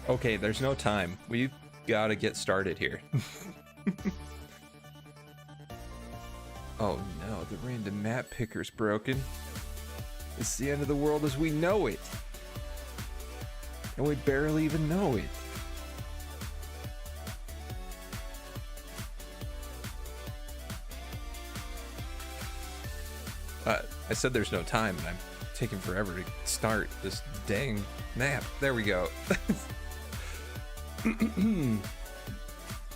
Okay, there's no time. We've got to get started here. Oh no, the random map picker's broken. It's the end of the world as we know it. And we barely even know it. I said there's no time, and I'm taking forever to start this dang map. There we go.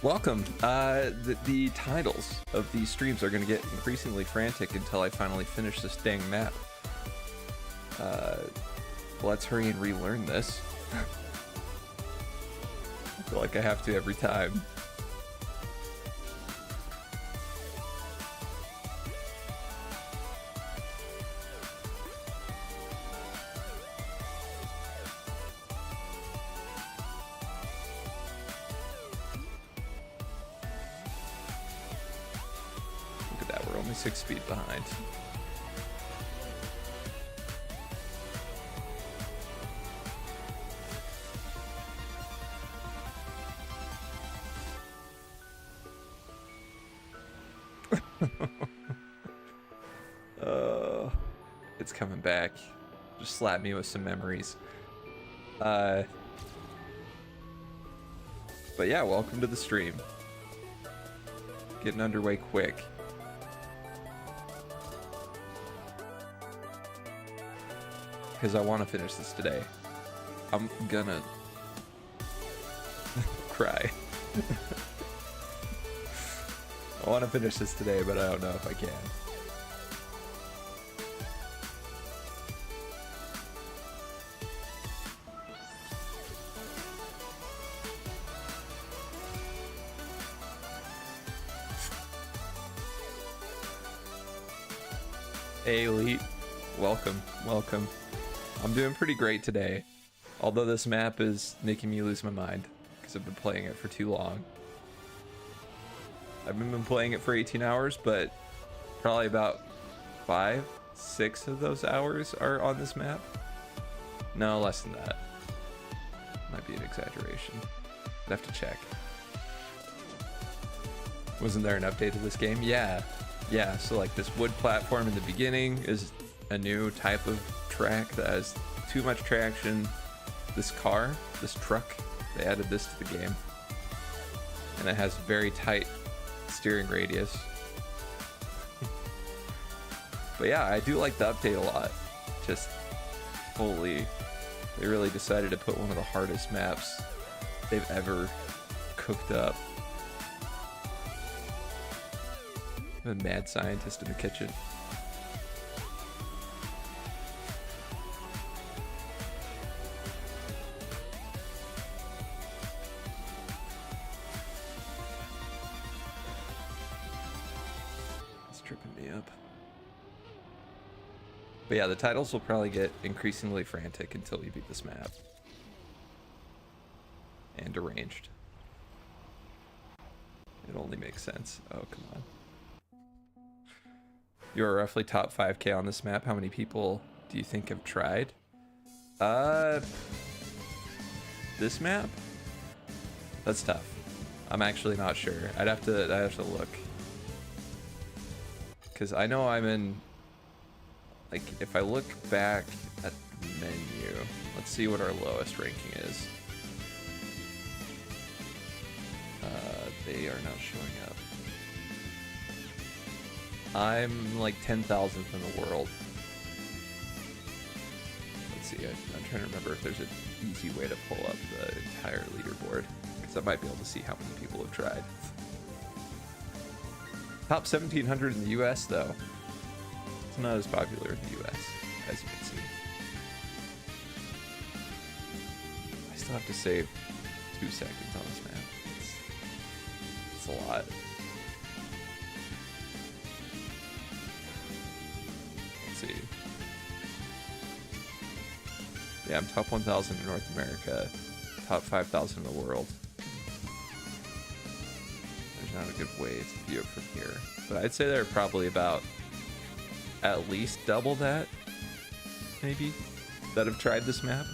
Welcome. The titles of these streams are going to get increasingly frantic until I finally finish this dang map. Let's hurry and relearn this. I feel like I have to every time. Look at that, we're only 6 feet behind. It's coming back. Just slap me with some memories. But yeah, welcome to the stream. Getting underway quick. Because I want to finish this today. I'm gonna cry. I want to finish this today, but I don't know if I can. Hey Elite, welcome, welcome. I'm doing pretty great today, although this map is making me lose my mind because I've been playing it for too long. I've been playing it for 18 hours, but probably about 5, 6 of those hours are on this map. No, less than that. Might be an exaggeration. I'd have to check. Wasn't there an update to this game? Yeah. Yeah, so like this wood platform in the beginning is a new type of track that has too much traction. This car, this truck, they added this to the game. And it has very tight steering radius. But yeah, I do like the update a lot. Just, holy, they really decided to put one of the hardest maps they've ever cooked up. A mad scientist in the kitchen. It's tripping me up. But yeah, the titles will probably get increasingly frantic until we beat this map. And deranged. It only makes sense. Oh, come on. You're roughly top 5K on this map. How many people do you think have tried? This map? That's tough. I'm actually not sure. I'd have to look. Cause I know I'm in, like, if I look back at the menu, let's see what our lowest ranking is. They are not showing up. I'm like 10,000th in the world. Let's see, I'm trying to remember if there's an easy way to pull up the entire leaderboard, because I might be able to see how many people have tried. Top 1,700 in the US though. It's not as popular in the US, as you can see. I still have to save 2 seconds on this map. It's a lot. See. Yeah, I'm top 1,000 in North America, top 5,000 in the world. There's not a good way to view it from here, but I'd say there are probably about at least double that, maybe, that have tried this map.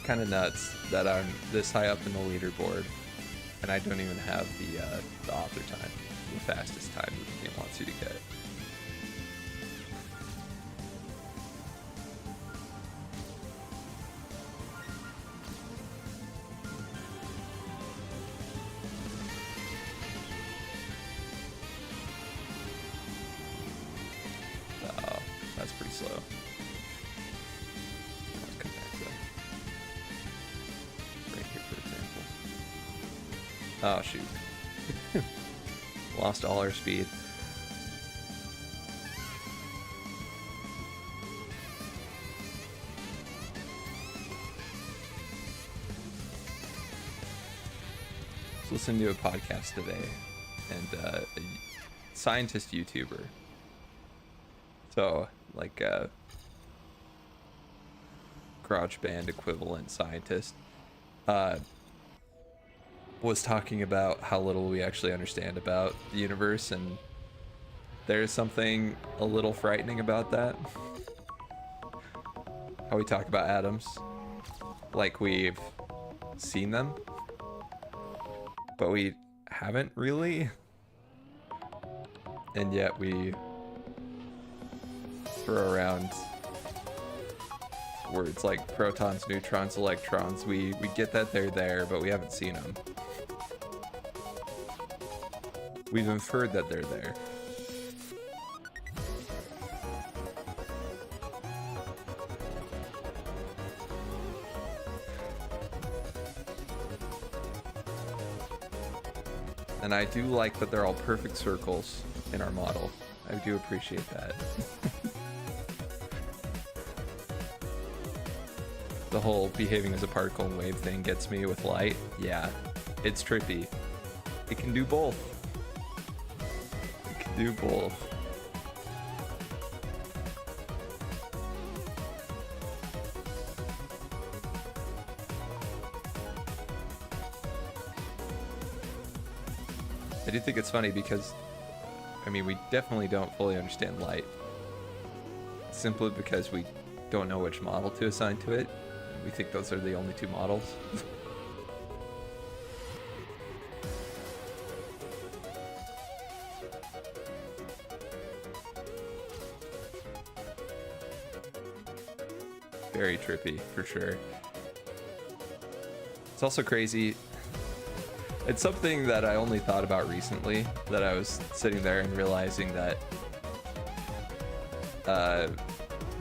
kind of nuts that I'm this high up in the leaderboard, and I don't even have the author time, the fastest time that the game wants you to get. Oh, that's pretty slow. Let's come back though. Right here, for example. Oh shoot. Lost all our speed. I was listening to a podcast today, and a scientist YouTuber. So, like a GarageBand equivalent scientist, was talking about how little we actually understand about the universe, and there's something a little frightening about that. How we talk about atoms like we've seen them, but we haven't really, and yet we throw around words like protons, neutrons, electrons. We get that they're there, but we haven't seen them. We've inferred that they're there. And I do like that they're all perfect circles in our model. I do appreciate that. The whole behaving as a particle and wave thing gets me with light. Yeah, it's trippy. It can do both. It can do both. I do think it's funny because, I mean, we definitely don't fully understand light. Simply because we don't know which model to assign to it. We think those are the only two models. Very trippy, for sure. It's also crazy. It's something that I only thought about recently, that I was sitting there and realizing that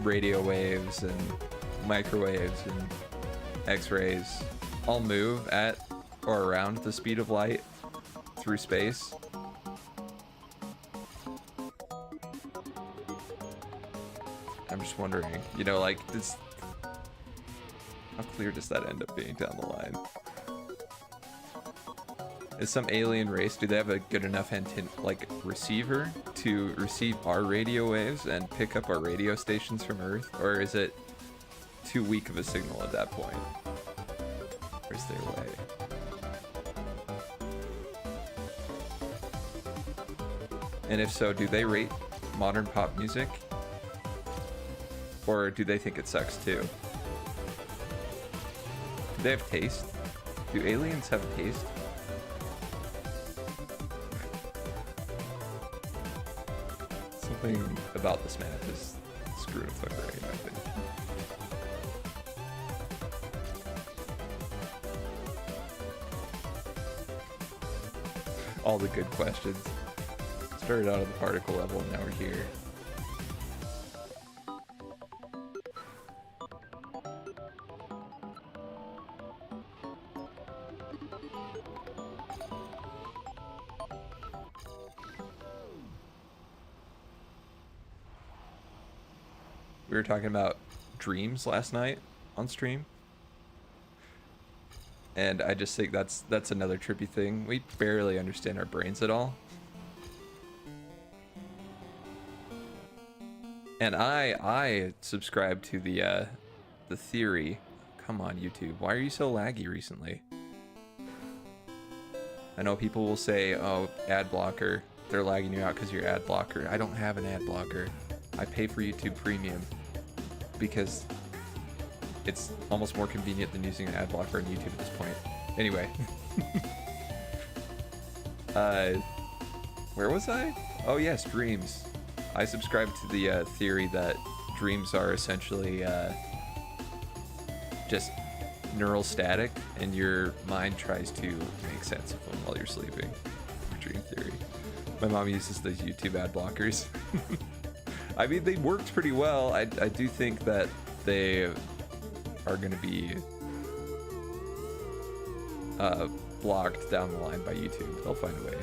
radio waves and microwaves and X-rays all move at or around the speed of light through space. I'm just wondering, you know, like, how clear does that end up being down the line? Is some alien race, do they have a good enough receiver to receive our radio waves and pick up our radio stations from Earth? Or is it too weak of a signal at that point? Or is there a way? And if so, do they rate modern pop music? Or do they think it sucks too? Do they have taste? Do aliens have taste? Something about this map is screwing with my brain, I think. All the good questions. Started out at the particle level and now we're here. We were talking about dreams last night on stream, and I just think that's another trippy thing. We barely understand our brains at all. And I subscribe to the theory. Come on, YouTube, why are you so laggy recently? I know people will say, oh, ad blocker, they're lagging you out because you're ad blocker. I don't have an ad blocker. I pay for YouTube Premium because it's almost more convenient than using an ad blocker on YouTube at this point. Anyway. Where was I? Oh yes, dreams. I subscribe to the theory that dreams are essentially just neural static, and your mind tries to make sense of them while you're sleeping. Dream theory. My mom uses those YouTube ad blockers. I mean, they worked pretty well. I do think that they are going to be blocked down the line by YouTube. They'll find a way.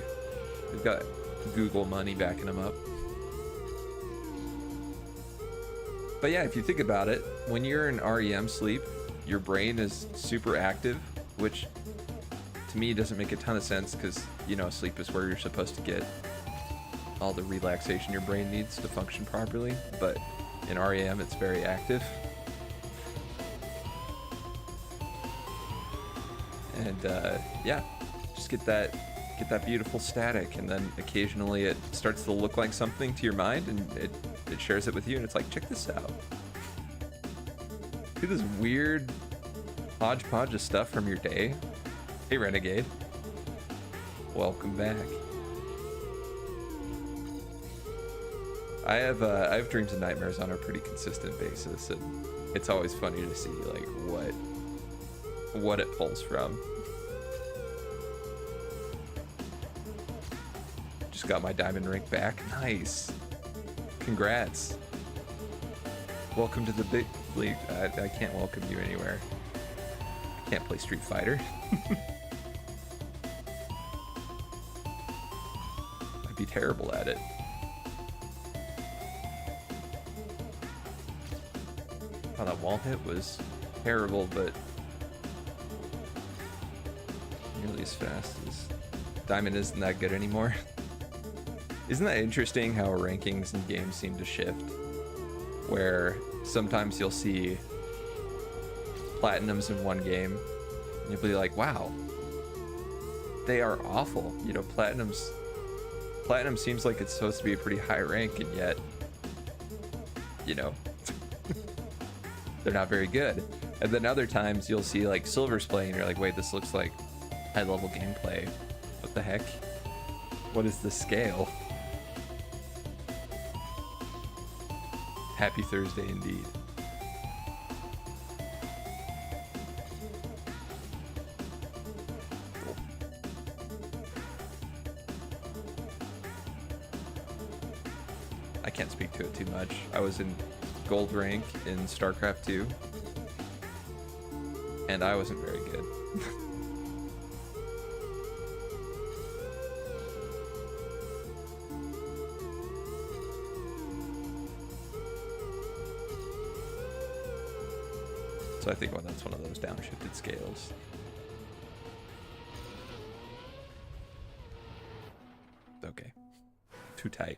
They've got Google money backing them up. But yeah, if you think about it, when you're in REM sleep, your brain is super active, which to me doesn't make a ton of sense because, you know, sleep is where you're supposed to get all the relaxation your brain needs to function properly. But in REM, it's very active. And yeah, just get that beautiful static, and then occasionally it starts to look like something to your mind, and it shares it with you, and it's like, check this out. See this weird hodgepodge of stuff from your day? Hey, Renegade. Welcome back. I have dreams and nightmares on a pretty consistent basis, and it's always funny to see like what it pulls from. Just got my diamond rank back. Nice. Congrats. Welcome to the big league. I can't welcome you anywhere. I can't play Street Fighter. I'd be terrible at it. Oh, that wall hit was terrible, but nearly as fast as Diamond isn't that good anymore. Isn't that interesting how rankings in games seem to shift? Where sometimes you'll see platinums in one game, and you'll be like, wow, they are awful. You know, platinum seems like it's supposed to be a pretty high rank, and yet, you know, they're not very good. And then other times you'll see like silvers play, and you're like, wait, this looks like high level gameplay. What the heck? What is the scale? Happy Thursday indeed. Cool. I can't speak to it too much. I was in gold rank in StarCraft 2, and I wasn't very good. So I think, well, that's one of those downshifted scales. Okay. Too tight.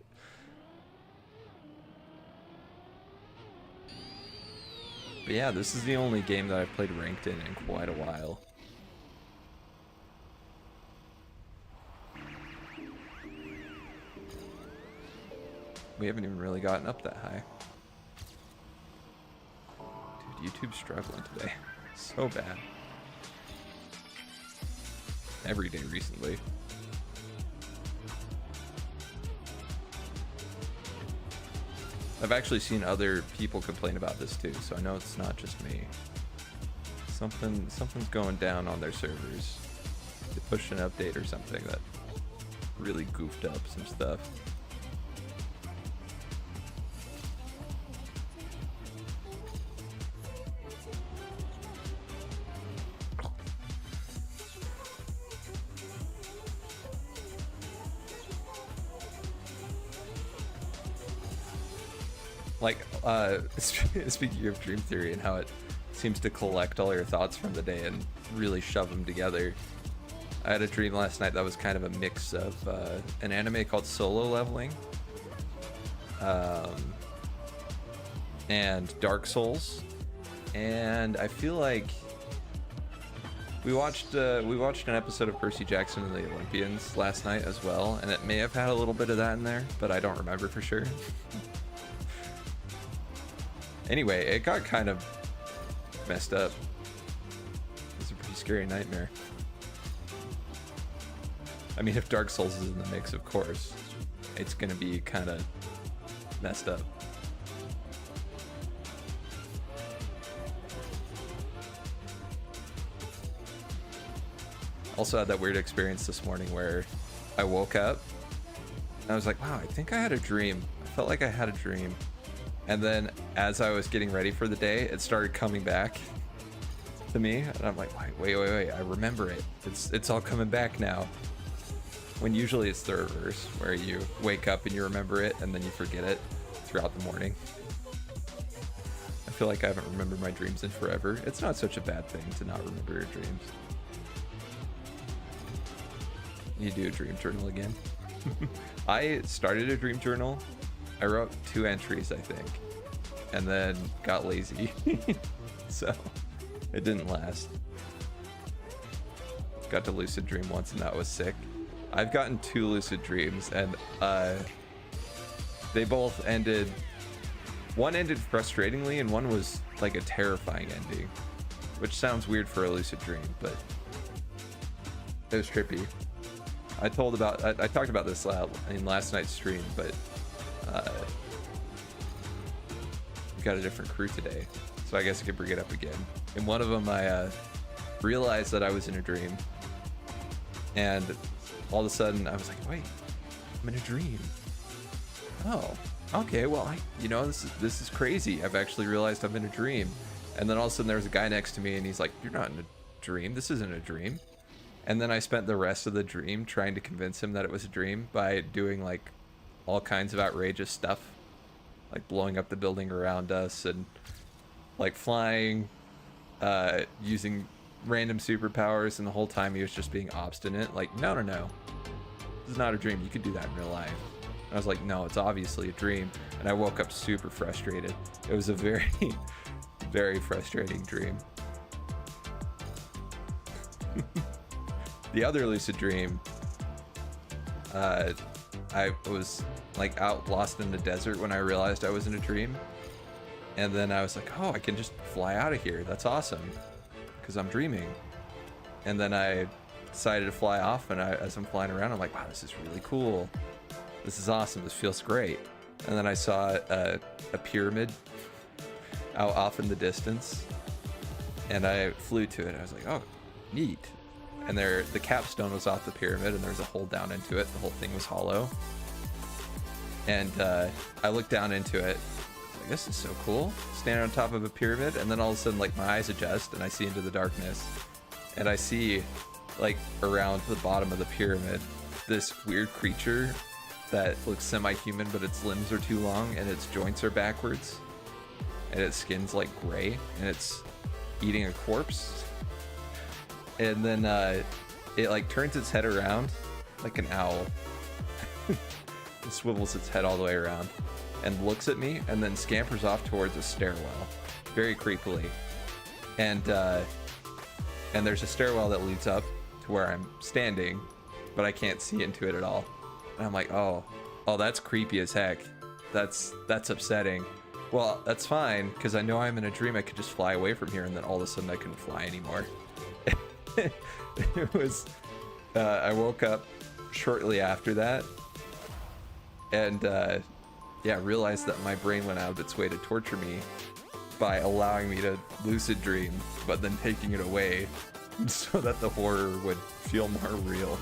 But yeah, this is the only game that I've played ranked in quite a while. We haven't even really gotten up that high. YouTube's struggling today. So bad. Every day recently. I've actually seen other people complain about this too, so I know it's not just me. Something's going down on their servers. They pushed an update or something that really goofed up some stuff. Like, speaking of Dream Theory and how it seems to collect all your thoughts from the day and really shove them together, I had a dream last night that was kind of a mix of an anime called Solo Leveling and Dark Souls, and I feel like we watched an episode of Percy Jackson and the Olympians last night as well, and it may have had a little bit of that in there, but I don't remember for sure. Anyway, it got kind of messed up. It's a pretty scary nightmare. I mean, if Dark Souls is in the mix, of course, it's gonna be kind of messed up. Also had that weird experience this morning where I woke up and I was like, wow, I think I had a dream. I felt like I had a dream. And then as I was getting ready for the day, it started coming back to me. And I'm like, wait, I remember it. It's all coming back now. When usually it's the reverse, where you wake up and you remember it and then you forget it throughout the morning. I feel like I haven't remembered my dreams in forever. It's not such a bad thing to not remember your dreams. You do a dream journal again. I started a dream journal. I wrote 2 entries, I think, and then got lazy. So it didn't last. Got to lucid dream once and that was sick. I've gotten 2 lucid dreams and they both ended. One ended frustratingly and one was like a terrifying ending, which sounds weird for a lucid dream, but it was trippy. I talked about this in last night's stream, but we got a different crew today, so I guess I could bring it up again. In one of them, I realized that I was in a dream, and all of a sudden I was like, wait, I'm in a dream. Oh, okay, well, this is crazy. I've actually realized I'm in a dream. And then all of a sudden there was a guy next to me and he's like, you're not in a dream. This isn't a dream. And then I spent the rest of the dream trying to convince him that it was a dream by doing like all kinds of outrageous stuff, like blowing up the building around us and like flying, using random superpowers, and the whole time he was just being obstinate, like, no, this is not a dream, you could do that in real life. And I was like, no, it's obviously a dream. And I woke up super frustrated. It was a very very frustrating dream. The other lucid dream, I was like out lost in the desert when I realized I was in a dream, and then I was like, oh, I can just fly out of here, that's awesome, because I'm dreaming. And then I decided to fly off, and as I'm flying around, I'm like, wow, this is really cool, this is awesome, this feels great. And then I saw a pyramid out off in the distance, and I flew to it. I was like, oh, neat. And the capstone was off the pyramid, and there was a hole down into it. The whole thing was hollow. And I looked down into it. Like, this is so cool. Standing on top of a pyramid, and then all of a sudden, like, my eyes adjust, and I see into the darkness. And I see, like, around the bottom of the pyramid, this weird creature that looks semi-human, but its limbs are too long, and its joints are backwards. And its skin's, like, gray, and it's eating a corpse. And then it like turns its head around like an owl. It swivels its head all the way around and looks at me, and then scampers off towards a stairwell very creepily. And there's a stairwell that leads up to where I'm standing, but I can't see into it at all. And I'm like, oh, that's creepy as heck. That's upsetting. Well, that's fine, because I know I'm in a dream. I could just fly away from here, and then all of a sudden I couldn't fly anymore. It was I woke up shortly after that, and realized that my brain went out of its way to torture me by allowing me to lucid dream, but then taking it away so that the horror would feel more real.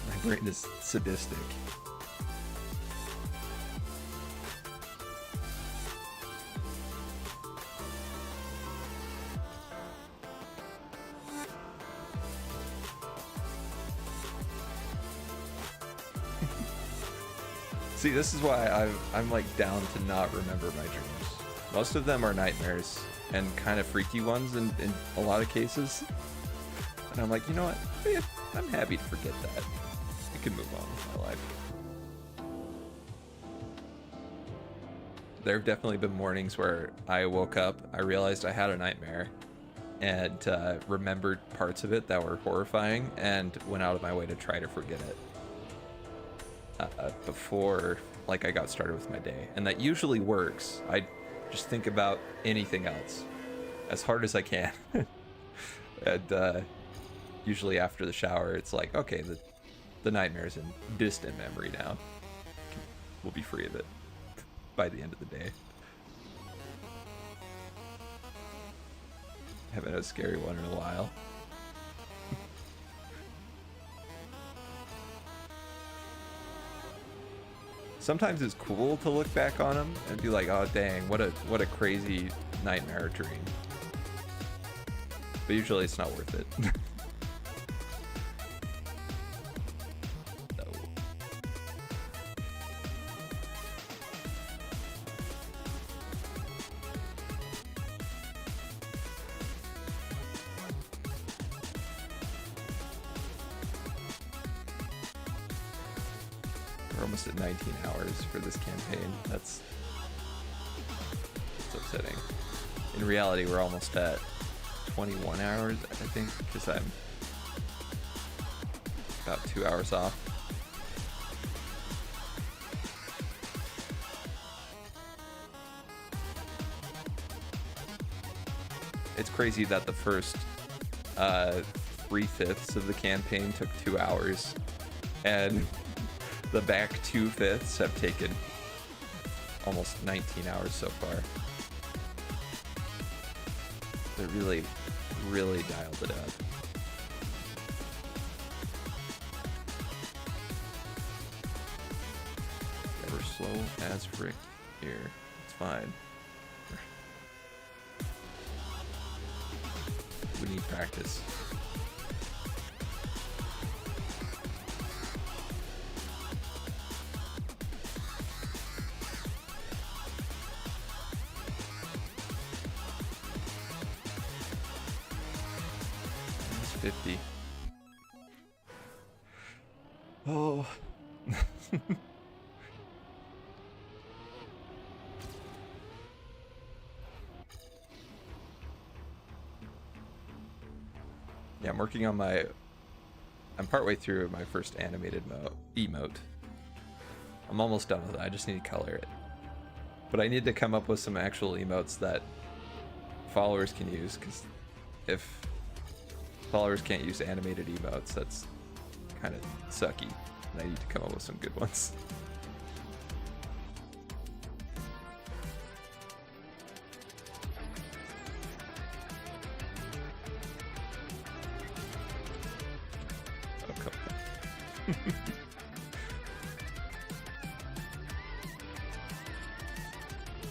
My brain is sadistic. See, this is why I'm like down to not remember my dreams. Most of them are nightmares, and kind of freaky ones in a lot of cases. And I'm like, you know what? I'm happy to forget that. I can move on with my life. There have definitely been mornings where I woke up, I realized I had a nightmare, and remembered parts of it that were horrifying, and went out of my way to try to forget it. Before like I got started with my day, and that usually works. just think about anything else as hard as I can. And usually after the shower, it's like, okay, the nightmare's in distant memory now. We'll be free of it by the end of the day. Haven't had a scary one in a while. Sometimes it's cool to look back on them and be like, oh dang, what a crazy nightmare dream. But usually it's not worth it. No. We're almost at 19 hours for this campaign. That's upsetting. In reality, we're almost at 21 hours, I think, because I'm about 2 hours off. It's crazy that the first 3/5 of the campaign took 2 hours, and the back 2/5 have taken almost 19 hours so far. They really dialed it up. Yeah, we're slow as frick here. It's fine. We need practice. It's 50. Oh. Yeah, I'm working on I'm partway through my first animated emote. I'm almost done with it. I just need to color it. But I need to come up with some actual emotes that followers can use, because if followers can't use animated emotes, that's kind of sucky. And I need to come up with some good ones. Oh, come on.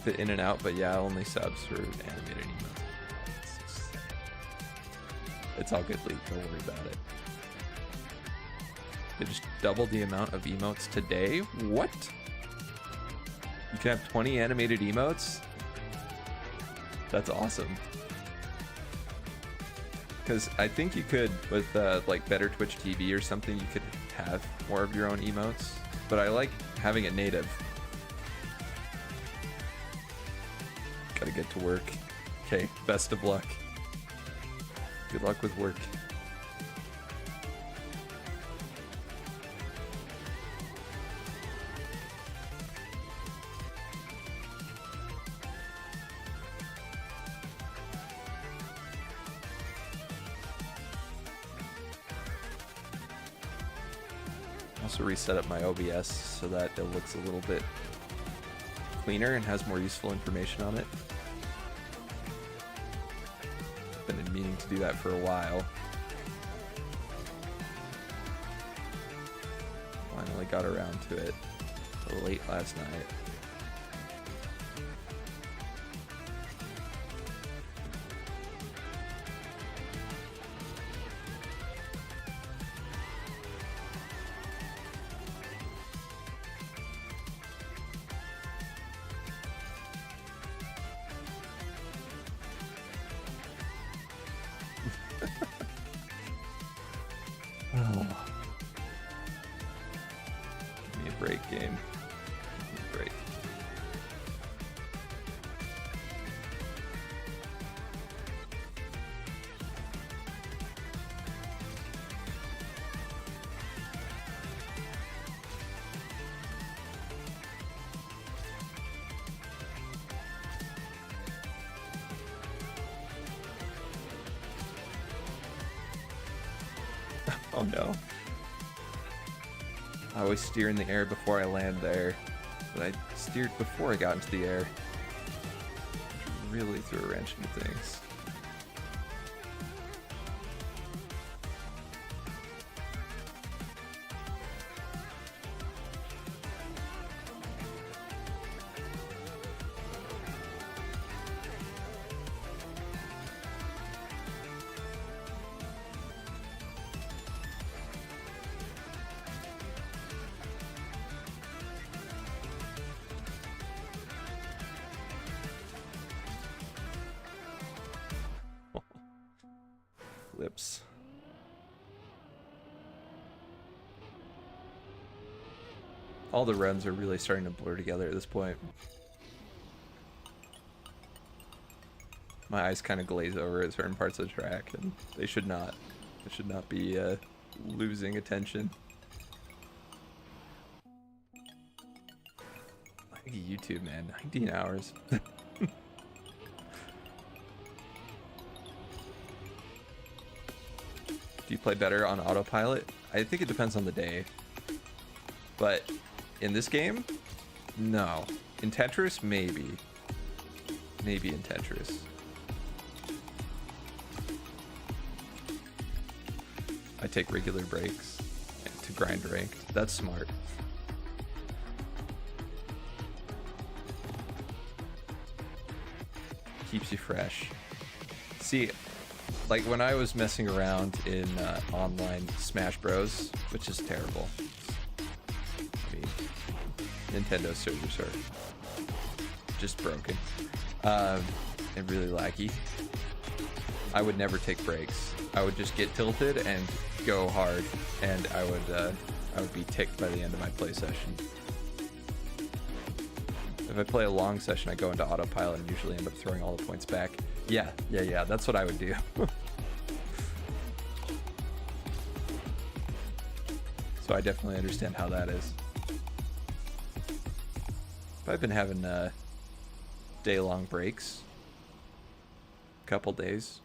Fit in and out, but yeah, only subs for animated emotes. It's all good, Lee. Don't worry about it. They just doubled the amount of emotes today? What? You can have 20 animated emotes? That's awesome. Because I think you could, with like Better Twitch TV or something, you could have more of your own emotes. But I like having it native. Gotta get to work. Okay, best of luck. Good luck with work. Also reset up my OBS so that it looks a little bit cleaner and has more useful information on it. Been meaning to do that for a while. Finally got around to it late last night. Oh. Give me a break, game. Give me a break. Oh no. I always steer in the air before I land there. But I steered before I got into the air. Which really threw a wrench into things. Lips. All the runs are really starting to blur together at this point. My eyes kind of glaze over at certain parts of the track, and they should not. They should not be losing attention. Like YouTube, man, 19 hours. Do you play better on autopilot? I think it depends on the day. But in this game, no. In Tetris, maybe. Maybe in Tetris. I take regular breaks to grind ranked. That's smart. Keeps you fresh. See, like when I was messing around in online Smash Bros, which is terrible. I mean, Nintendo servers are just broken and really laggy. I would never take breaks. I would just get tilted and go hard, and I would be ticked by the end of my play session. If I play a long session, I go into autopilot and usually end up throwing all the points back. Yeah, that's what I would do. So I definitely understand how that is. But I've been having day-long breaks. Couple days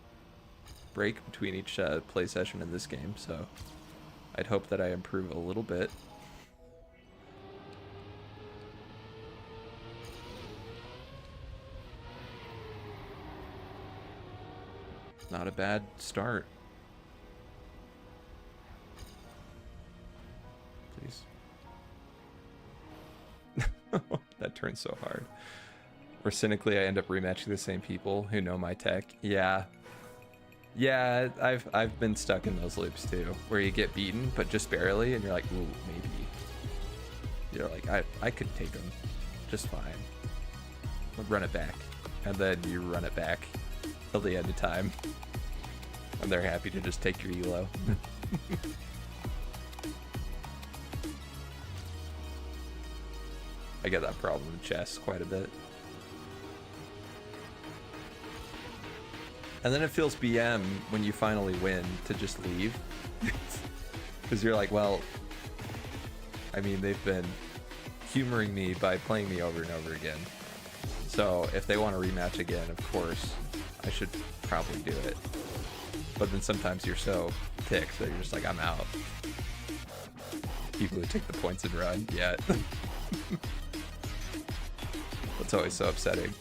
break between each play session in this game, so I'd hope that I improve a little bit. Not a bad start. Please. That turns so hard. Or cynically, I end up rematching the same people who know my tech. Yeah, I've been stuck in those loops too, where you get beaten, but just barely, and you're like, ooh, maybe. You're like, I could take them just fine. I'll run it back, and then you run it back till the end of time, and they're happy to just take your elo. I get that problem in chess quite a bit. And then it feels BM when you finally win to just leave. Because you're like, well, I mean, they've been humoring me by playing me over and over again. So if they want to rematch again, of course, I should probably do it. But then sometimes you're so ticked that you're just like, I'm out. People who take the points and run, yeah. That's always so upsetting.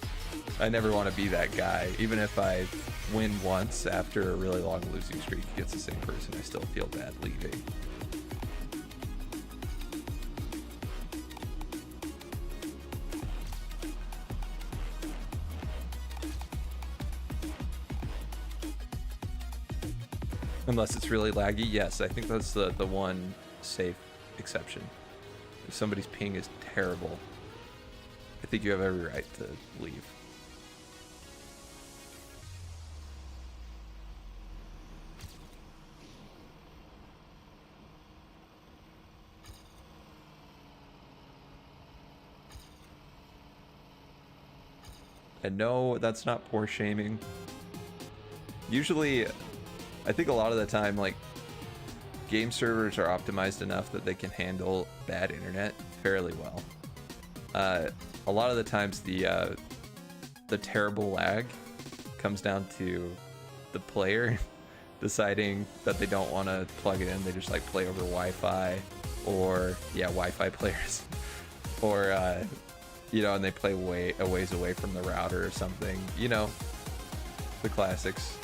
I never want to be that guy. Even if I win once after a really long losing streak against the same person, I still feel bad leaving. Unless it's really laggy, yes, I think that's the one safe exception. If somebody's ping is terrible, I think you have every right to leave. And no, that's not poor shaming. Usually, I think a lot of the time, like, game servers are optimized enough that they can handle bad internet fairly well. A lot of the times, the terrible lag comes down to the player deciding that they don't want to plug it in. They just like play over Wi-Fi, or yeah, Wi-Fi players, or you know, and they play a ways away from the router or something. You know, the classics.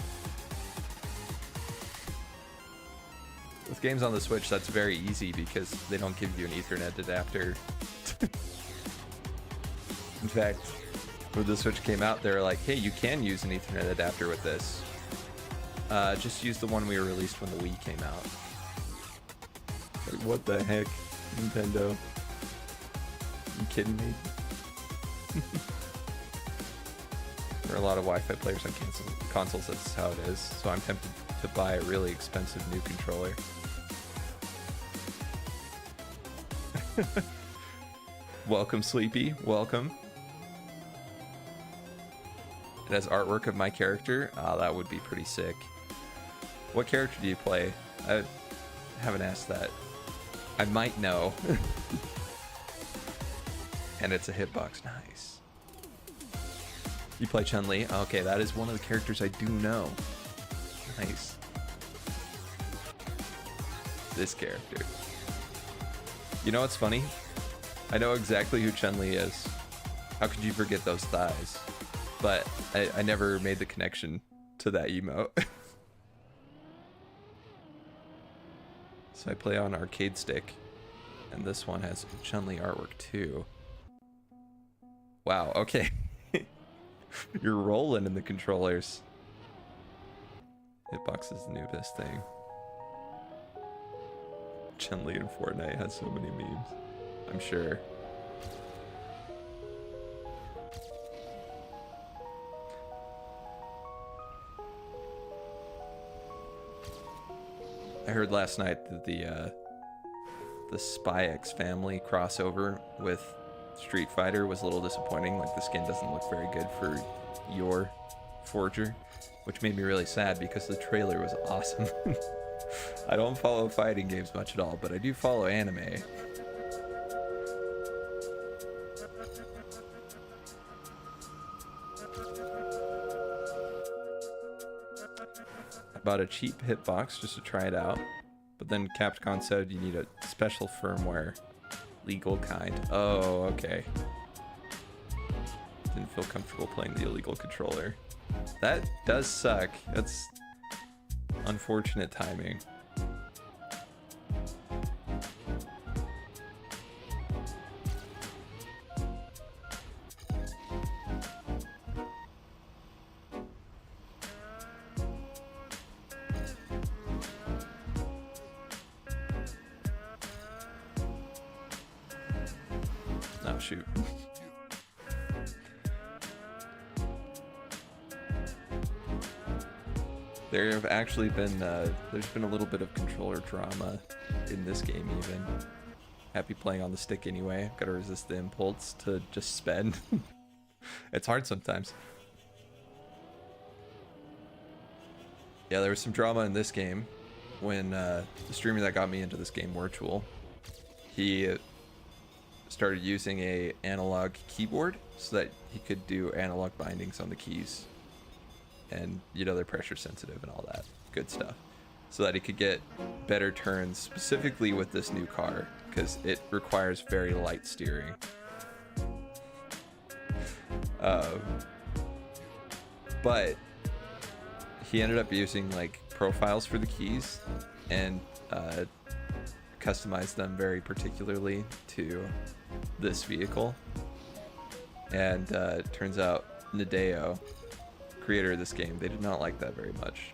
With games on the Switch, that's very easy because they don't give you an Ethernet adapter. In fact, when the Switch came out, they were like, hey, you can use an Ethernet adapter with this. Just use the one we released when the Wii came out. Like, what the heck, Nintendo? You kidding me? There are a lot of Wi-Fi players on consoles, that's how it is. So I'm tempted to buy a really expensive new controller. Welcome, Sleepy. Welcome. It has artwork of my character. That would be pretty sick. What character do you play? I haven't asked that. I might know. And it's a hitbox. Nice. You play Chun-Li? Okay, that is one of the characters I do know. Nice. This character. You know what's funny? I know exactly who Chun-Li is. How could you forget those thighs? But I never made the connection to that emote. So I play on arcade stick, and this one has Chun-Li artwork too. Wow, okay. You're rolling in the controllers. Hitbox is the new best thing. Chun-Li in Fortnite has so many memes, I'm sure. I heard last night that the Spy X Family crossover with Street Fighter was a little disappointing. Like, the skin doesn't look very good for your Forger, which made me really sad because the trailer was awesome. I don't follow fighting games much at all, but I do follow anime. I bought a cheap hitbox just to try it out, but then Capcom said you need a special firmware, legal kind. Oh, okay. Didn't feel comfortable playing the illegal controller. That does suck. That's unfortunate timing. Oh, shoot. There have actually been, there's been a little bit of controller drama in this game even. Happy playing on the stick anyway. Gotta resist the impulse to just spend. It's hard sometimes. Yeah, there was some drama in this game when the streamer that got me into this game, Virtual, he started using a analog keyboard so that he could do analog bindings on the keys. And, you know, they're pressure sensitive and all that good stuff, so that he could get better turns specifically with this new car, because it requires very light steering. But he ended up using like profiles for the keys and customized them very particularly to this vehicle. And turns out Nadeo, creator of this game, they did not like that very much.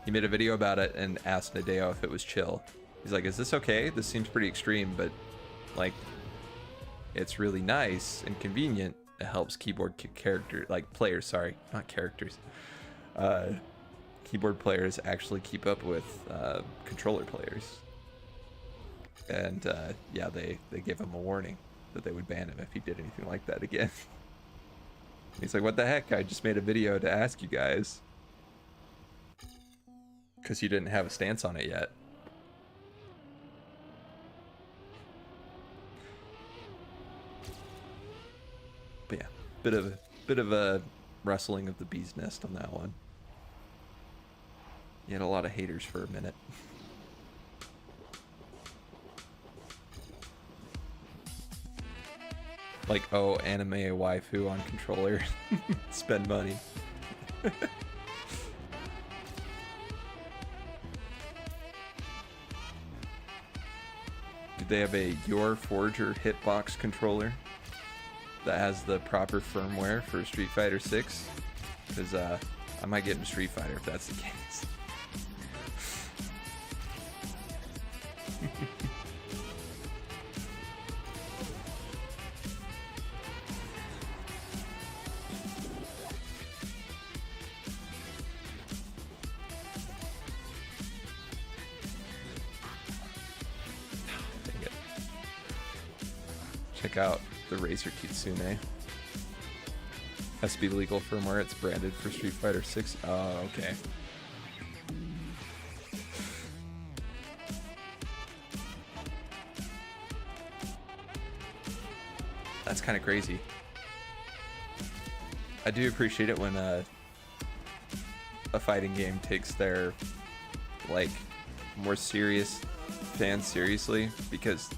He made a video about it and asked Nadeo if it was chill. He's like, is this okay? This seems pretty extreme, but like, it's really nice and convenient. It helps keyboard players, sorry, not characters. Keyboard players actually keep up with controller players. And yeah, they gave him a warning that they would ban him if he did anything like that again. He's like, what the heck? I just made a video to ask you guys. Because you didn't have a stance on it yet. But yeah, bit of a rustling of the bee's nest on that one. You had a lot of haters for a minute. Like, oh, anime waifu on controller. Spend money. Do they have a Your Forger hitbox controller that has the proper firmware for Street Fighter 6? Because I might get into Street Fighter if that's the case. Dang it. Check out the Razor Kitsune. Has to be legal firmware. It's branded for Street Fighter 6. Oh, okay. That's kind of crazy. I do appreciate it when a fighting game takes their like more serious fans seriously, because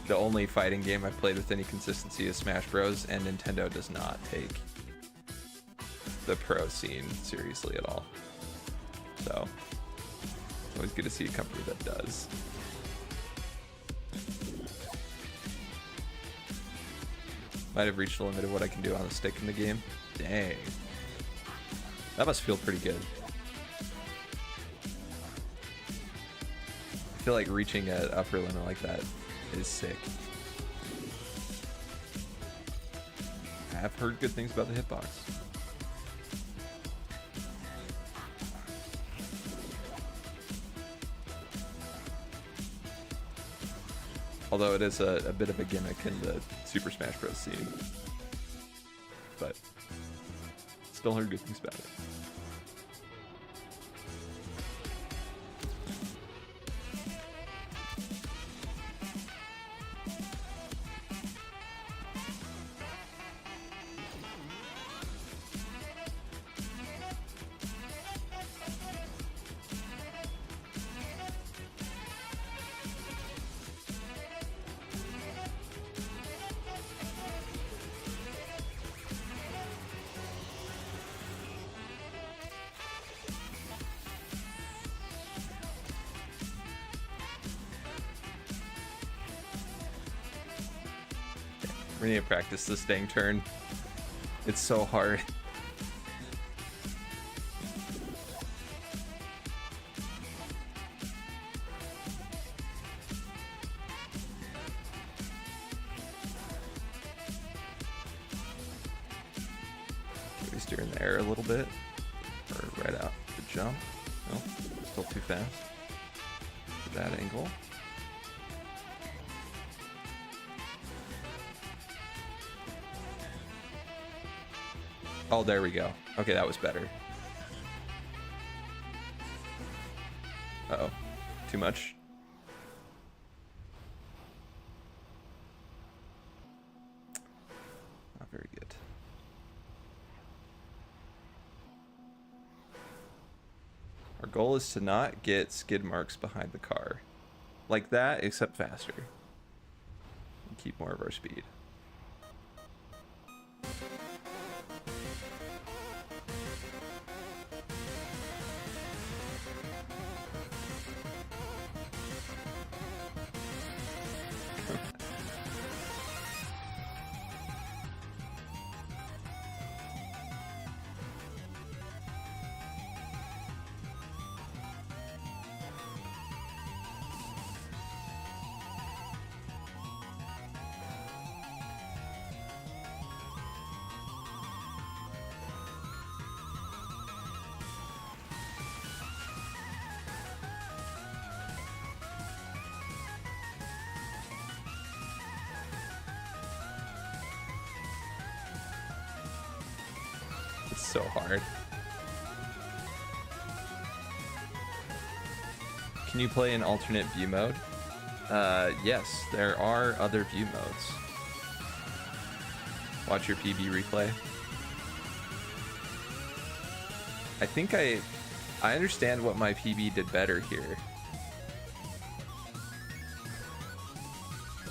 the only fighting game I've played with any consistency is Smash Bros, and Nintendo does not take the pro scene seriously at all. So it's always good to see a company that does. Might have reached the limit of what I can do on the stick in the game. Dang. That must feel pretty good. I feel like reaching an upper limit like that is sick. I have heard good things about the hitbox. Although it is a bit of a gimmick in the Super Smash Bros. Scene. But still heard good things about it. We need to practice this dang turn. It's so hard. Maybe steer in the air a little bit, or right out the jump. No, still too fast. At that angle. Oh, there we go. Okay, that was better. Uh-oh. Too much? Not very good. Our goal is to not get skid marks behind the car. Like that, except faster. And keep more of our speed. It's so hard. Can you play in alternate view mode? Yes, there are other view modes. Watch your PB replay. I think I understand what my PB did better here.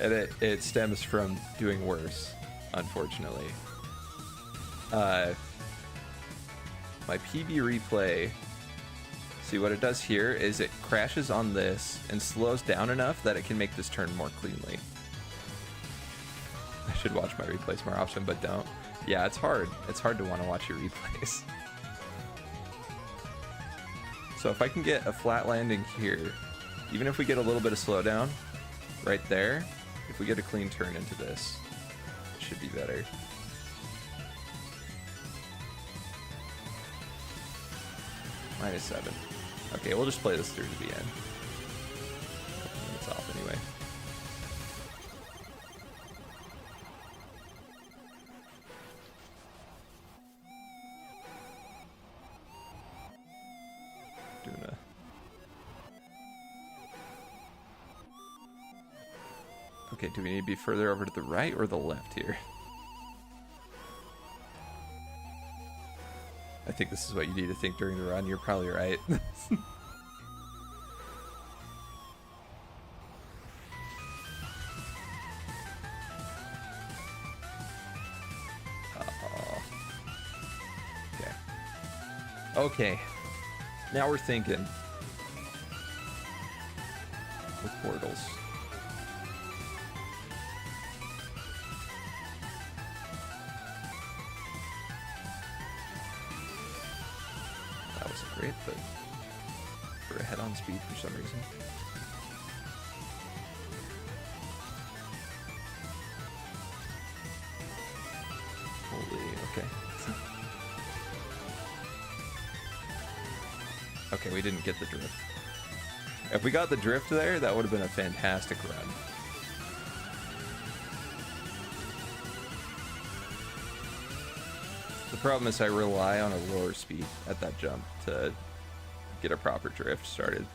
And it stems from doing worse, unfortunately. My PB replay, see what it does here is it crashes on this and slows down enough that it can make this turn more cleanly. I should watch my replays more often, but don't. Yeah, it's hard. It's hard to want to watch your replays. So if I can get a flat landing here, even if we get a little bit of slowdown right there, if we get a clean turn into this, it should be better. -7. Okay, we'll just play this through to the end. It's off anyway. Okay, do we need to be further over to the right or the left here? I think this is what you need to think during the run. You're probably right. Okay. Okay. Now we're thinking. With portals. Great, but for a head-on speed for some reason. Holy, okay. Okay, we didn't get the drift. If we got the drift there, that would have been a fantastic run. The problem is I rely on a lower speed at that jump to get a proper drift started.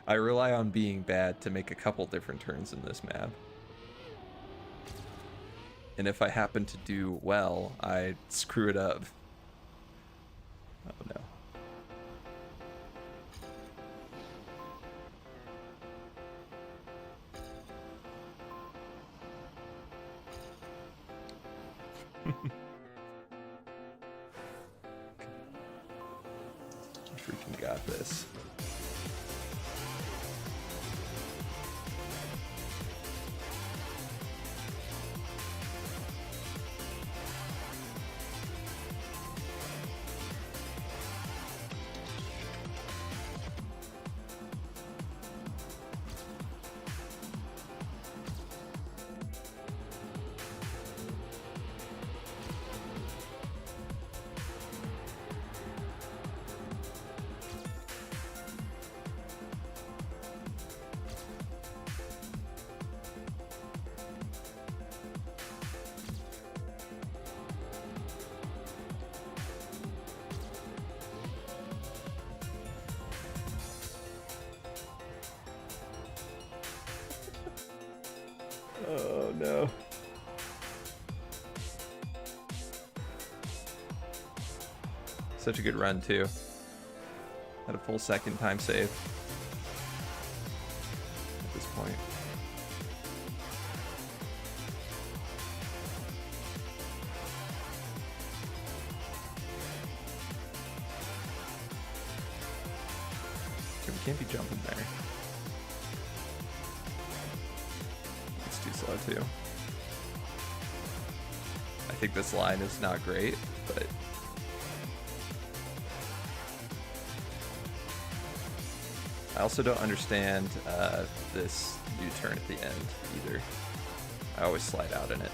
I rely on being bad to make a couple different turns in this map. And if I happen to do well, I screw it up. Oh no. Freaking got this. Oh no. Such a good run too. Had a full second time save at this point. Okay, we can't be jumping there. Too slow too. I think this line is not great, but I also don't understand this U-turn at the end either. I always slide out in it,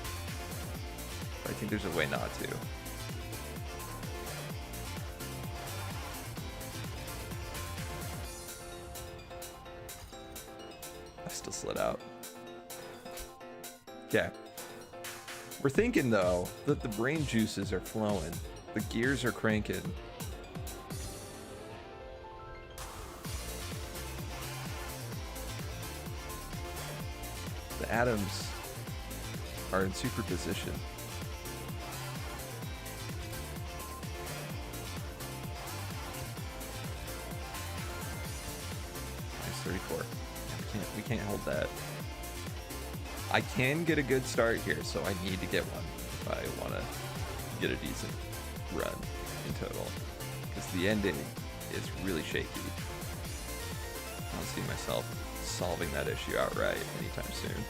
but I think there's a way not to. I still slid out. Okay. We're thinking, though, that the brain juices are flowing. The gears are cranking. The atoms are in superposition. 34. Yeah, we can't hold that. I can get a good start here, so I need to get one if I want to get a decent run in total. Because the ending is really shaky. I don't see myself solving that issue outright anytime soon.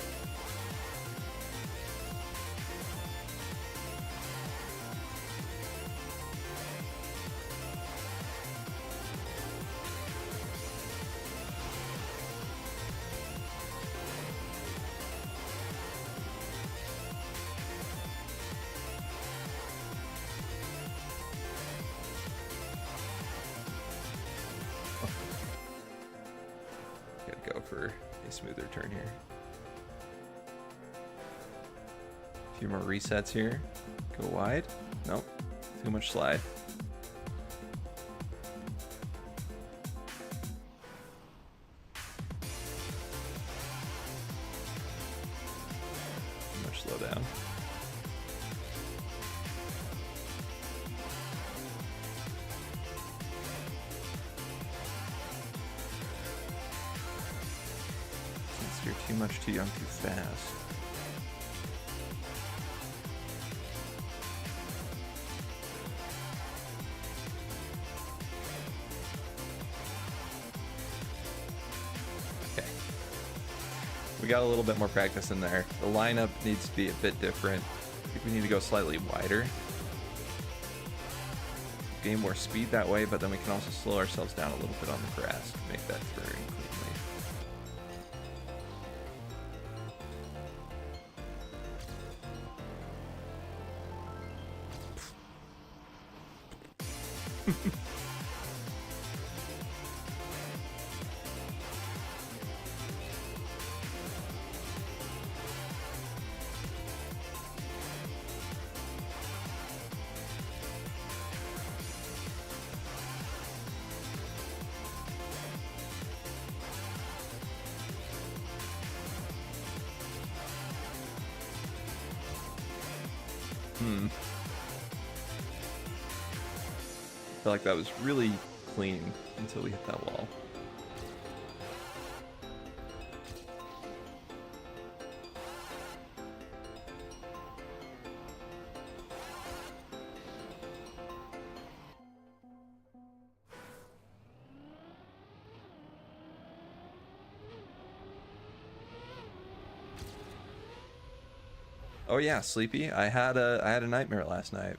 Go for a smoother turn here. A few more resets here. Go wide. Nope. Too much slide. Too much slow down. You're too much, too young, too fast. Okay. We got a little bit more practice in there. The lineup needs to be a bit different. I think we need to go slightly wider. Gain more speed that way, but then we can also slow ourselves down a little bit on the grass to make that turn cleanly. I feel like that was really clean until we hit that wall. Oh yeah, Sleepy. I had a nightmare last night.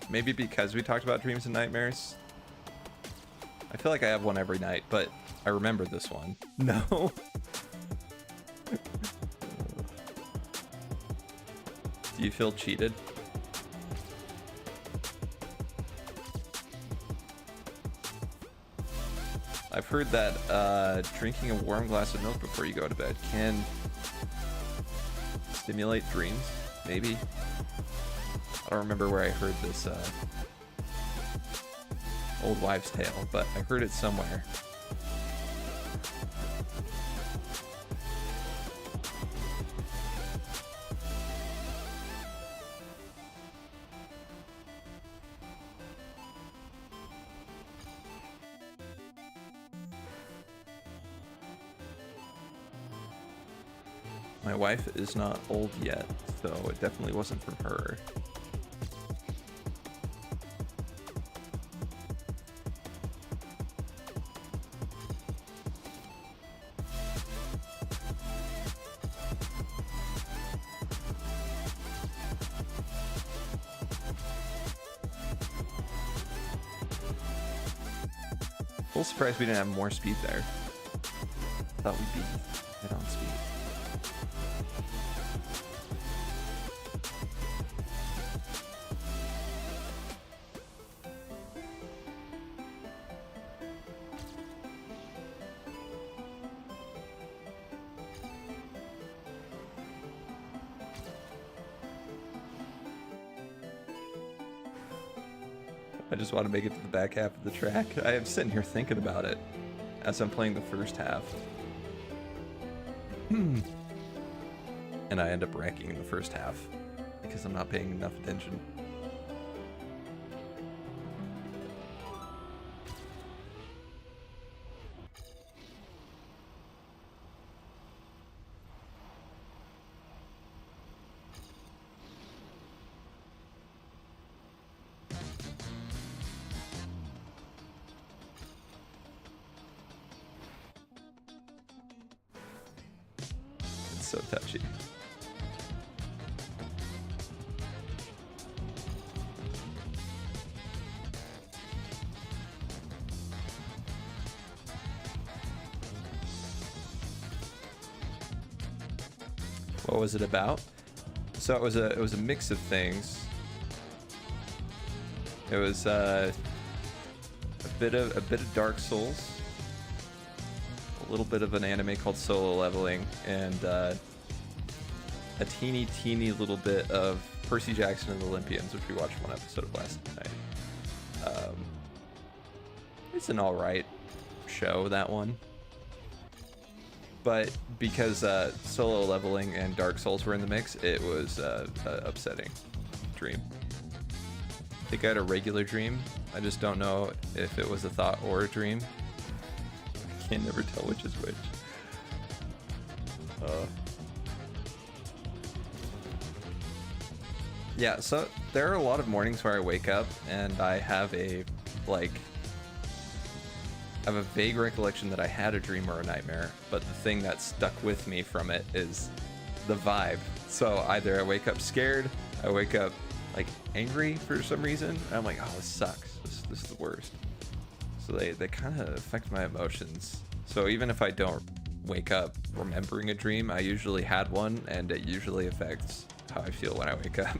Maybe because we talked about dreams and nightmares. I feel like I have one every night, but I remember this one. No. Do you feel cheated? I've heard that drinking a warm glass of milk before you go to bed can stimulate dreams, maybe. I don't remember where I heard this old wives' tale, but I heard it somewhere. My wife is not old yet, so it definitely wasn't from her. A little surprised we didn't have more speed there. Thought we'd be hit on speed. I just want to make it to the back half of the track. I am sitting here thinking about it as I'm playing the first half. And I end up wrecking in the first half because I'm not paying enough attention. so touchy. What was it about? So it was a mix of things. It was a bit of Dark Souls, a little bit of an anime called Solo Leveling, and a teeny little bit of Percy Jackson and the Olympians, which we watched one episode of last night. It's an alright show, that one. But because Solo Leveling and Dark Souls were in the mix, it was an upsetting dream. I think I had a regular dream. I just don't know if it was a thought or a dream. I can never tell which is which. Yeah, so there are a lot of mornings where I wake up and I have a vague recollection that I had a dream or a nightmare, but the thing that stuck with me from it is the vibe. So either I wake up scared, I wake up like angry for some reason, and I'm like, oh, this sucks. This is the worst. So they kind of affect my emotions. So even if I don't wake up remembering a dream, I usually had one, and it usually affects how I feel when I wake up.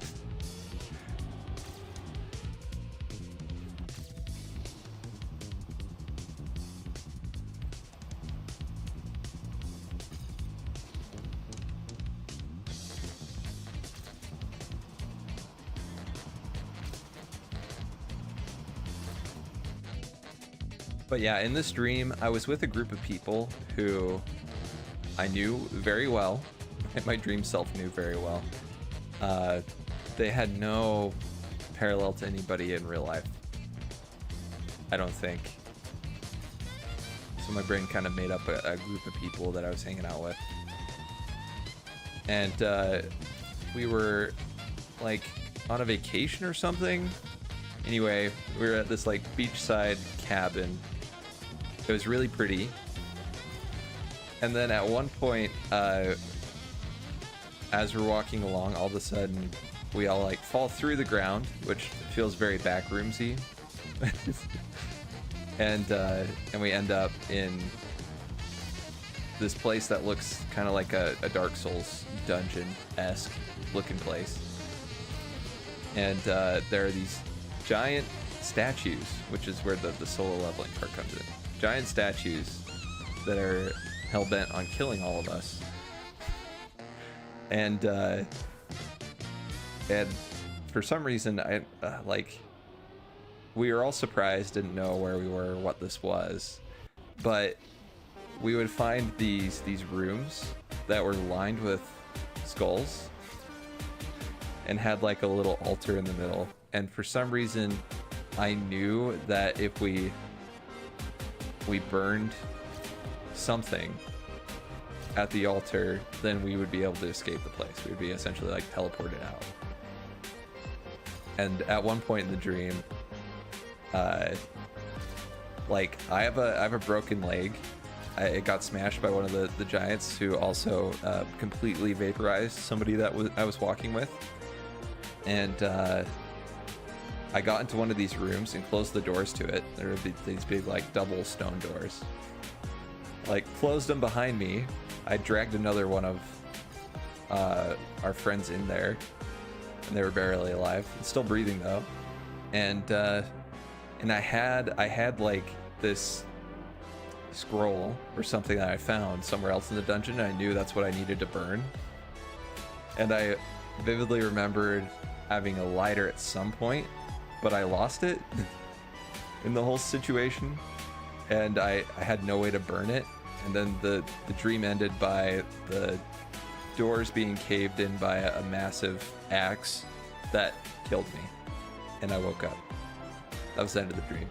But yeah, in this dream, I was with a group of people who I knew very well, and my dream self knew very well. They had no parallel to anybody in real life, I don't think. So my brain kind of made up a group of people that I was hanging out with. And we were like on a vacation or something. Anyway, we were at this like beachside cabin. It was really pretty. And then at one point, as we're walking along, all of a sudden we all like fall through the ground, which feels very backroomsy. and we end up in this place that looks kind of like a Dark Souls dungeon-esque looking place. And there are these giant statues, which is where the solo leveling part comes in. Giant statues that are hell-bent on killing all of us. And for some reason, we were all surprised, didn't know where we were, what this was, but we would find these rooms that were lined with skulls and had like a little altar in the middle. And for some reason, I knew that if we burned something at the altar, then we would be able to escape the place. We would be essentially like teleported out. And at one point in the dream, like I have a broken leg. It got smashed by one of the giants, who also completely vaporized somebody that I was walking with. And I got into one of these rooms and closed the doors to it. There would be these big like double stone doors. Like closed them behind me. I dragged another one of our friends in there, and they were barely alive, still breathing though. And I had like this scroll or something that I found somewhere else in the dungeon, and I knew that's what I needed to burn. And I vividly remembered having a lighter at some point, but I lost it in the whole situation, and I had no way to burn it. And then the dream ended by the doors being caved in by a massive axe that killed me, and I woke up. That was the end of the dream.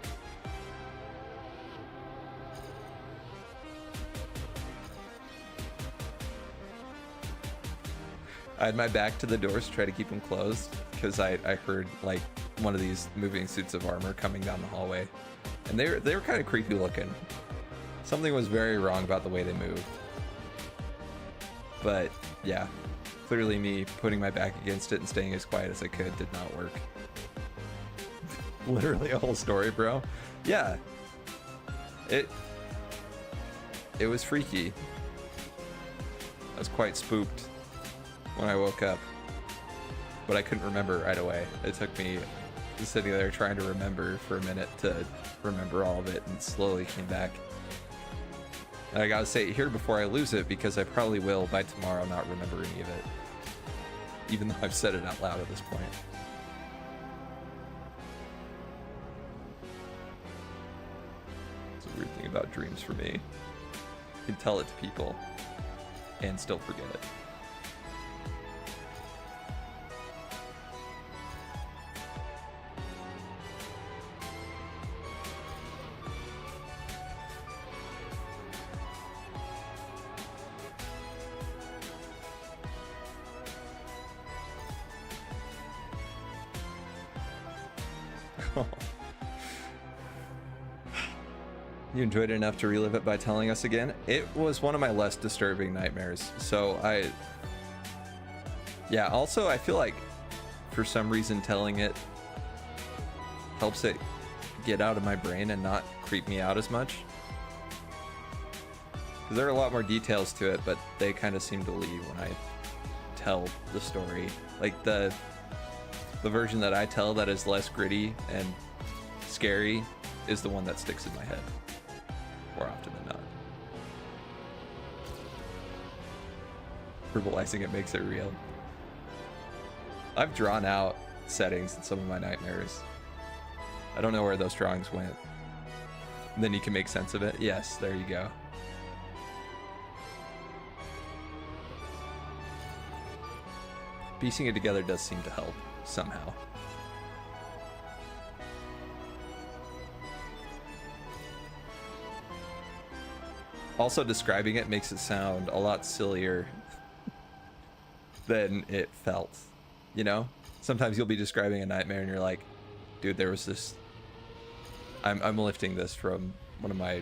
I had my back to the doors to try to keep them closed, because I heard like one of these moving suits of armor coming down the hallway, and they were kind of creepy looking. Something was very wrong about the way they moved. But yeah, clearly me putting my back against it and staying as quiet as I could did not work. Literally a whole story, bro. Yeah. It was freaky. I was quite spooked when I woke up, but I couldn't remember right away. It took me sitting there trying to remember for a minute to remember all of it, and slowly came back. And I gotta say it here before I lose it, because I probably will by tomorrow not remember any of it, even though I've said it out loud at this point. It's a weird thing about dreams for me. You can tell it to people and still forget it. You enjoyed it enough to relive it by telling us again? It was one of my less disturbing nightmares. So yeah, also I feel like for some reason telling it helps it get out of my brain and not creep me out as much. Because there are a lot more details to it, but they kind of seem to leave when I tell the story. Like the version that I tell that is less gritty and scary is the one that sticks in my head more often than not. Verbalizing it makes it real. I've drawn out settings in some of my nightmares. I don't know where those drawings went. And then you can make sense of it. Yes, there you go. Piecing it together does seem to help somehow. Also, describing it makes it sound a lot sillier than it felt, you know? Sometimes you'll be describing a nightmare and you're like, dude, there was this... I'm lifting this from one of my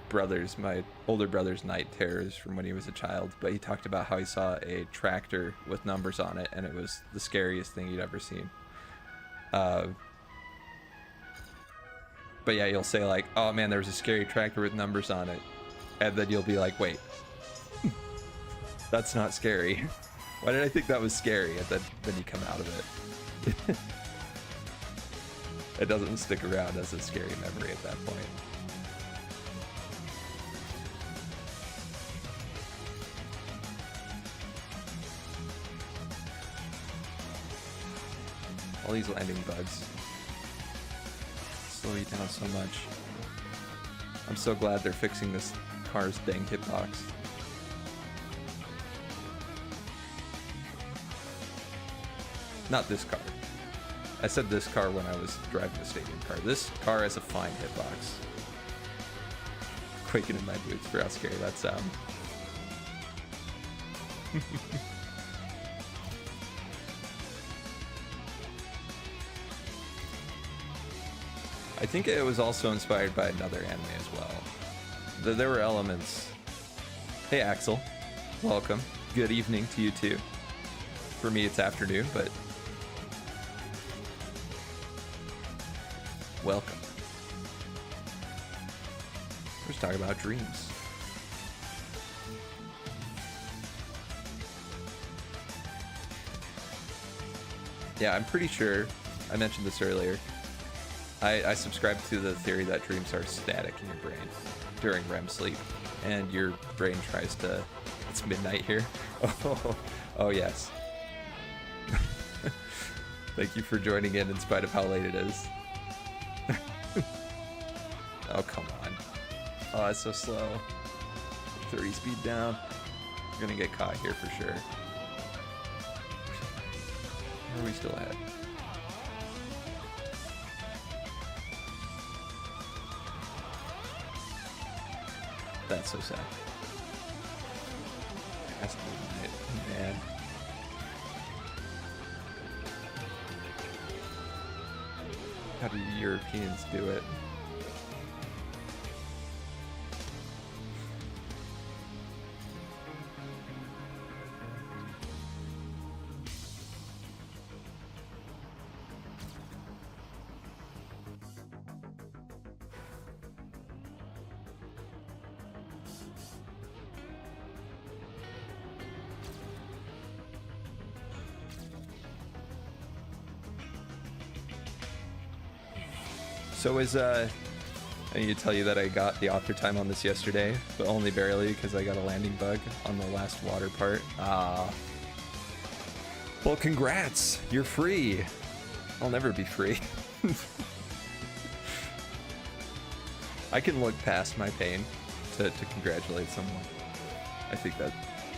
brothers, my older brother's night terrors from when he was a child, but he talked about how he saw a tractor with numbers on it, and it was the scariest thing he'd ever seen. But yeah, you'll say like, oh man, there was a scary tractor with numbers on it. And then you'll be like, wait, that's not scary. Why did I think that was scary? And then you come out of it. It doesn't stick around as a scary memory at that point. All these landing bugs slow you down so much. I'm so glad they're fixing this car's dang hitbox. Not this car. I said this car when I was driving the stadium car. This car has a fine hitbox. Quaking in my boots for how scary that sounds. I think it was also inspired by another anime as well. There were elements. Hey Axel, welcome. Good evening to you too. For me it's afternoon, but welcome. We're just talking about dreams. Yeah, I'm pretty sure, I mentioned this earlier, I subscribe to the theory that dreams are static in your brain during REM sleep, and your brain tries to... It's midnight here. Oh yes. Thank you for joining in spite of how late it is. Oh, come on. Oh, it's so slow. 30 speed down. We're gonna get caught here for sure. Where are we still at? That's so sad. Has to be midnight. Man. How do Europeans do it? So is I need to tell you that I got the author time on this yesterday, but only barely because I got a landing bug on the last water part. Well, congrats! You're free. I'll never be free. I can look past my pain to congratulate someone. I think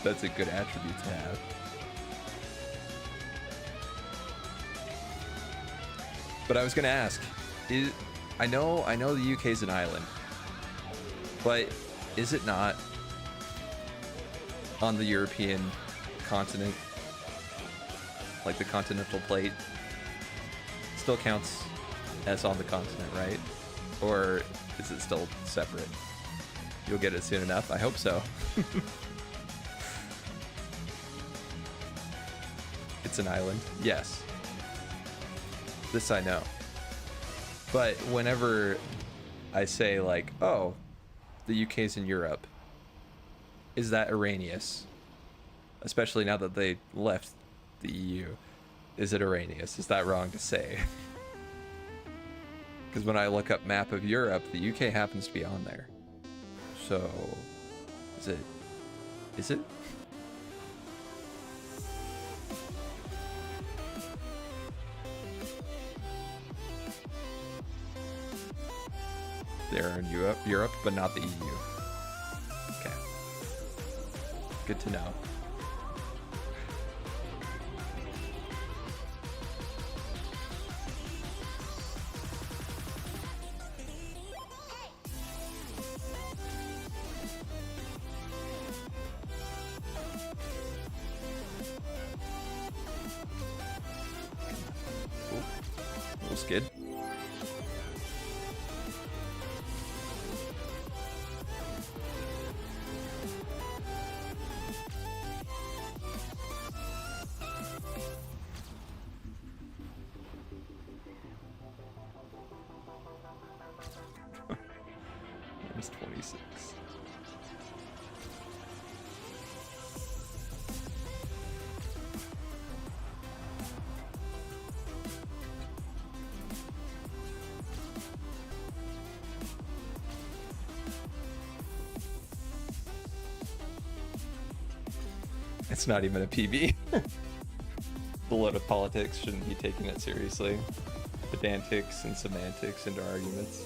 that's a good attribute to have. But I was gonna ask, I know the UK is an island, but is it not on the European continent? Like the continental plate still counts as on the continent, right? Or is it still separate? You'll get it soon enough. I hope so. It's an island. Yes. This I know. But whenever I say like, oh, the UK's in Europe, is that Arrhenius? Especially now that they left the EU. Is it Arrhenius? Is that wrong to say? Because when I look up map of Europe, the UK happens to be on there. So, is it? Is it? They're in Europe, but not the EU. Okay. Good to know. Skid. There's 26. It's not even a PB. The load of politics shouldn't be taking it seriously. Pedantics and semantics into arguments.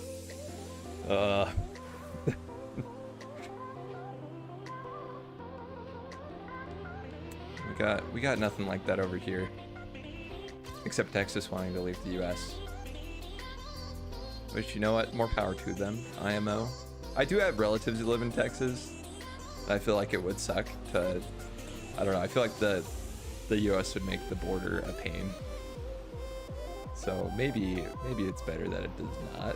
We got nothing like that over here. Except Texas wanting to leave the US. Which, you know what? More power to them. IMO. I do have relatives who live in Texas. I feel like it would suck to... I don't know. I feel like the US would make the border a pain. So maybe it's better that it does not.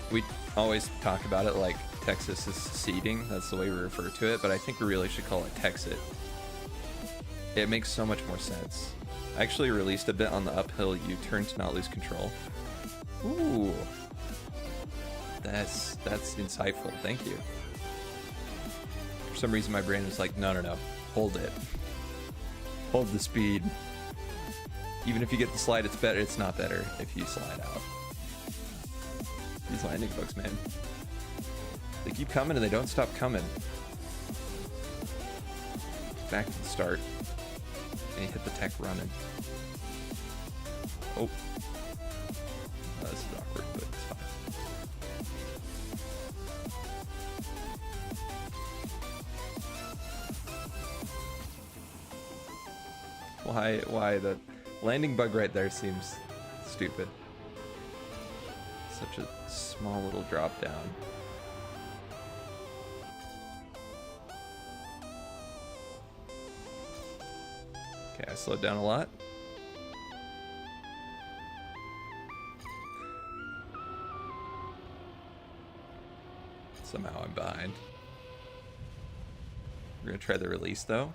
We always talk about it like Texas is seceding. That's the way we refer to it, but I think we really should call it Texit. It makes so much more sense. I actually released a bit on the uphill U-turn to not lose control. Ooh. That's insightful. Thank you. For some reason my brain was like, no. Hold it. Hold the speed. Even if you get the slide, it's better. It's not better if you slide out. These landing bugs, man. They keep coming and they don't stop coming. Back to the start. And you hit the tech running. Oh. This is awkward, but it's fine. Why the landing bug right there seems stupid. Such a small little drop down. Okay, I slowed down a lot. Somehow I'm behind. We're gonna try the release though.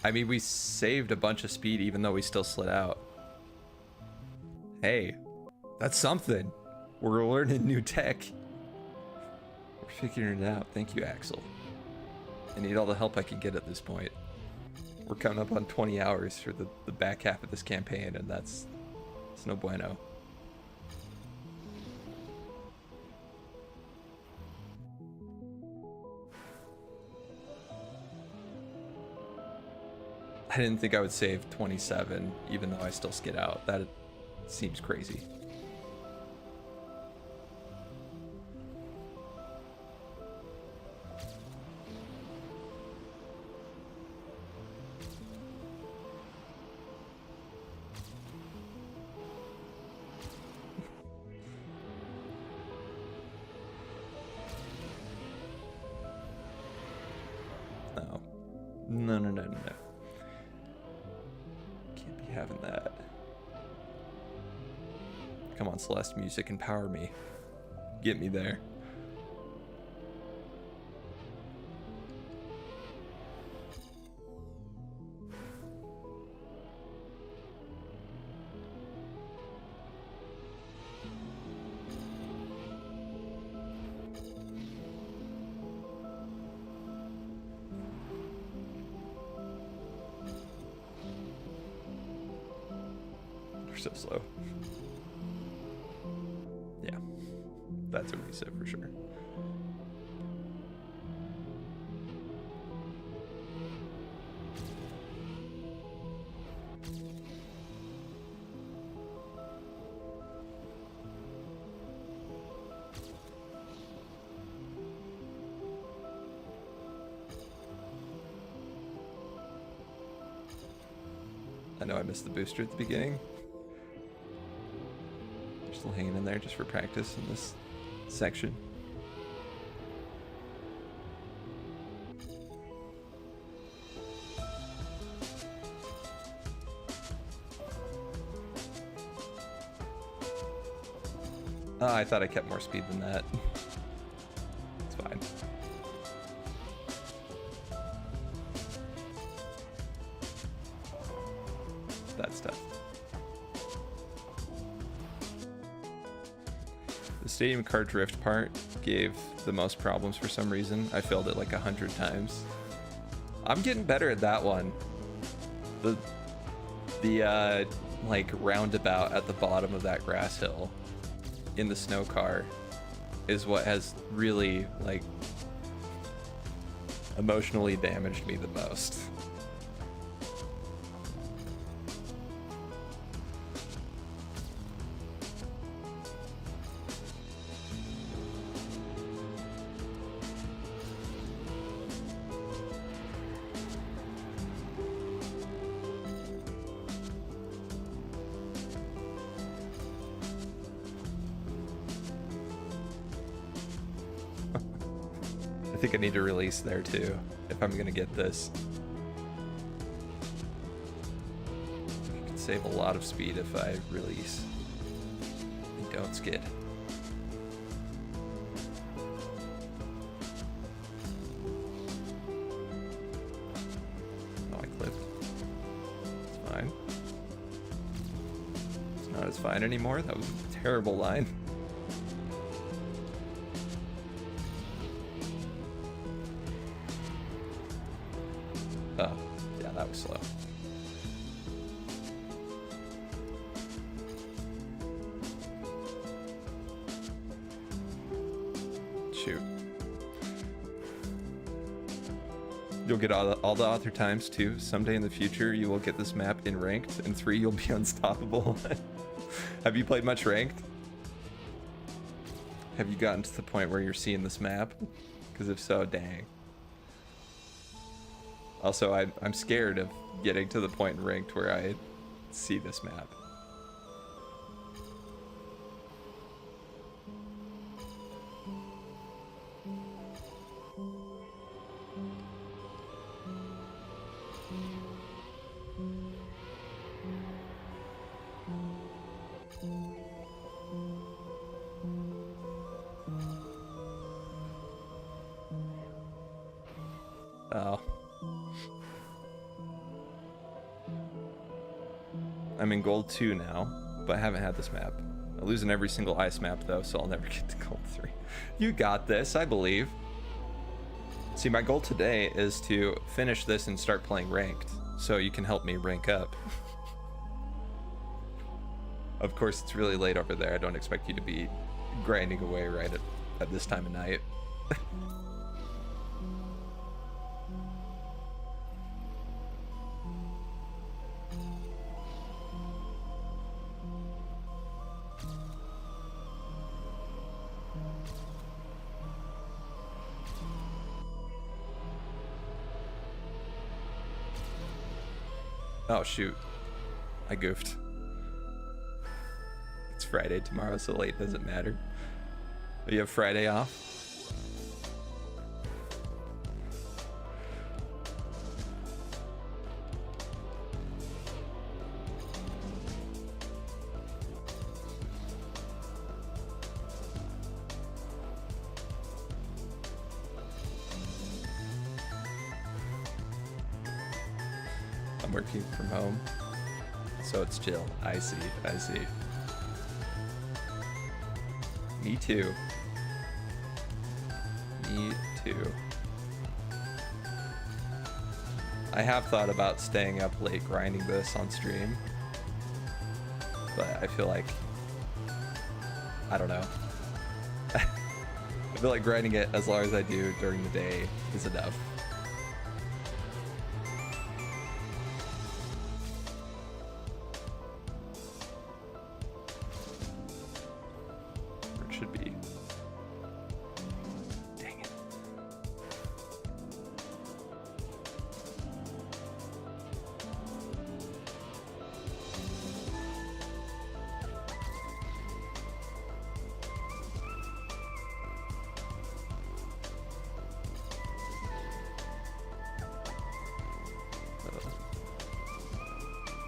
I mean, we saved a bunch of speed even though we still slid out. Hey, that's something. We're learning new tech. We're figuring it out. Thank you, Axel. I need all the help I can get at this point. We're coming up on 20 hours for the back half of this campaign, and it's no bueno. I didn't think I would save 27, even though I still skid out. That seems crazy. No. No. Can't be having that. Come on, Celeste Music, empower me. Get me there. So slow. Yeah, that's a reset for sure. I know I missed the booster at the beginning. Still hanging in there just for practice in this section. Oh, I thought I kept more speed than that. It's fine. That's tough. The Stadium Car Drift part gave the most problems for some reason. I failed it like 100 times. I'm getting better at that one. The like roundabout at the bottom of that grass hill in the snow car is what has really like emotionally damaged me the most. I think I need to release there too, if I'm gonna get this. I can save a lot of speed if I release and don't skid. Oh, I clipped. It's fine. It's not as fine anymore. That was a terrible line. Oh, yeah, that was slow. Shoot. You'll get all the author times too. Someday in the future, you will get this map in ranked, and 3, you'll be unstoppable. Have you played much ranked? Have you gotten to the point where you're seeing this map? Because if so, dang. Also, I'm scared of getting to the point in ranked where I see this map. Oh. I'm in gold 2 now, but I haven't had this map. I lose in every single ice map though, so I'll never get to gold 3. You got this, I believe. See, my goal today is to finish this and start playing ranked, so you can help me rank up. Of course, it's really late over there. I don't expect you to be grinding away right at this time of night. Oh shoot, I goofed. It's Friday tomorrow, so late doesn't matter. You have Friday off? I'm working from home, so it's chill. I see, I see. Me too. Me too. I have thought about staying up late grinding this on stream, but I feel like, I don't know. I feel like grinding it as long as I do during the day is enough.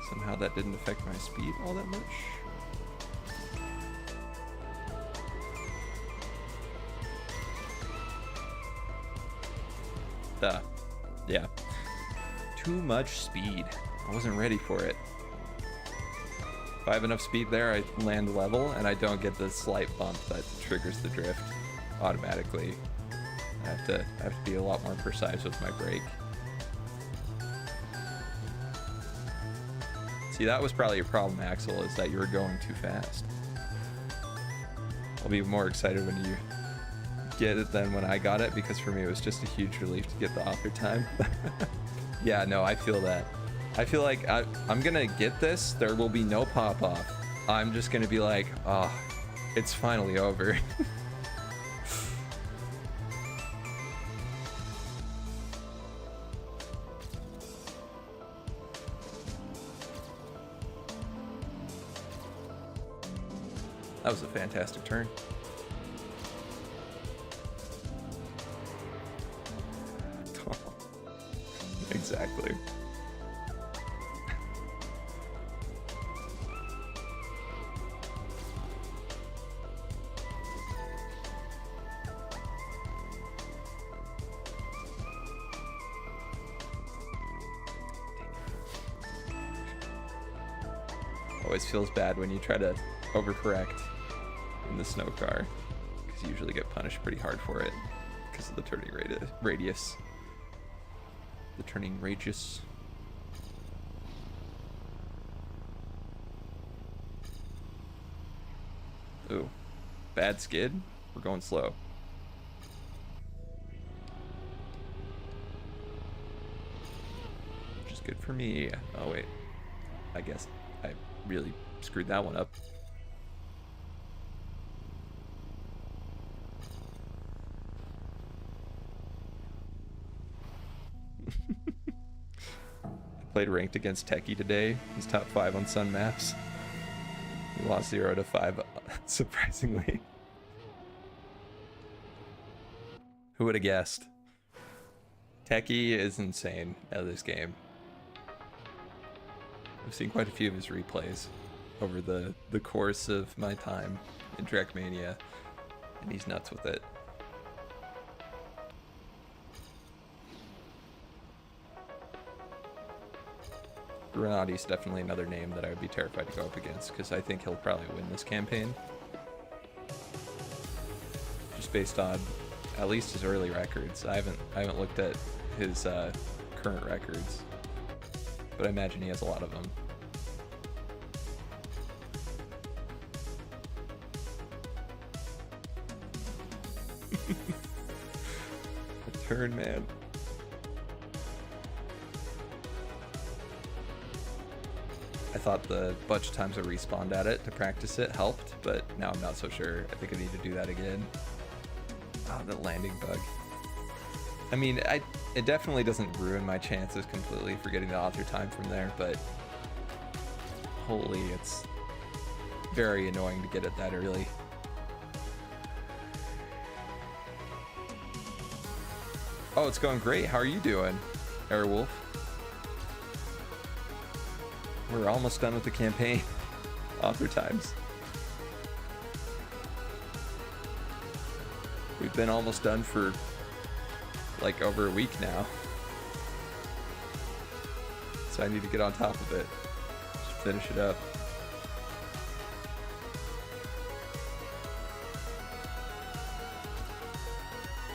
Somehow that didn't affect my speed all that much. Yeah. Too much speed. I wasn't ready for it. If I have enough speed there, I land level and I don't get the slight bump that triggers the drift automatically. I have to be a lot more precise with my brake. See, that was probably your problem, Axel, is that you were going too fast. I'll be more excited when you get it than when I got it, because for me it was just a huge relief to get the author time. Yeah, no, I feel that. I feel like I'm gonna get this, there will be no pop-off. I'm just gonna be like, oh, it's finally over. That was a fantastic turn. Exactly. Always feels bad when you try to overcorrect in the snow car, because you usually get punished pretty hard for it because of the turning radius. The turning radius. Ooh, bad skid. We're going slow. Which is good for me. Oh wait, I guess I really screwed that one up. Played ranked against Techie today. He's top 5 on Sun maps. He lost 0 to 5, surprisingly. Who would have guessed? Techie is insane at this game. I've seen quite a few of his replays over the course of my time in Trackmania, and he's nuts with it. Granati's definitely another name that I would be terrified to go up against, because I think he'll probably win this campaign. Just based on at least his early records. I haven't looked at his current records, but I imagine he has a lot of them. Turn, man. I thought the bunch of times I respawned at it to practice it helped, but now I'm not so sure. I think I need to do that again. Oh, the landing bug. I mean, it definitely doesn't ruin my chances completely for getting the author time from there, but holy, it's very annoying to get it that early. Oh, it's going great. How are you doing, Airwolf? We're almost done with the campaign. Author times. We've been almost done for like over a week now. So I need to get on top of it. Just finish it up.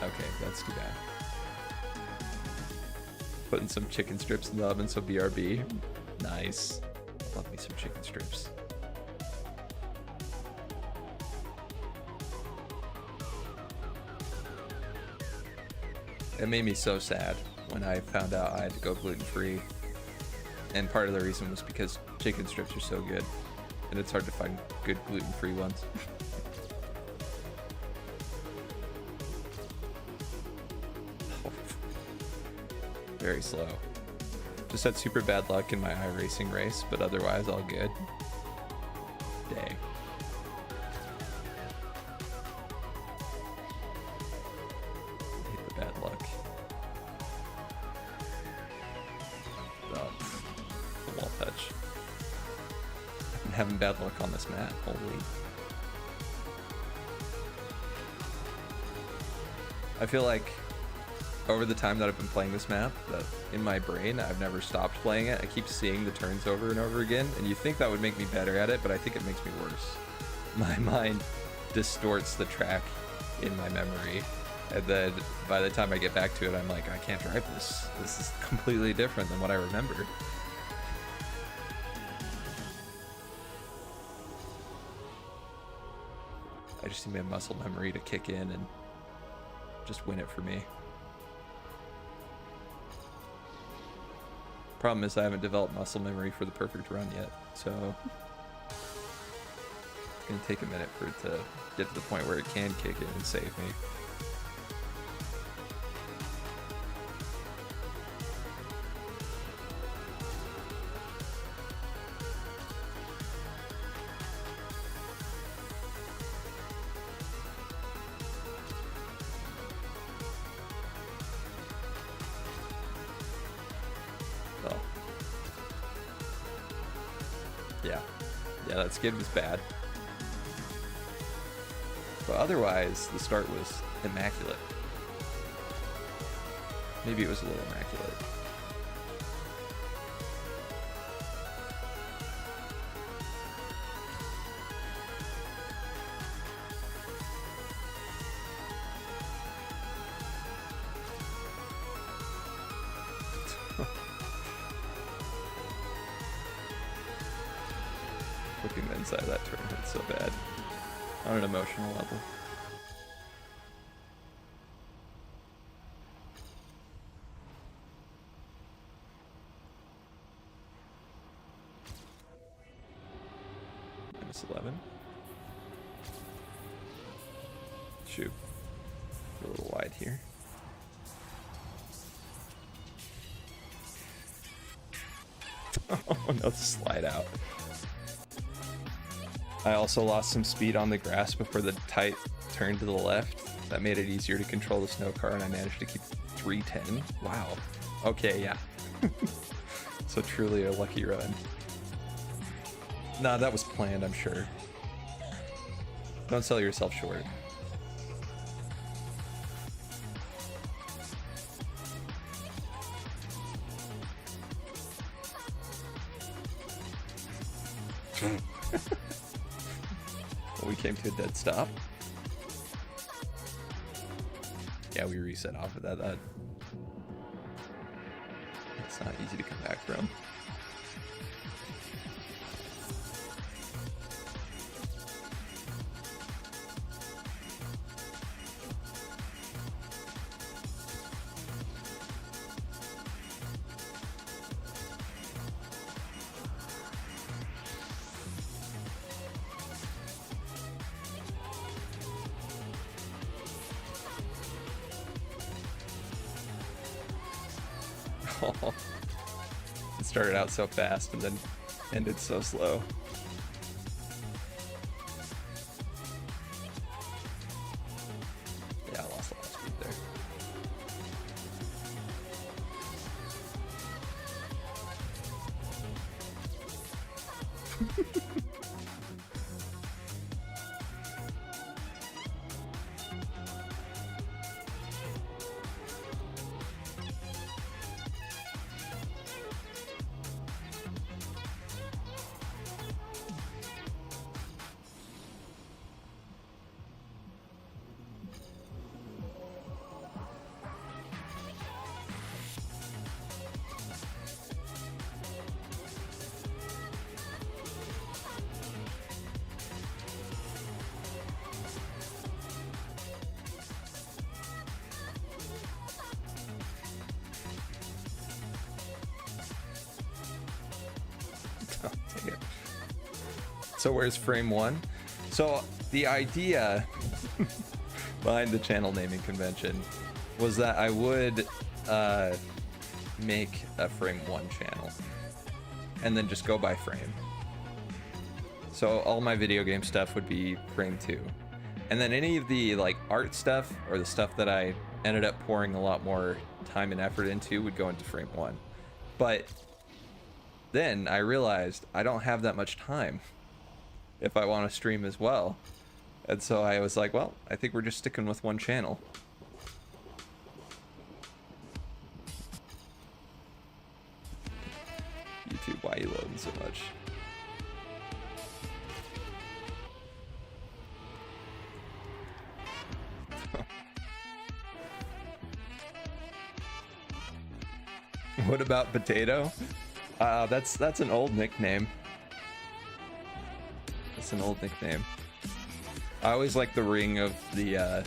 Okay, that's too bad. Putting some chicken strips in the oven, so BRB. Nice. Love me some chicken strips. It made me so sad when I found out I had to go gluten-free. And part of the reason was because chicken strips are so good. And it's hard to find good gluten-free ones. Very slow. Just had super bad luck in my iRacing race, but otherwise all good. Dang. Hate the bad luck. Oh, the wall touch. I've been having bad luck on this map, holy. I feel like over the time that I've been playing this map, that in my brain, I've never stopped playing it. I keep seeing the turns over and over again, and you think that would make me better at it, but I think it makes me worse. My mind distorts the track in my memory, and then by the time I get back to it, I'm like, I can't drive this. This is completely different than what I remember. I just need my muscle memory to kick in and just win it for me. Problem is I haven't developed muscle memory for the perfect run yet, so it's gonna take a minute for it to get to the point where it can kick in and save me. That skid was bad. But otherwise, the start was immaculate. Maybe it was a little immaculate. Looking the inside of that turn hurts so bad. On an emotional level. -11. Shoot. A little wide here. Oh no, the slide out. I also lost some speed on the grass before the tight turn to the left. That made it easier to control the snow car, and I managed to keep 310. Wow. Okay, yeah. So truly a lucky run. Nah, that was planned, I'm sure. Don't sell yourself short. We came to a dead stop. Yeah, we reset off of that. It's not easy to come back from. Oh, it started out so fast and then ended so slow. Yeah, I lost a lot of speed there. So where's frame one? So the idea behind the channel naming convention was that I would make a frame one channel and then just go by frame. So all my video game stuff would be frame two. And then any of the like art stuff or the stuff that I ended up pouring a lot more time and effort into would go into frame one. But then I realized I don't have that much time if I want to stream as well. And so I was like, well, I think we're just sticking with one channel. YouTube, why are you loading so much? What about Potato? That's an old nickname. That's an old nickname. I always liked the ring of the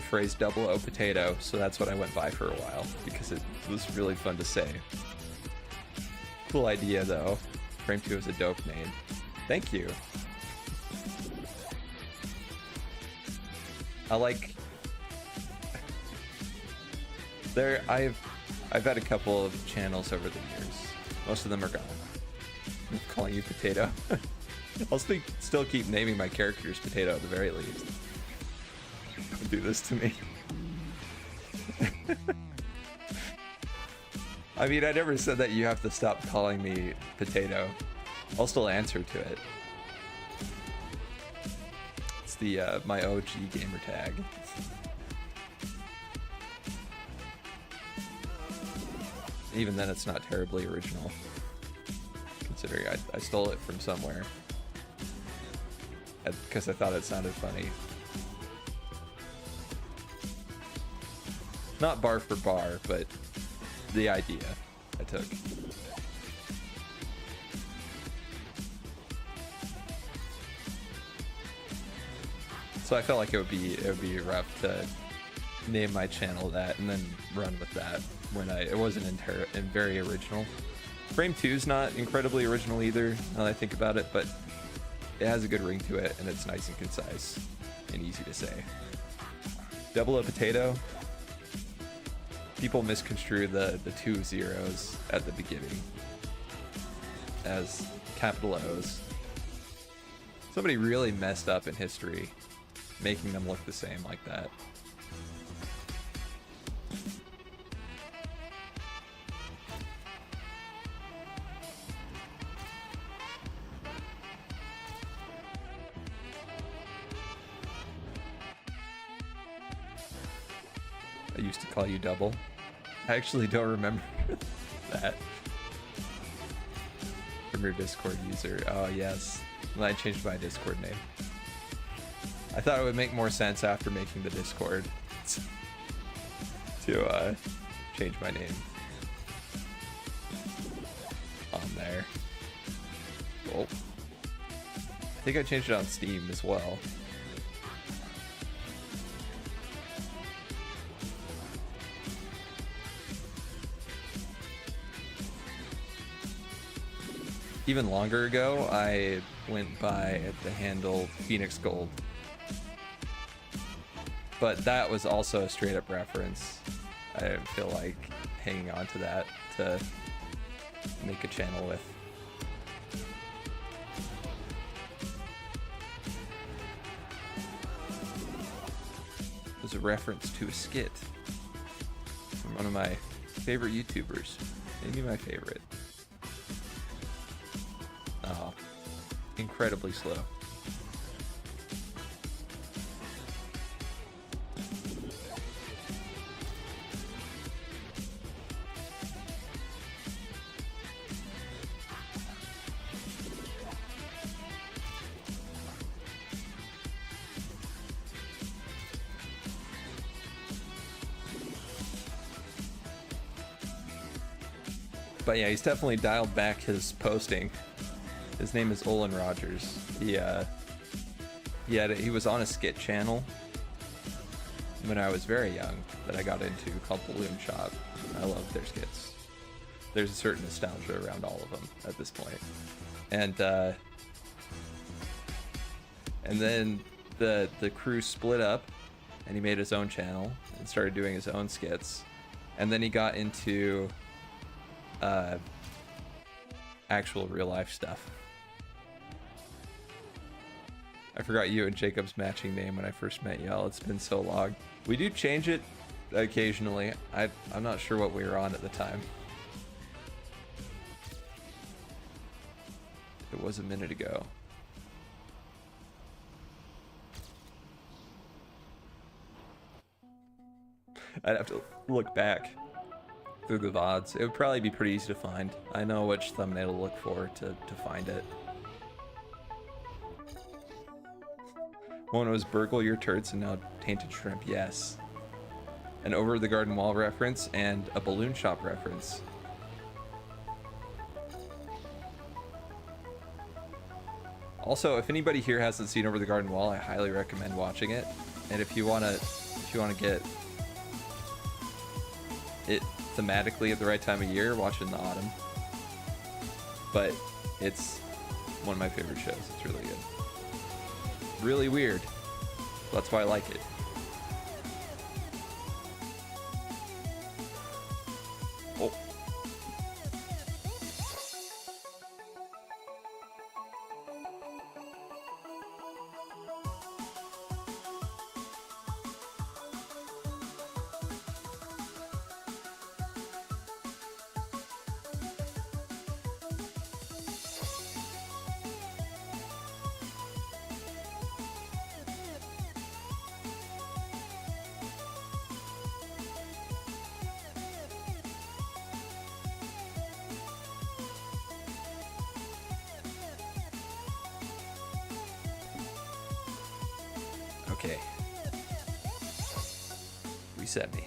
phrase double O potato, so that's what I went by for a while because it was really fun to say. Cool idea though. Frame 2 is a dope name. Thank you. I like I've had a couple of channels over the years. Most of them are gone. I'm calling you Potato. I'll still keep naming my characters Potato at the very least. Don't do this to me. I mean, I never said that you have to stop calling me Potato. I'll still answer to it. It's the my OG gamer tag. Even then, it's not terribly original, considering I stole it from somewhere because I thought it sounded funny. Not bar for bar, but the idea I took. So I felt like it would be rough to name my channel that and then run with that when it wasn't very original. Frame 2 is not incredibly original either, now that I think about it, but it has a good ring to it and it's nice and concise and easy to say. Double O Potato. People misconstrue the 2 zeros at the beginning as capital O's. Somebody really messed up in history making them look the same like that. I used to call you Double. I actually don't remember that. from your Discord user. Oh, yes. And I changed my Discord name. I thought it would make more sense after making the Discord to change my name on there. Oh. I think I changed it on Steam as well. Even longer ago, I went by the handle Phoenix Gold. But that was also a straight up reference. I didn't feel like hanging on to that to make a channel with. It was a reference to a skit from one of my favorite YouTubers. Maybe my favorite. Oh, incredibly slow. But yeah, he's definitely dialed back his posting. His name is Olin Rogers. He was on a skit channel when I was very young that I got into called Balloon Shop. I love their skits. There's a certain nostalgia around all of them at this point. And then the crew split up and he made his own channel and started doing his own skits. And then he got into actual real life stuff. I forgot you and Jacob's matching name when I first met y'all. It's been so long. We do change it occasionally. I'm not sure what we were on at the time. It was a minute ago. I'd have to look back through the VODs. It would probably be pretty easy to find. I know which thumbnail to look for to find it. One was Burgle Your Turds and now Tainted Shrimp, yes. An Over the Garden Wall reference and a Balloon Shop reference. Also, if anybody here hasn't seen Over the Garden Wall, I highly recommend watching it. And if you wanna get it thematically at the right time of year, watch it in the autumn. But it's one of my favorite shows. It's really good. Really weird. That's why I like it. Oh. Okay. Reset me.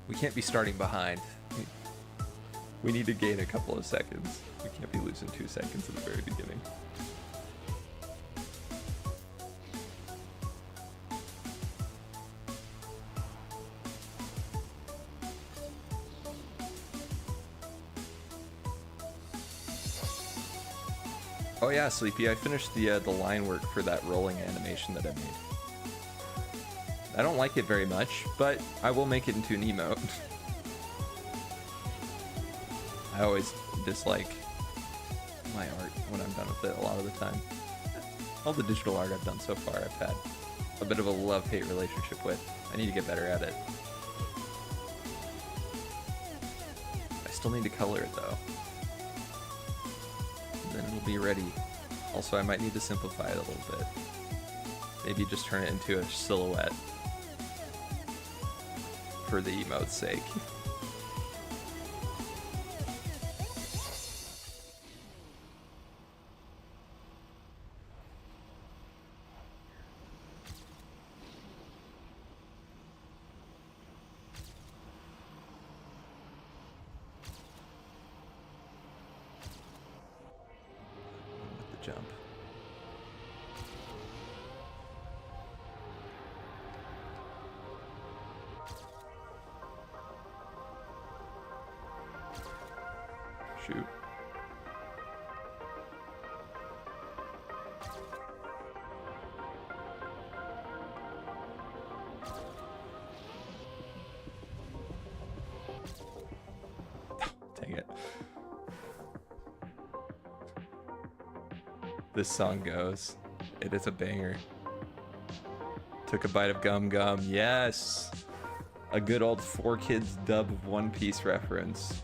We can't be starting behind. We need to gain a couple of seconds. We can't be losing 2 seconds at the very beginning. Oh yeah, Sleepy, I finished the line work for that rolling animation that I made. I don't like it very much, but I will make it into an emote. I always dislike my art when I'm done with it a lot of the time. All the digital art I've done so far, I've had a bit of a love-hate relationship with. I need to get better at it. I still need to color it though. And then it'll be ready. Also, I might need to simplify it a little bit. Maybe just turn it into a silhouette. For the emote's sake. jump. Shoot. Dang it. This song goes. It is a banger. Took a bite of gum gum. Yes. A good old 4Kids dub of One Piece reference.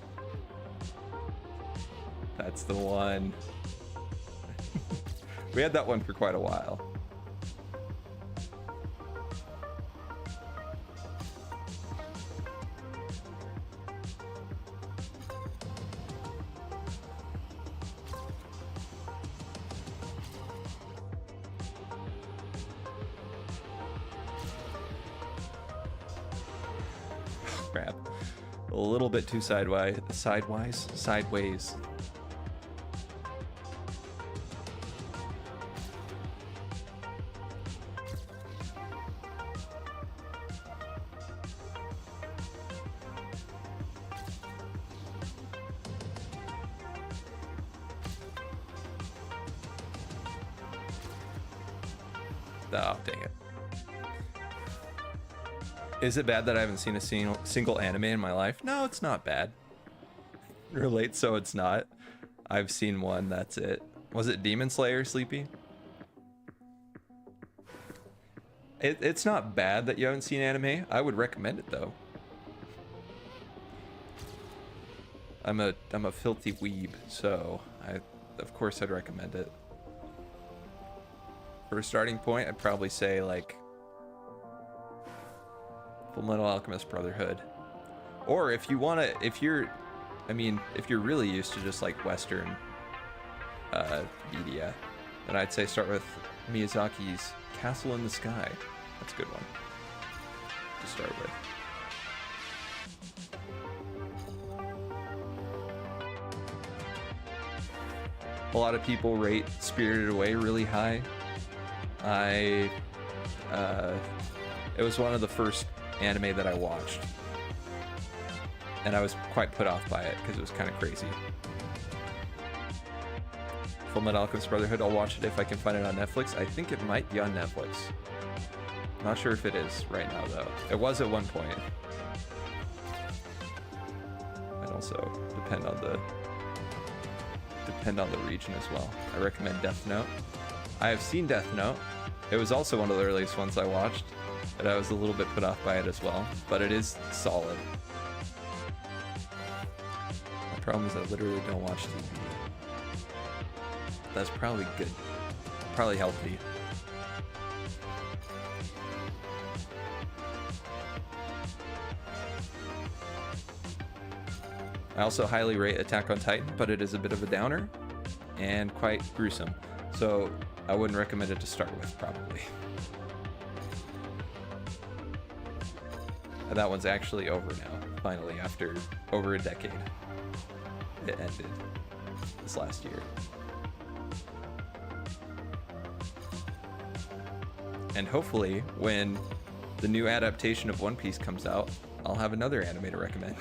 That's the one. We had that one for quite a while. Crap. A little bit too sideways. Sideways. Oh, dang it. Is it bad that I haven't seen a single anime in my life? No, it's not bad. Relate, so it's not. I've seen one, that's it. Was it Demon Slayer, Sleepy? It's not bad that you haven't seen anime. I would recommend it, though. I'm a filthy weeb, so of course I'd recommend it. For a starting point, I'd probably say, like, Fullmetal Alchemist Brotherhood. Or if you want to, if you're really used to just, like, Western media, then I'd say start with Miyazaki's Castle in the Sky. That's a good one to start with. A lot of people rate Spirited Away really high. It was one of the first anime that I watched, and I was quite put off by it because it was kind of crazy. Fullmetal Alchemist Brotherhood, I'll watch it if I can find it on Netflix. I think it might be on Netflix. Not sure if it is right now, though. It was at one point. And also depend on the region as well. I recommend Death Note. I have seen Death Note. It was also one of the earliest ones I watched, but I was a little bit put off by it as well. But it is solid. My problem is I literally don't watch TV. That's probably good. Probably healthy. I also highly rate Attack on Titan, but it is a bit of a downer and quite gruesome. So I wouldn't recommend it to start with, probably. And that one's actually over now, finally, after over a decade. It ended this last year. And hopefully, when the new adaptation of One Piece comes out, I'll have another anime to recommend.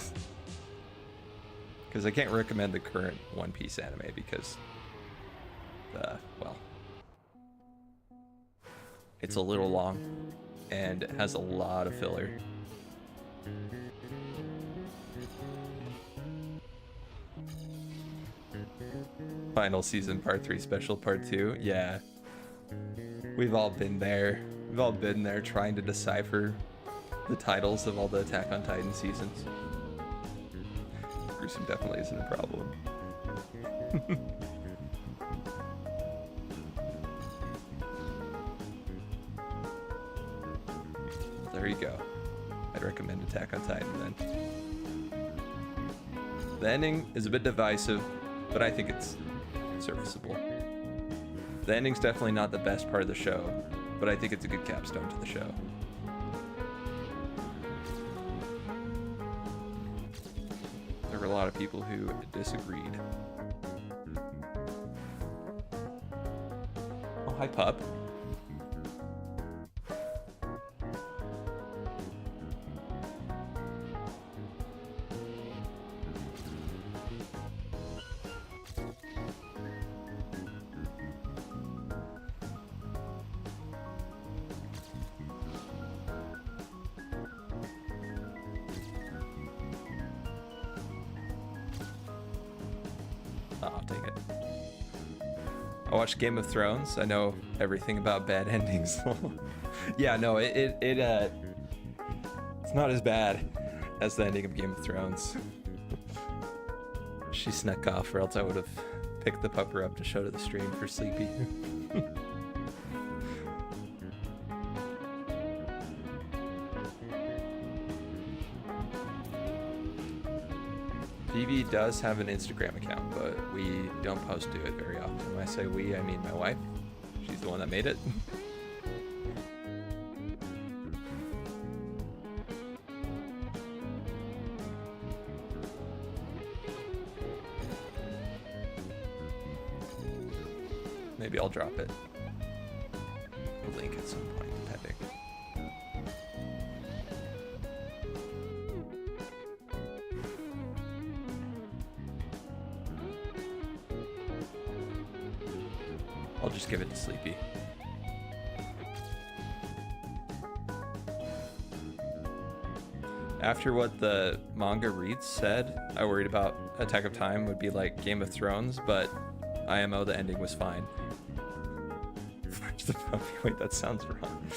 Because I can't recommend the current One Piece anime because, well, it's a little long and it has a lot of filler. Final season part 3 special part 2. Yeah. We've all been there. We've all been there trying to decipher the titles of all the Attack on Titan seasons. Gruesome definitely isn't a problem. There you go. I'd recommend Attack on Titan then. The ending is a bit divisive, but I think it's serviceable. The ending's definitely not the best part of the show, but I think it's a good capstone to the show. There were a lot of people who disagreed. hi pup. Oh, dang it. I watched Game of Thrones. I know everything about bad endings. Yeah, no, it's not as bad as the ending of Game of Thrones. She snuck off, or else I would have picked the pupper up to show to the stream for Sleepy. Phoebe does have an Instagram account, but we don't post to it very often. When I say we, I mean my wife. She's the one that made it. Maybe I'll drop it. A link at some point, depending. I'll just give it to Sleepy. After what the manga reads said, I worried about Attack of Time would be like Game of Thrones, but IMO, the ending was fine. Wait, that sounds wrong.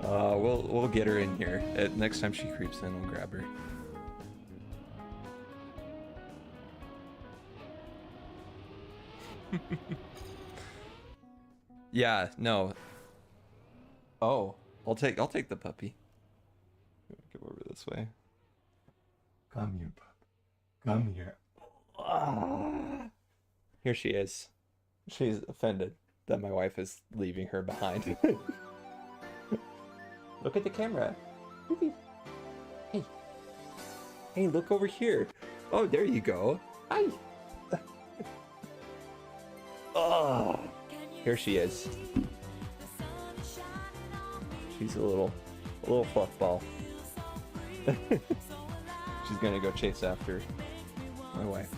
We'll get her in here. Next time she creeps in, we'll grab her. Yeah, no. Oh, I'll take the puppy. Come over this way. Come here, pup. Come here. Here she is. She's offended that my wife is leaving her behind. Look at the camera. Hey. Hey, look over here. Oh, there you go. Hi. Oh, here she is. She's a little fluff ball. She's gonna go chase after my wife.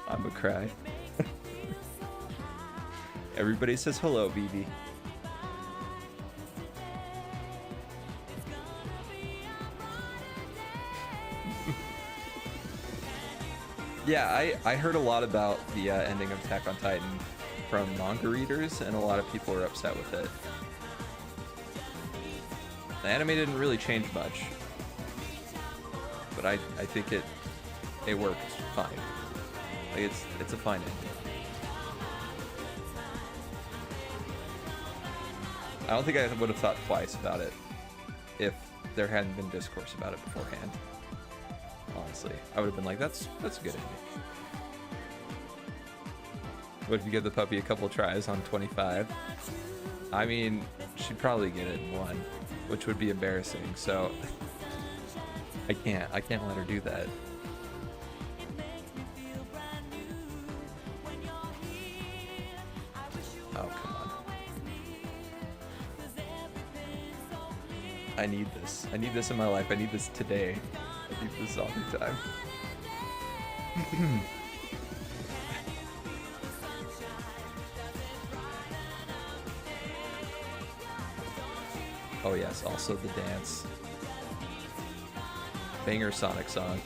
I'm a cry. Everybody says hello, BB. Yeah, I heard a lot about the ending of Attack on Titan from manga readers, and a lot of people are upset with it. The anime didn't really change much, but I think it worked fine. Like it's a fine ending. I don't think I would have thought twice about it if there hadn't been discourse about it beforehand. Honestly, I would have been like, that's a good ending. What if you give the puppy a couple tries on 25? I mean, she'd probably get it in one, which would be embarrassing. So I can't let her do that. Oh, come on. I need this. I need this in my life. I need this today. I need this all the time. Oh yes, also the dance. Banger Sonic song.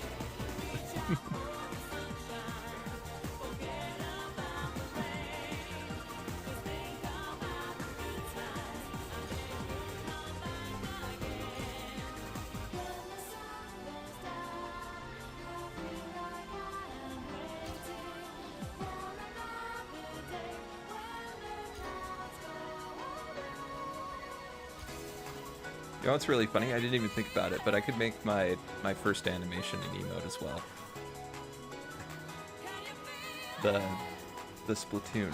You know what's really funny? I didn't even think about it, but I could make my first animation in emote as well. The Splatoon,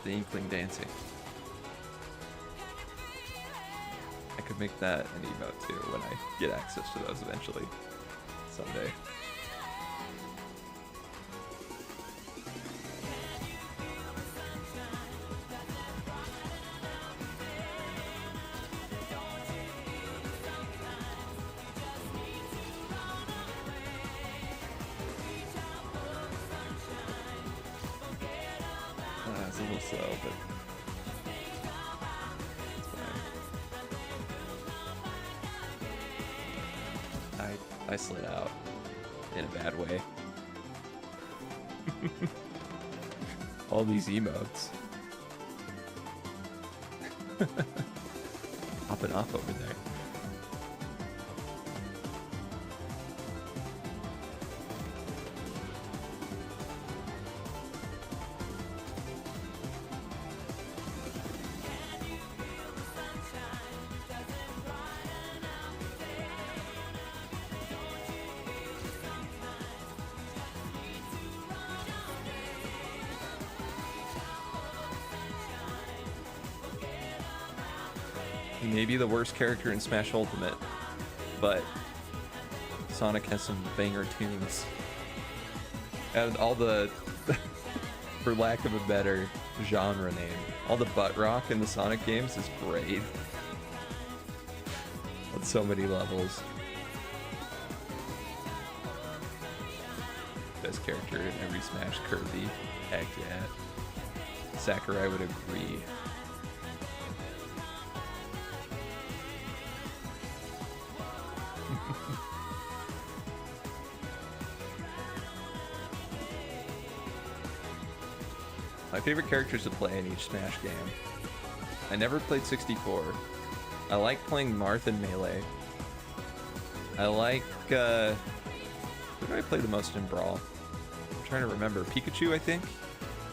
the Inkling dancing. I could make that an emote too when I get access to those eventually, someday. It's a little slow, but it's fine. I slid out in a bad way. All these emotes. Popping off over there. He may be the worst character in Smash Ultimate, but Sonic has some banger tunes. And all the, for lack of a better genre name, all the butt rock in the Sonic games is great. On so many levels. Best character in every Smash, Kirby. Heck yeah. Sakurai would agree. My favorite characters to play in each Smash game. I never played 64. I like playing Marth in Melee. I like, who do I play the most in Brawl? I'm trying to remember. Pikachu, I think?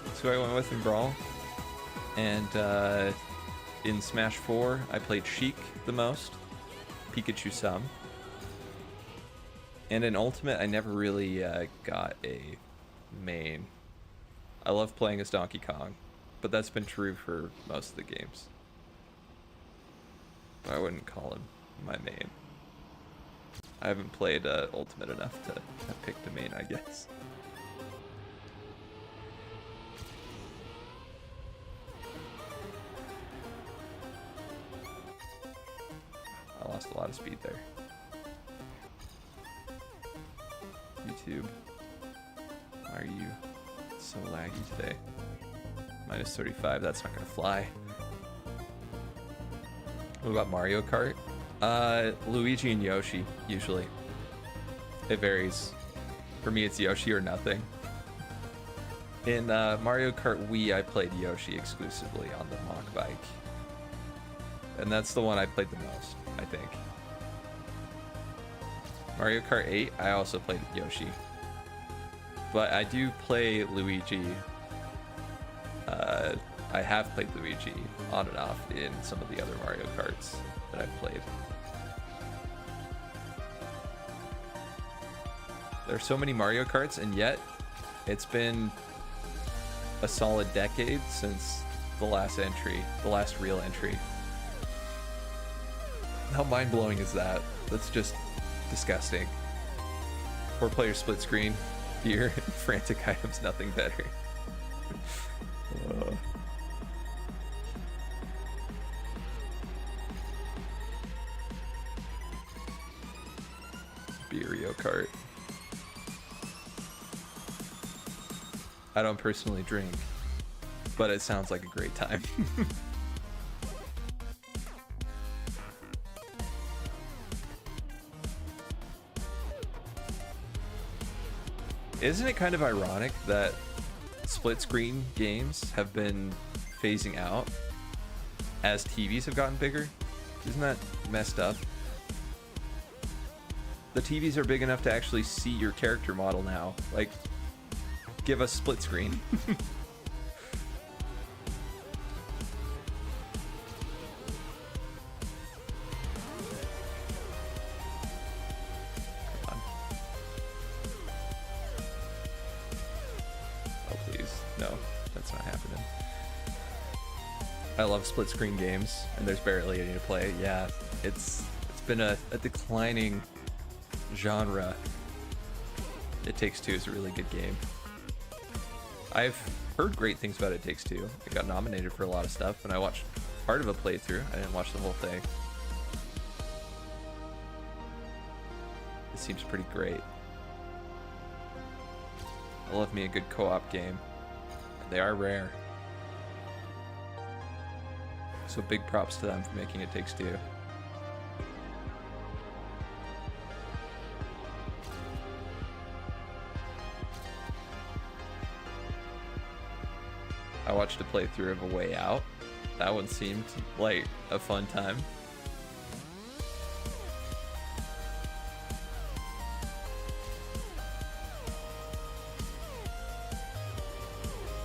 That's who I went with in Brawl. And in Smash 4, I played Sheik the most. Pikachu some. And in Ultimate, I never really got a main. I love playing as Donkey Kong, but that's been true for most of the games. I wouldn't call him my main. I haven't played Ultimate enough to have picked a main, I guess. I lost a lot of speed there. YouTube, why are you so laggy today? Minus 35, that's not gonna fly. What about Mario Kart? Luigi and Yoshi, usually. It varies. For me, it's Yoshi or nothing. In Mario Kart Wii, I played Yoshi exclusively on the Mach Bike. And that's the one I played the most, I think. Mario Kart 8, I also played Yoshi. But I do play Luigi. I have played Luigi on and off in some of the other Mario Karts that I've played. There are so many Mario Karts, and yet it's been a solid decade since the last entry, the last real entry. How mind-blowing is that? That's just disgusting. 4-player split screen here, frantic items, nothing better. Mario Kart. I don't personally drink, but it sounds like a great time. Isn't it kind of ironic that split screen games have been phasing out as TVs have gotten bigger? Isn't that messed up? The TVs are big enough to actually see your character model now. Like, give us split screen. I love split screen games, and there's barely any to play. Yeah, it's been a declining genre. It Takes Two is a really good game. I've heard great things about It Takes Two. It got nominated for a lot of stuff, and I watched part of a playthrough. I didn't watch the whole thing. It seems pretty great. I love me a good co-op game. They are rare. So big props to them for making It Takes Two. I watched a playthrough of A Way Out. That one seemed like a fun time.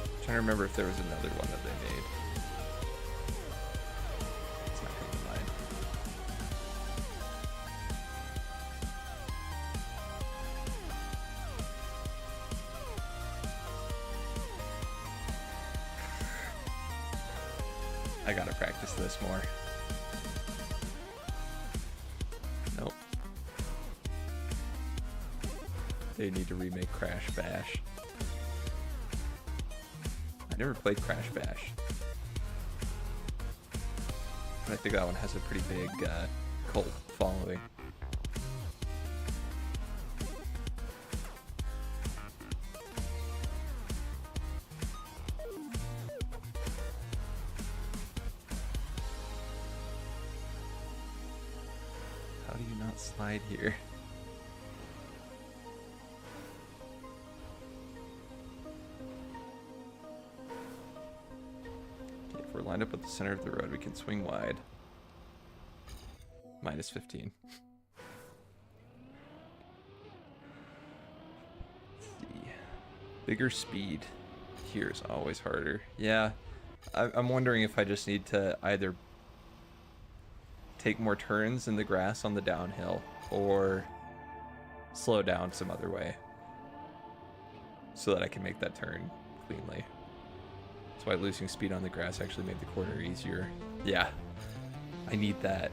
I'm trying to remember if there was another one that they made. It's not coming to mind. I gotta practice this more. Nope. They need to remake Crash Bash. I never played Crash Bash. But I think that one has a pretty big cult following. How do you not slide here? If we're lined up at the center of the road, we can swing wide. Minus 15. Let's see. Bigger speed here is always harder. Yeah, I'm wondering if I just need to either take more turns in the grass on the downhill or slow down some other way so that I can make that turn cleanly. That's why losing speed on the grass actually made the corner easier. Yeah, I need that.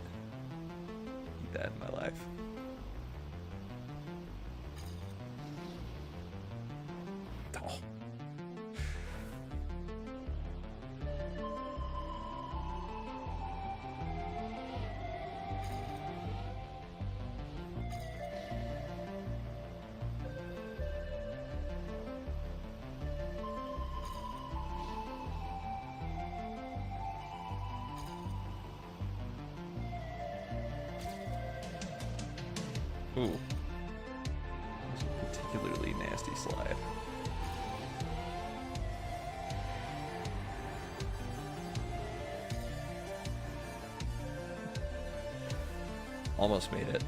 Need that in my life. Oh. Ooh. That was a particularly nasty slide. Almost made it.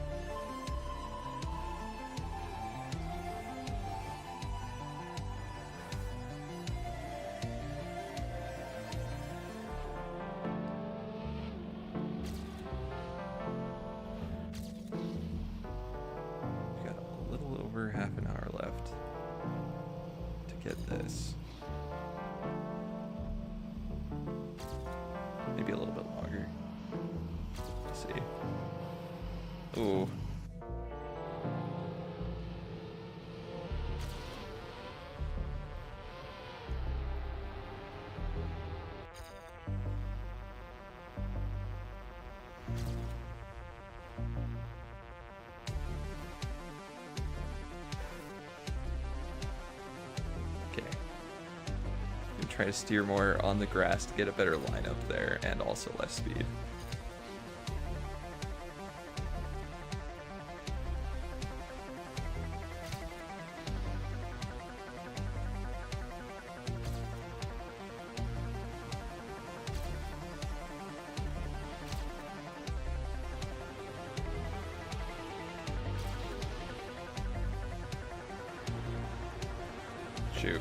Half an hour left to get this. Maybe a little bit longer. Let's see. Ooh. Try to steer more on the grass to get a better lineup there and also less speed. Shoot.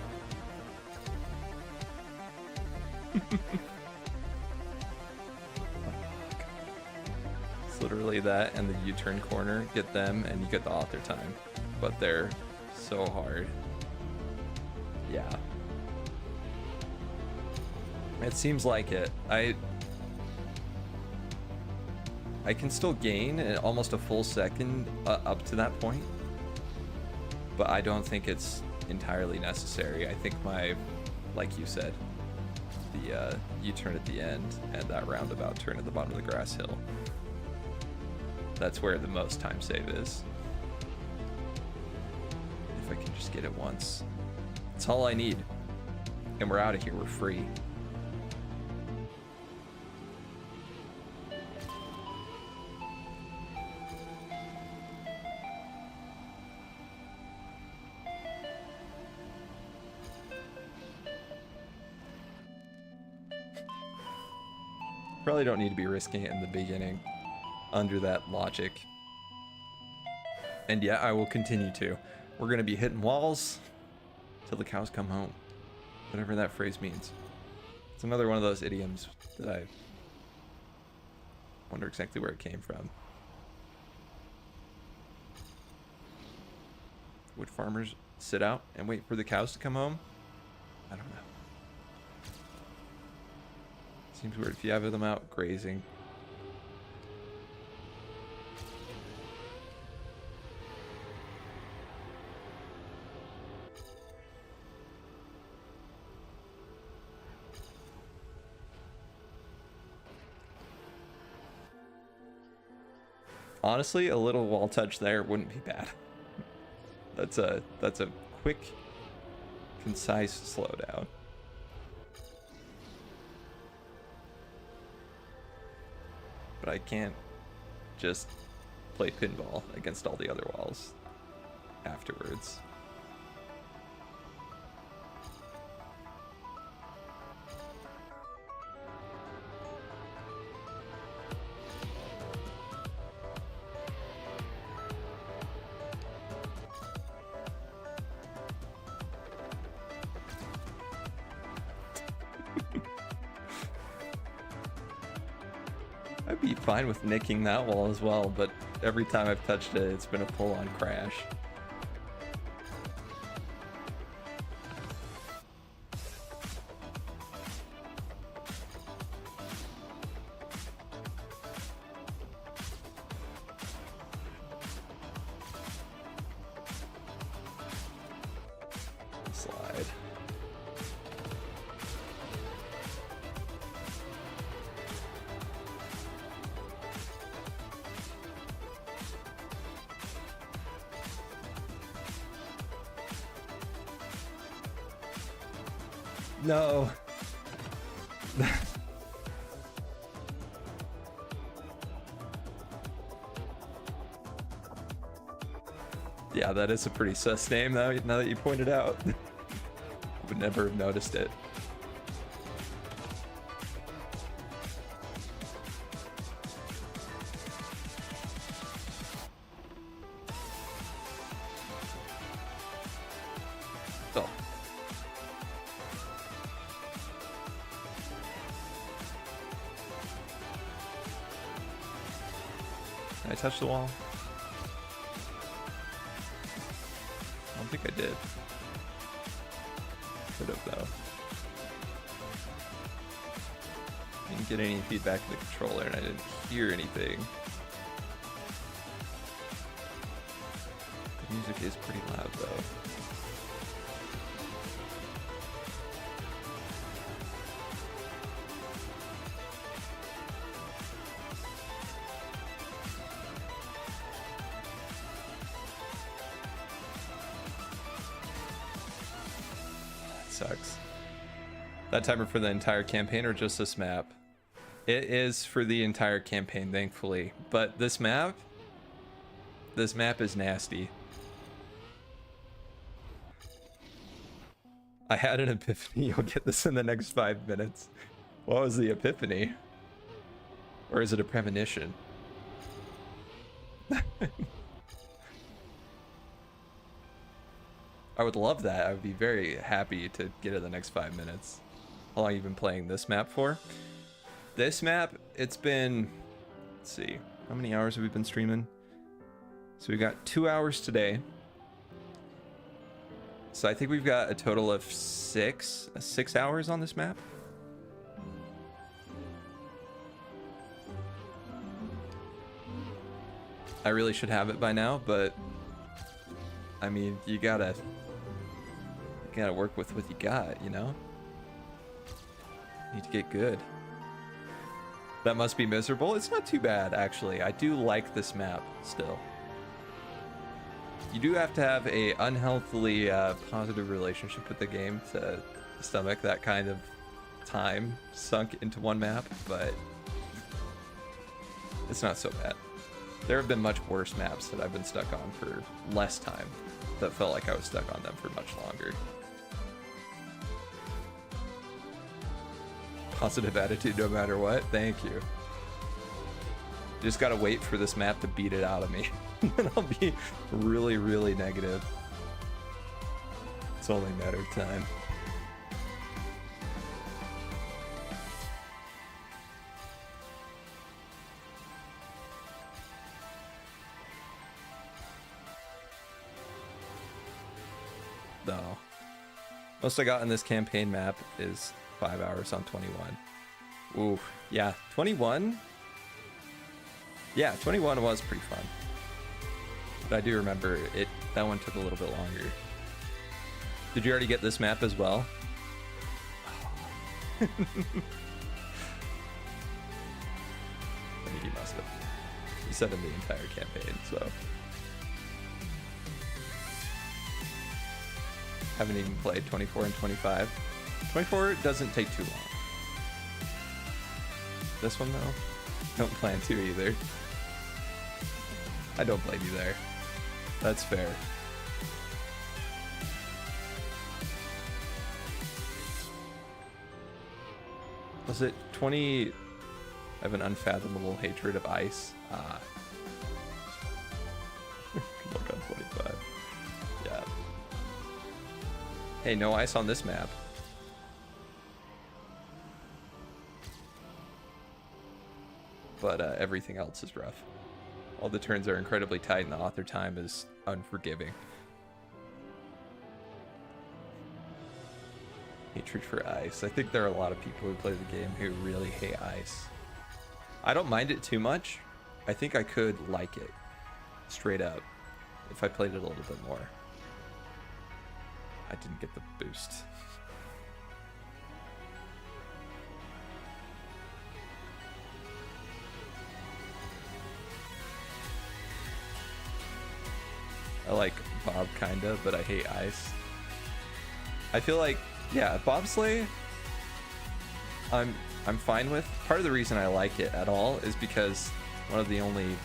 It's literally that and the U-turn corner. Get them and you get the author time. But they're so hard. Yeah. It seems like it. I can still gain almost a full second up to that point. But I don't think it's entirely necessary. I think like you said, the U-turn at the end and that roundabout turn at the bottom of the grass hill. That's where the most time save is. If I can just get it once. That's all I need. And we're out of here, we're free. probably don't need to be risking it in the beginning under that logic. And yeah, I will continue to. We're going to be hitting walls till the cows come home. Whatever that phrase means. It's another one of those idioms that I wonder exactly where it came from. Would farmers sit out and wait for the cows to come home? I don't know. Seems weird if you have them out grazing. Honestly, a little wall touch there wouldn't be bad. That's a quick, concise slowdown. But I can't just play pinball against all the other walls afterwards. I'd be fine with nicking that wall as well, but every time I've touched it, it's been a full-on crash. Slide. No. Yeah, that is a pretty sus name now that you pointed out. I would never have noticed it. Oh. Can I touch the wall? I don't think I did. Could have though. Didn't get any feedback in the controller and I didn't hear anything. The music is pretty loud though. Sucks. That timer for the entire campaign or just this map? It is for the entire campaign, thankfully. But this map is nasty. I had an epiphany. You'll get this in the next 5 minutes. What was the epiphany? Or is it a premonition? I would love that. I would be very happy to get it the next 5 minutes. How long have you been playing this map for? This map, it's been, let's see, how many hours have we been streaming? So we got 2 hours today. So I think we've got a total of 6 hours on this map. I really should have it by now, but I mean, you gotta work with what you got, you know? Need to get good. That must be miserable. It's not too bad, actually. I do like this map still. You do have to have a unhealthily positive relationship with the game to stomach that kind of time sunk into one map, but it's not so bad. There have been much worse maps that I've been stuck on for less time that felt like I was stuck on them for much longer. positive attitude no matter what. Thank you. Just gotta wait for this map to beat it out of me. And I'll be really, really negative. It's only a matter of time. No. Most I got in this campaign map is 5 hours on 21. Ooh, yeah, 21? Yeah, 21 was pretty fun. But I do remember that one took a little bit longer. Did you already get this map as well? I think you must have. You said in the entire campaign, so. Haven't even played 24 and 25. 24 doesn't take too long. This one though, don't plan to either. I don't blame you there. That's fair. Was it 20? I have an unfathomable hatred of ice. Ah. Good luck on 25. Yeah. Hey, no ice on this map. But everything else is rough. All the turns are incredibly tight and the author time is unforgiving. Hatred for ice. I think there are a lot of people who play the game who really hate ice. I don't mind it too much. I think I could like it. Straight up. If I played it a little bit more. I didn't get the boost. I like Bob kinda, but I hate ice. I feel like, yeah, bobsleigh I'm fine with. Part of the reason I like it at all is because one of the only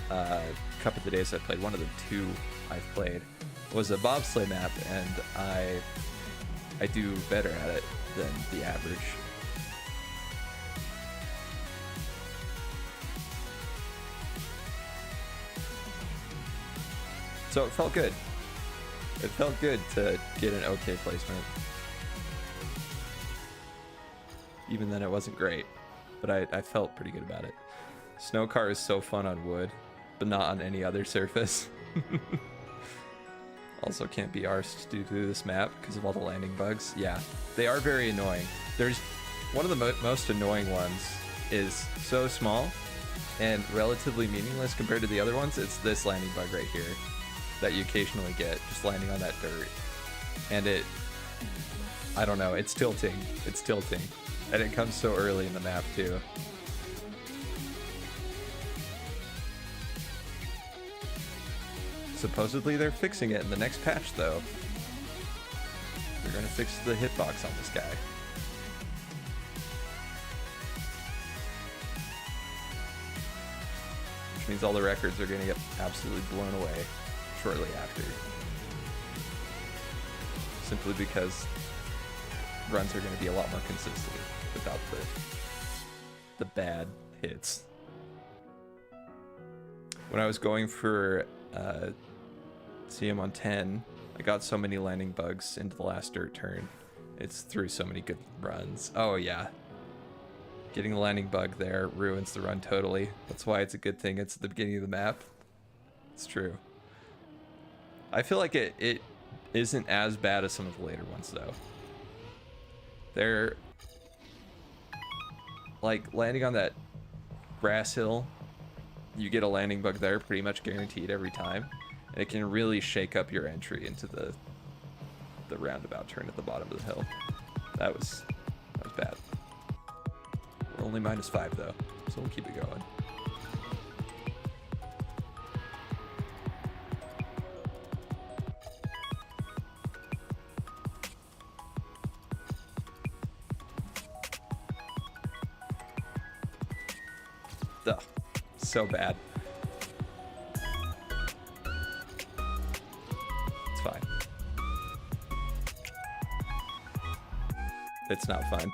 Cup of the Days I played, one of the two I've played, was a bobsleigh map, and I do better at it than the average. So it felt good. It felt good to get an okay placement. Even then it wasn't great, but I felt pretty good about it. Snow car is so fun on wood, but not on any other surface. Also can't be arsed to do this map because of all the landing bugs. Yeah, they are very annoying. There's one of the most annoying ones is so small and relatively meaningless compared to the other ones. It's this landing bug right here that you occasionally get, just landing on that dirt. And I don't know, it's tilting. It's tilting. And it comes so early in the map too. Supposedly they're fixing it in the next patch though. They're gonna fix the hitbox on this guy. Which means all the records are gonna get absolutely blown away shortly after. Simply because runs are gonna be a lot more consistent without the bad hits. When I was going for CM on 10, I got so many landing bugs into the last dirt turn. It's through so many good runs. Oh yeah. Getting the landing bug there ruins the run totally. That's why it's a good thing it's at the beginning of the map. It's true. I feel like it isn't as bad as some of the later ones though. They're like landing on that grass hill. You get a landing bug there pretty much guaranteed every time. And it can really shake up your entry into the roundabout turn at the bottom of the hill. That was bad. We're only -5 though, so we'll keep it going. Ugh, so bad. It's fine. It's not fun.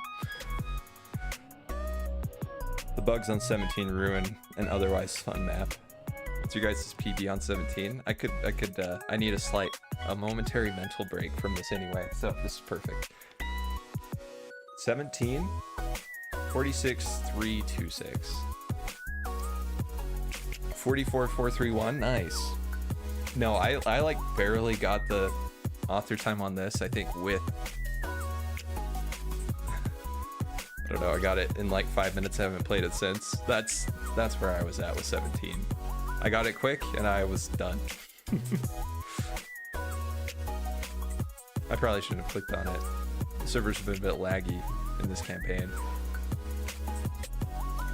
The bugs on 17 ruin an otherwise fun map. What's your guys' PB on 17? I need a momentary mental break from this anyway, so this is perfect. 17, 46, 326. 44, 431, nice. No, I like barely got the author time on this, I think with, I don't know, I got it in like 5 minutes, I haven't played it since. That's where I was at with 17. I got it quick and I was done. I probably shouldn't have clicked on it. The servers have been a bit laggy in this campaign.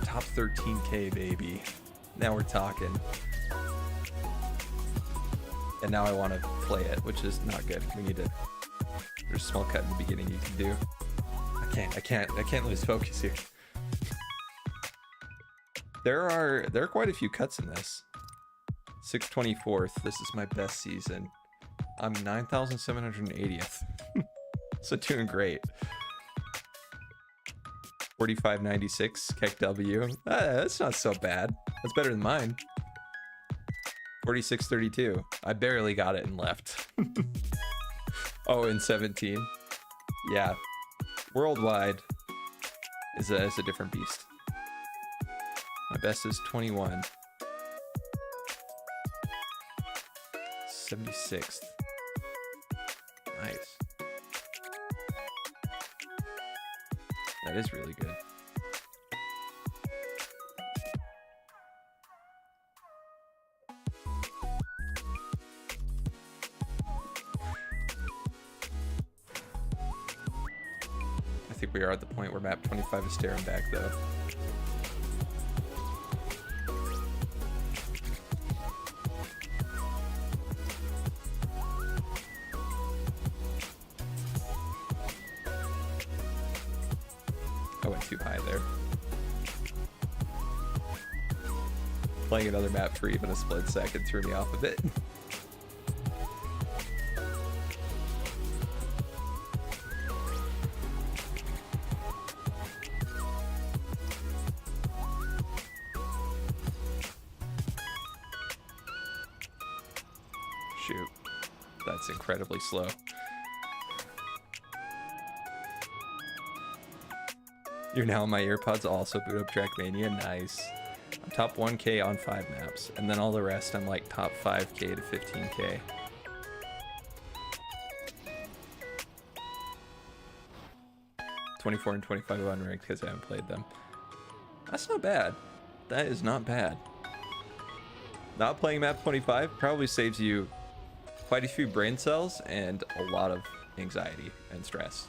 Top 13k, baby. Now we're talking. And now I want to play it, which is not good. We need to, there's a small cut in the beginning you can do. I can't lose focus here. There are quite a few cuts in this. 624th, this is my best season. I'm 9,780th. So doing great. 4596, Keck W. That's not so bad. That's better than mine. 4632. I barely got it and left. Oh, and 17. Yeah. Worldwide is a different beast. My best is 21. 76th. Nice. That is really good. I think we are at the point where map 25 is staring back though. I went too high there. Playing another map for even a split second threw me off a bit. Shoot, that's incredibly slow. You're now in my earpods, also boot up Trackmania, nice. I'm top 1k on 5 maps, and then all the rest I'm like top 5k to 15k. (24 and 25 unranked because I haven't played them). That's not bad. That is not bad. Not playing map 25 probably saves you quite a few brain cells and a lot of anxiety and stress.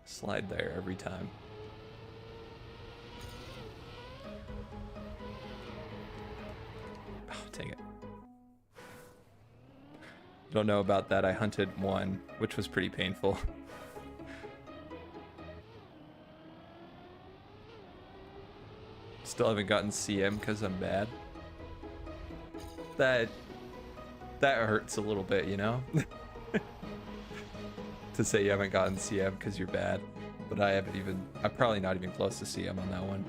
Slide there every time. Oh, dang it. Don't know about that. I hunted one, which was pretty painful. Still haven't gotten CM because I'm bad. That hurts a little bit, you know? To say you haven't gotten CM because you're bad, but I'm probably not even close to CM on that one.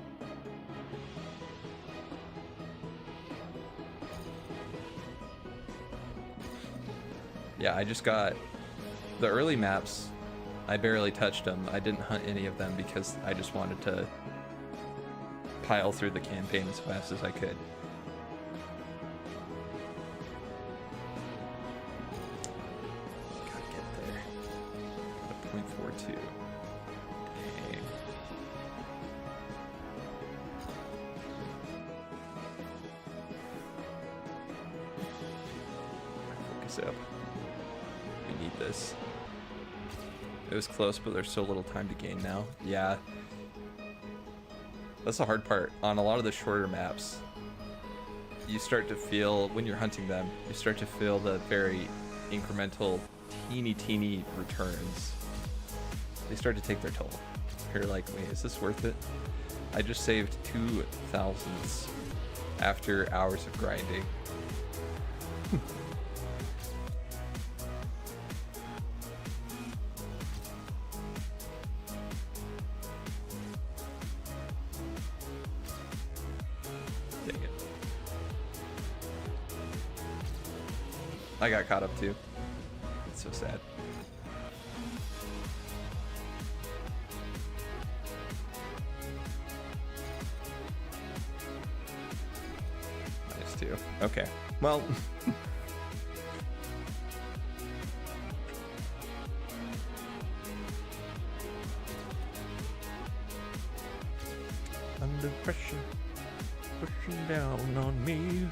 Yeah, I just got the early maps. I barely touched them. I didn't hunt any of them because I just wanted to pile through the campaign as fast as I could. Gotta get there. Got a 0.42. Dang. Focus up. We need this. It was close, but there's so little time to gain now. Yeah. That's the hard part. On a lot of the shorter maps, you start to feel, when you're hunting them, you start to feel the very incremental, teeny returns. They start to take their toll. You're like, wait, is this worth it? I just saved 2 thousandths after hours of grinding. Dang it. I got caught up too. It's so sad. Too. Okay. Well, under pressure, pushing down on me.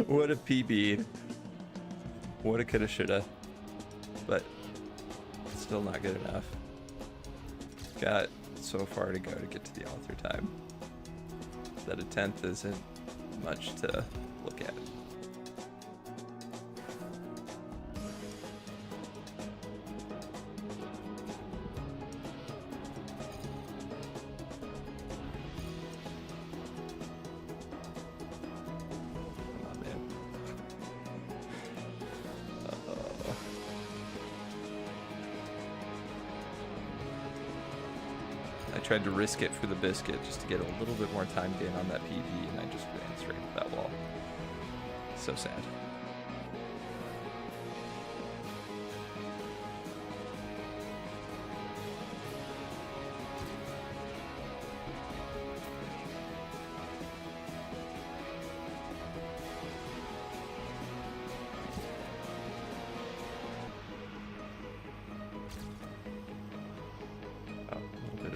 What a PB. What a coulda shoulda. But still not good enough. Got so far to go to get to the author time that a 10th isn't much to look at. Tried to risk it for the biscuit just to get a little bit more time gain on that PV, and I just ran straight into that wall. So sad.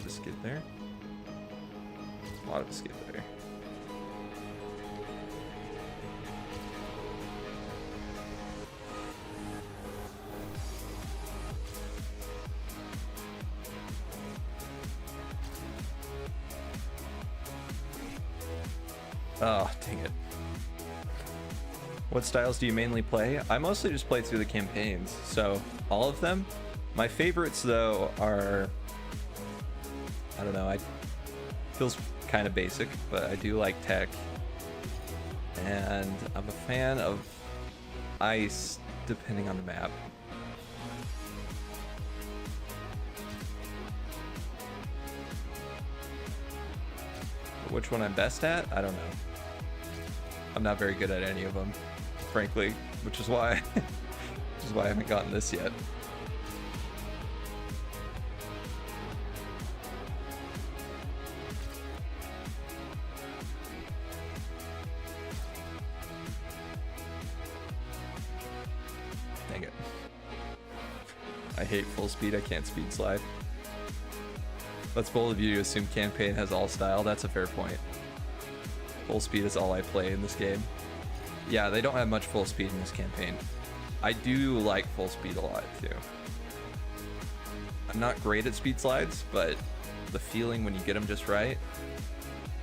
Skid there. A lot of skid there. Oh, dang it. What styles do you mainly play? I mostly just play through the campaigns, so all of them. My favorites, though, are... I don't know, feels kind of basic, but I do like tech. And I'm a fan of ice, depending on the map. Which one I'm best at? I don't know. I'm not very good at any of them, frankly, which is why I haven't gotten this yet. I hate full speed, I can't speed slide. That's bold of you to assume campaign has all style, that's a fair point. Full speed is all I play in this game. Yeah, they don't have much full speed in this campaign. I do like full speed a lot too. I'm not great at speed slides, but the feeling when you get them just right,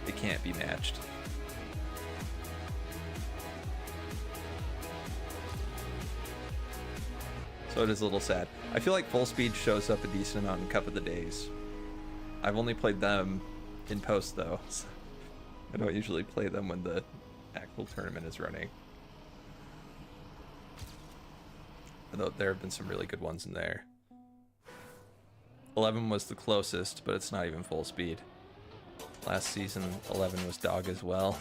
it can't be matched. So it is a little sad. I feel like full speed shows up a decent amount in Cup of the Days. I've only played them in post though. So I don't usually play them when the actual tournament is running. Although there have been some really good ones in there. 11 was the closest, but it's not even full speed. Last season, 11 was dog as well.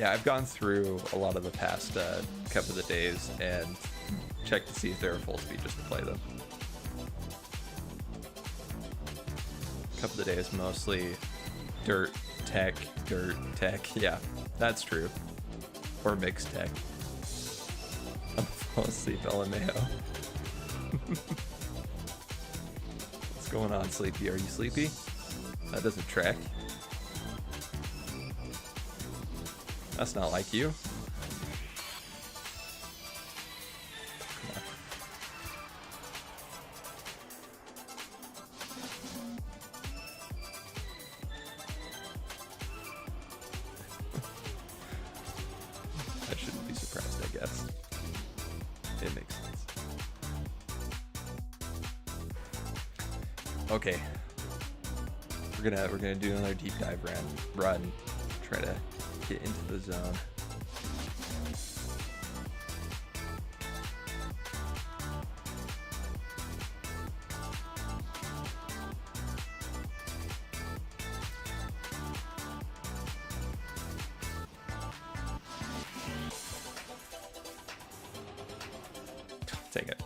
Yeah, I've gone through a lot of the past Cup of the Days and checked to see if they're full speed just to play them. Cup of the Day is mostly dirt, tech, yeah, that's true. Or mixed tech. I'm falling asleep, LMAO. What's going on, Sleepy? Are you sleepy? That doesn't track. That's not like you. Come on. I shouldn't be surprised, I guess. It makes sense. Okay. We're gonna do another deep dive run. Try to get into the zone. Dang it.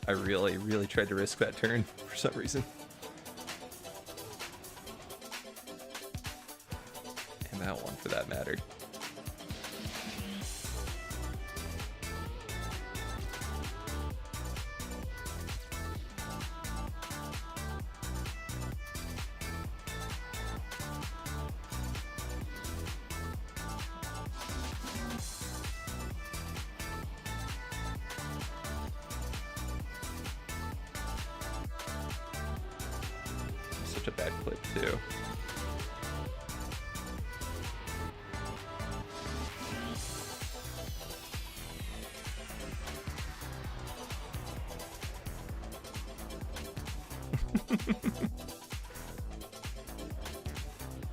I really tried to risk that turn for some reason. And that one for that matter. Such a bad clip too.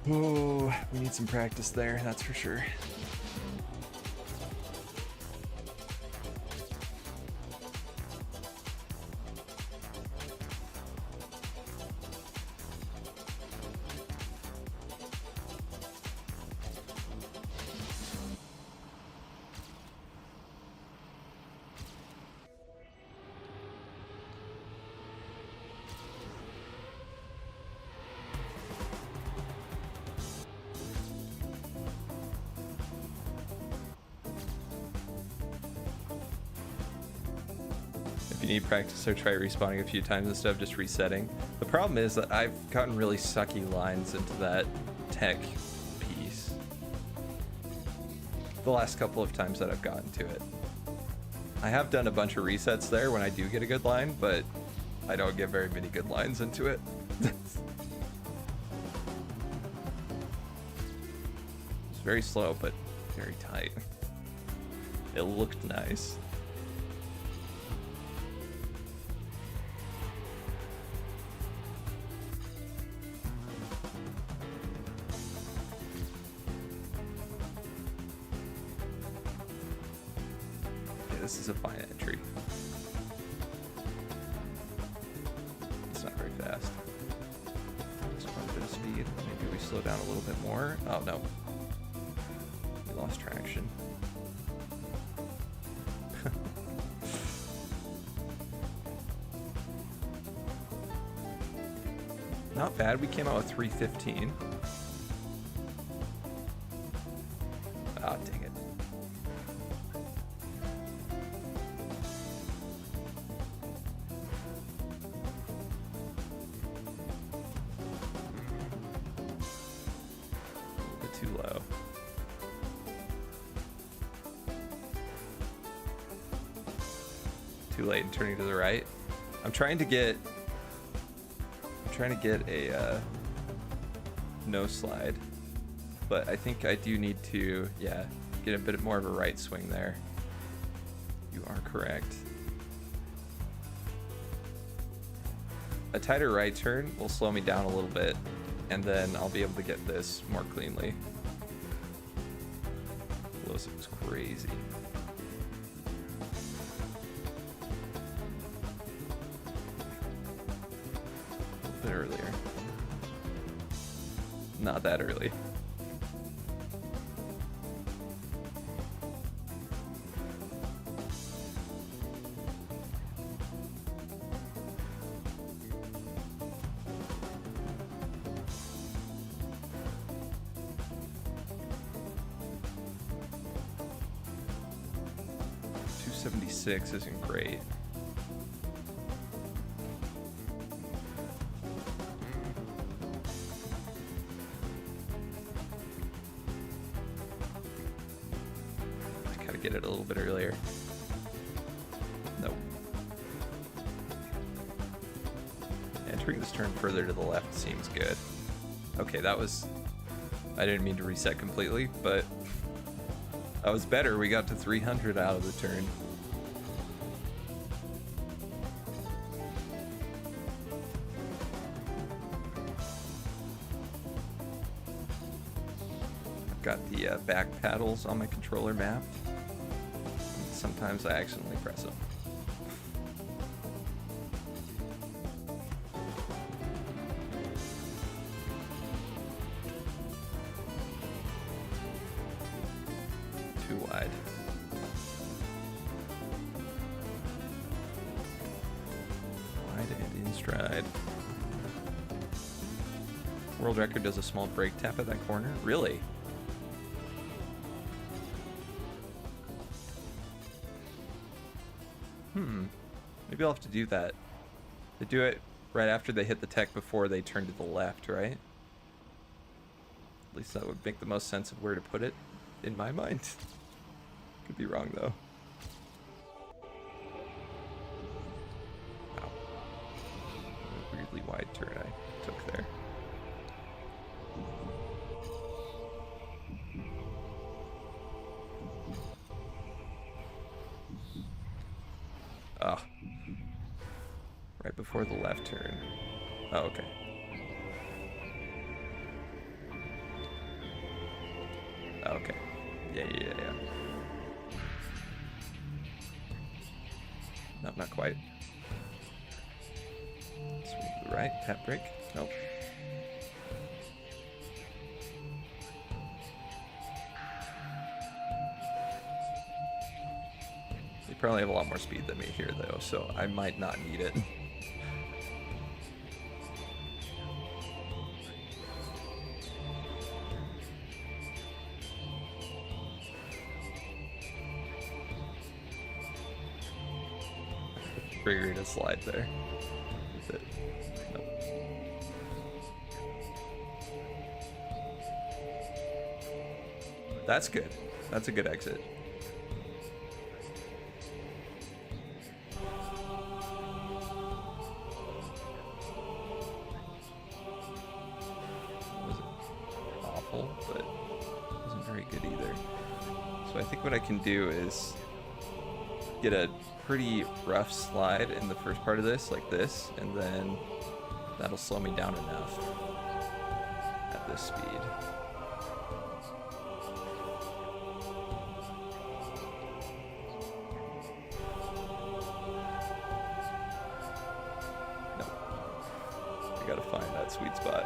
Oh, we need some practice there, that's for sure. If you need practice, or try respawning a few times instead of just resetting. The problem is that I've gotten really sucky lines into that tech piece the last couple of times that I've gotten to it. I have done a bunch of resets there when I do get a good line, but I don't get very many good lines into it. It's very slow, but very tight. It looked nice. This is a fine entry. It's not very fast. Just quite a bit of speed. Maybe we slow down a little bit more. Oh no. We lost traction. Not bad. We came out with 315. Ah, dang it. Too low. Too late and turning to the right. I'm trying to get a no slide, but I think I do need to, yeah, get a bit more of a right swing there. You are correct. A tighter right turn will slow me down a little bit, and then I'll be able to get this more cleanly. It was crazy. A little bit earlier. Not that early. 476 isn't great. I gotta get it a little bit earlier. Nope. Entering this turn further to the left seems good. Okay, that was... I didn't mean to reset completely, but that was better. We got to 300 out of the turn. I've got the back paddles on my controller map. Sometimes I accidentally press them. Too wide. Wide and in stride. World record does a small brake tap at that corner? Really? Maybe I'll have to do that. They do it right after they hit the tech before they turn to the left, right? At least that would make the most sense of where to put it, in my mind. Could be wrong, though. Wow. A weirdly wide turn I took there. Ah. Right before the left turn. Oh, okay. Okay. Yeah. No, not quite. Swing to the right, tap brake. Nope. They probably have a lot more speed than me here, though, so I might not need it. Figured a slide there. With it. Nope. That's good. That's a good exit. Wasn't awful, but wasn't very good either. So I think what I can do is get a pretty rough slide in the first part of this, like this, and then that'll slow me down enough at this speed. No. I gotta find that sweet spot.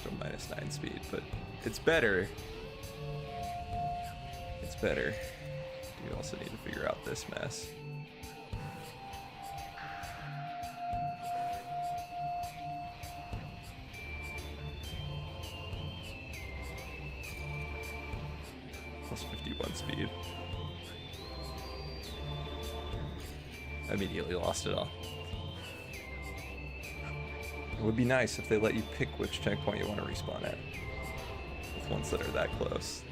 Still -9 speed, but it's better. It's better. You also need to figure out this mess. Plus 51 speed. I immediately lost it all. It would be nice if they let you pick which checkpoint you want to respawn at, with ones that are that close.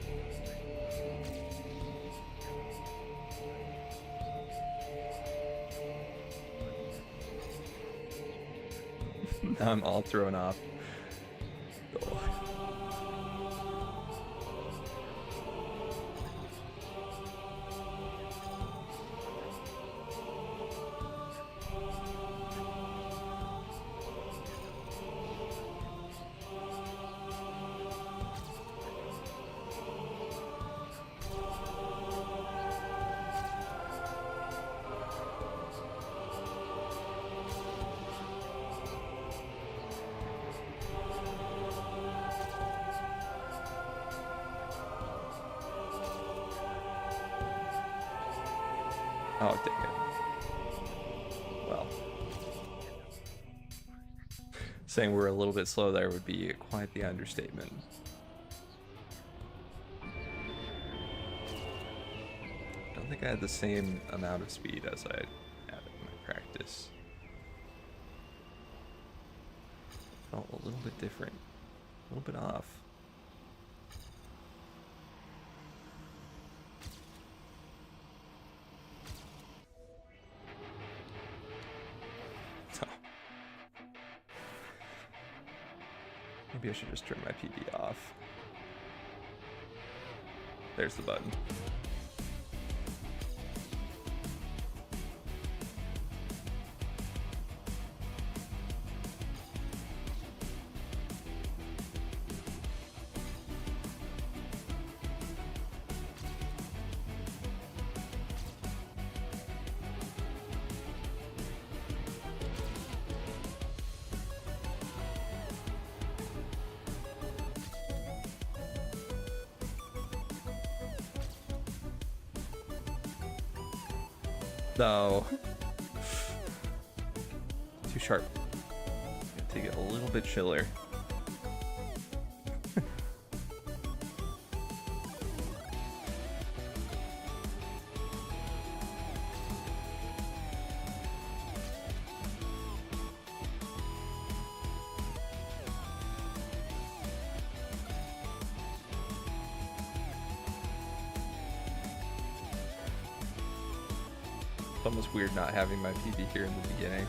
Now I'm all thrown off. Oh. Oh, dang it. Well, saying we're a little bit slow there would be quite the understatement. I don't think I had the same amount of speed as I had in my practice. Felt a little bit different, a little bit off. Maybe I should just turn my PB off. There's the button. No. Too sharp. Gotta take it a little bit chiller. It's almost weird not having my PB here in the beginning.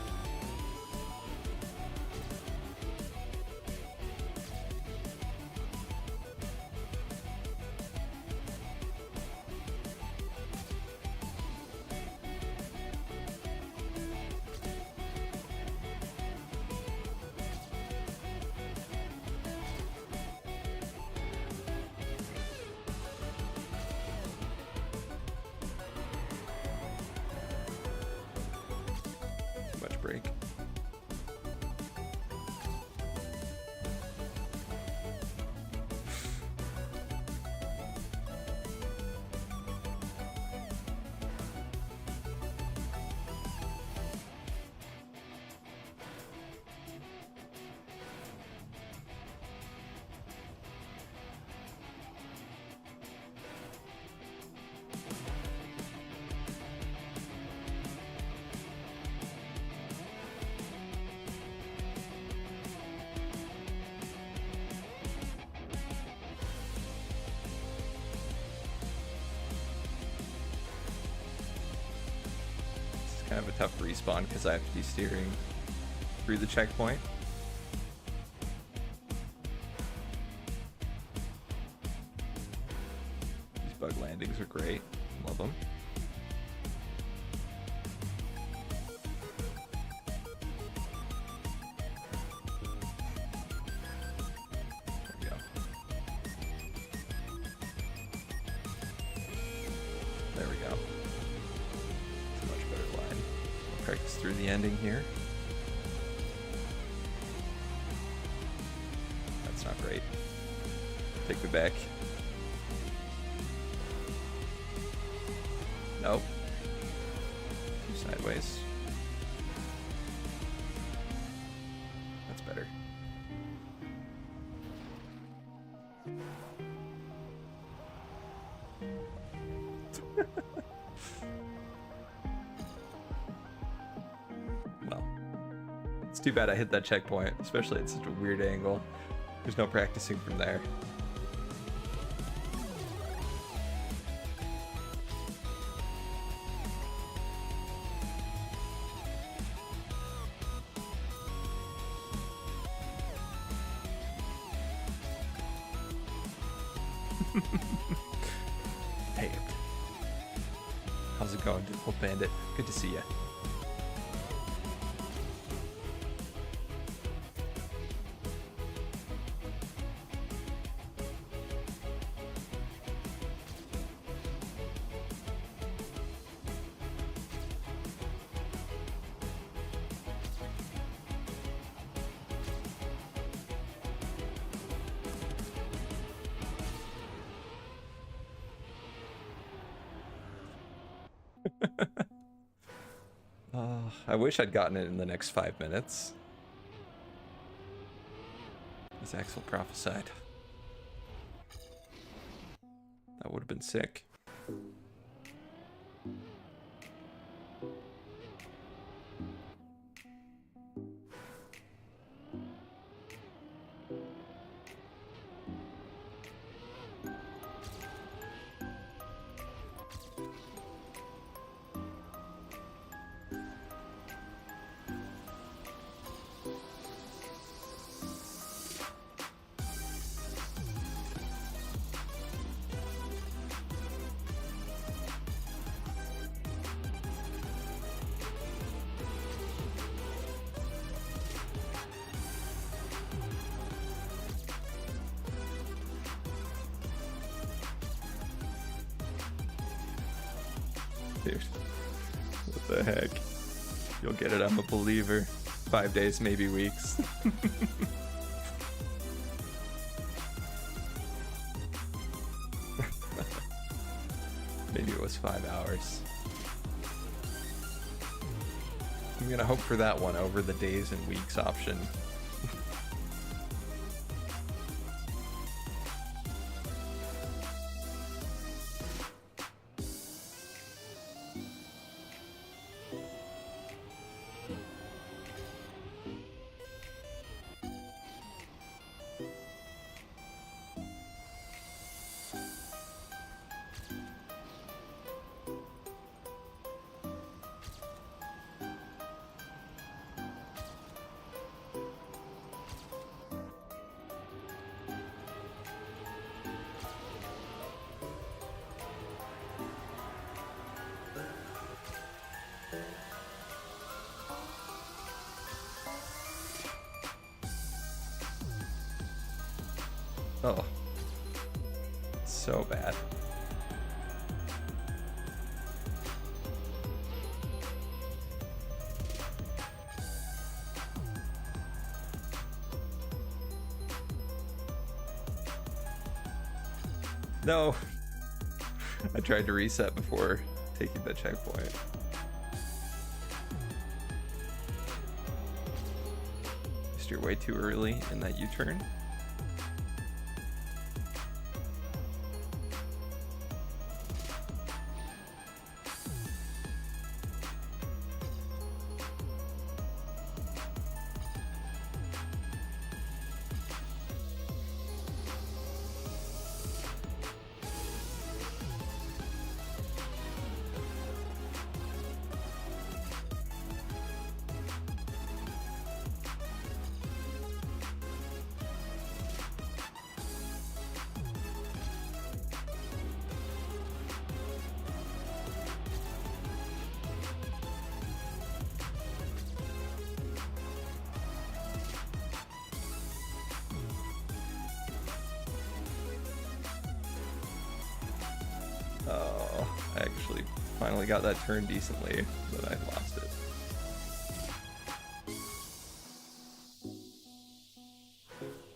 Break. Kind of a tough respawn because I have to be steering through the checkpoint. These bug landings are great. Love them. There we go. There we go. Practice through the ending here. That's not great. Take me back. Nope. Too sideways. That's better. It's too bad I hit that checkpoint, especially at such a weird angle. There's no practicing from there. Hey, how's it going, Old Bandit? Good to see you. I wish I'd gotten it in the next 5 minutes. As Axel prophesied. That would have been sick. Dude, what the heck? You'll get it, I'm a believer. 5 days, maybe weeks. Maybe it was 5 hours. I'm gonna hope for that one over the days and weeks option. Oh, so bad. No, I tried to reset before taking the checkpoint. You're way too early in that U-turn. Oh, I actually finally got that turn decently, but I lost it.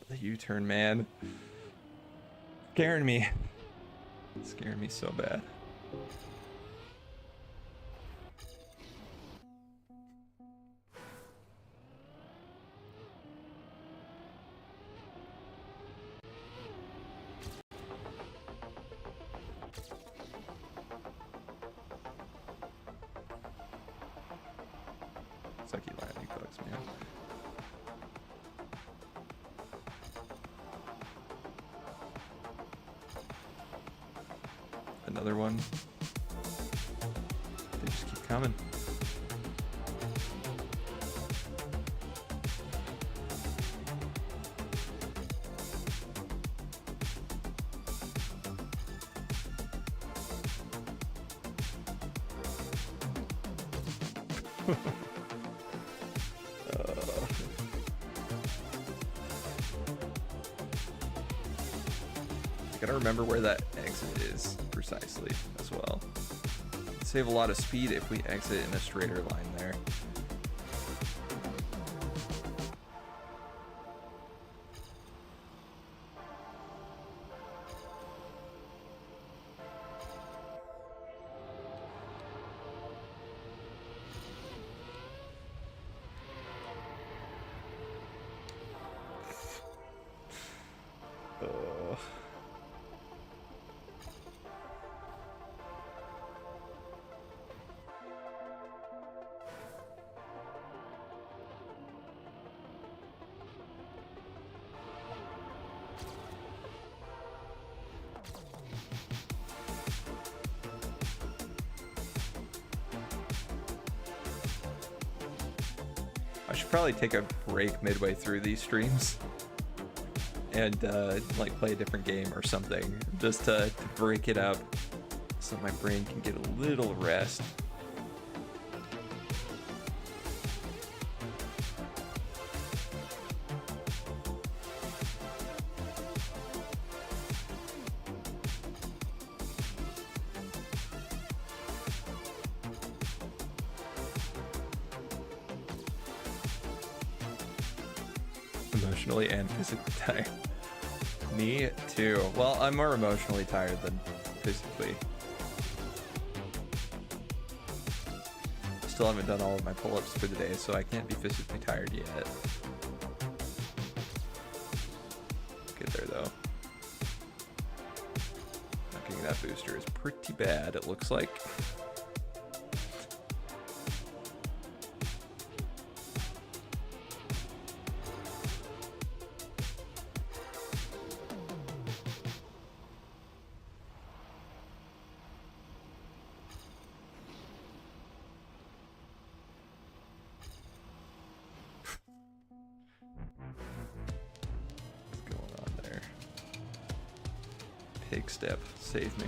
The U-turn, man. Scaring me. Scaring me so bad. Sucky lightning bugs, man. Another one. They just keep coming. I gotta remember where that exit is precisely as well. Save a lot of speed if we exit in a straighter line there. I should probably take a break midway through these streams and like play a different game or something, just to break it up so my brain can get a little rest. Emotionally and physically tired. Me too. Well, I'm more emotionally tired than physically. Still haven't done all of my pull-ups for the day, so I can't be physically tired yet. Get there though. Not getting that booster is pretty bad, it looks like. Pig step, save me.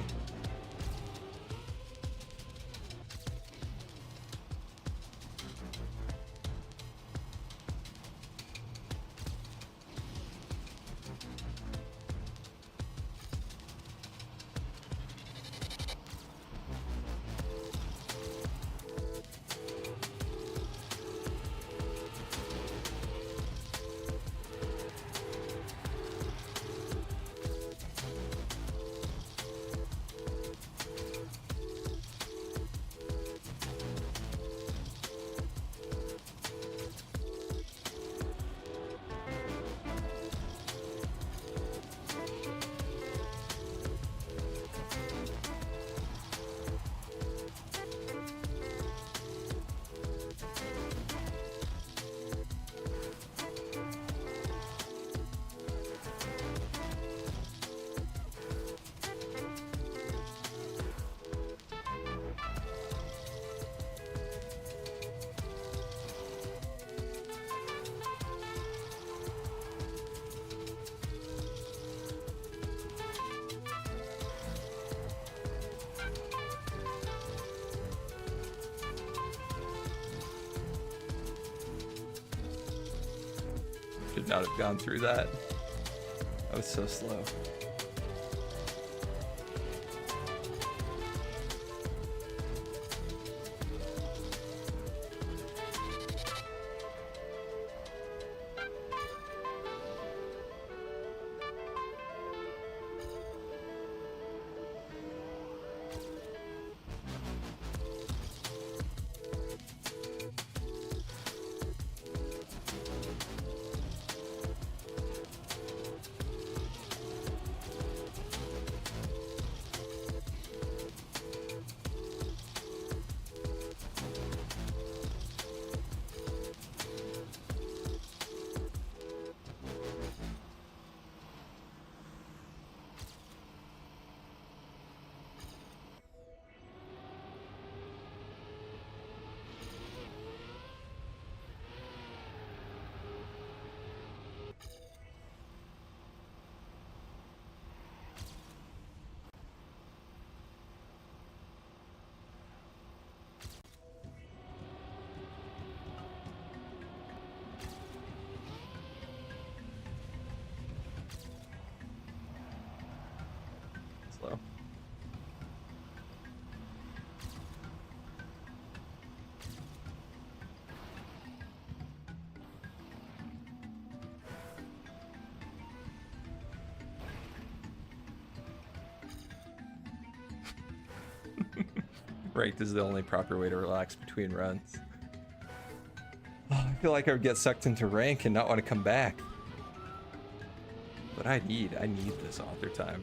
Should not have gone through that. I was so slow. Slow. Ranked is the only proper way to relax between runs. Oh, I feel like I would get sucked into rank and not want to come back. But I need this author time.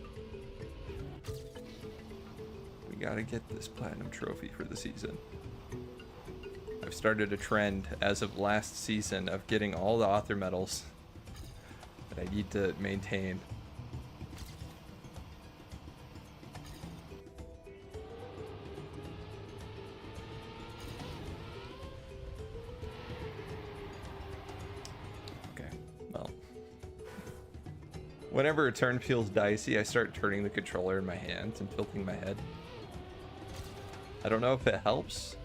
We gotta get this platinum trophy for the season. I've started a trend as of last season of getting all the author medals that I need to maintain. Whenever a turn feels dicey, I start turning the controller in my hands and tilting my head. I don't know if it helps,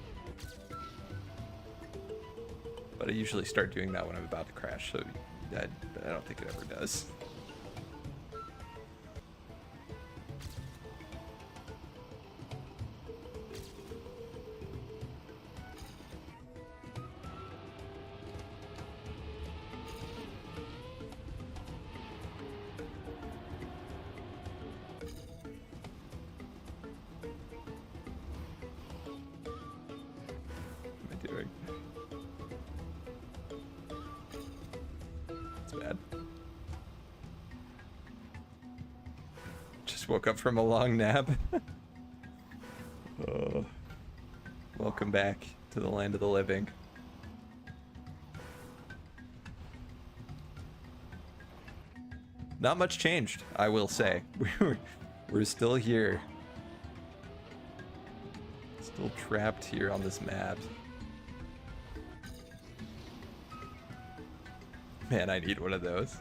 but I usually start doing that when I'm about to crash, so I don't think it ever does. Woke up from a long nap. Oh. Welcome back to the land of the living. Not much changed, I will say. We're still here. Still trapped here on this map. Man, I need one of those.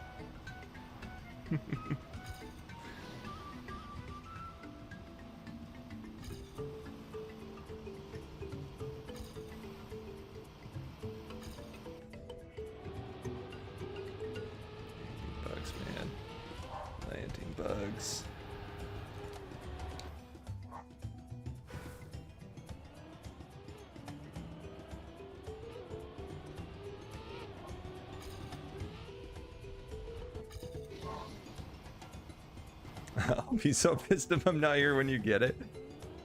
I'll be so pissed if I'm not here when you get it.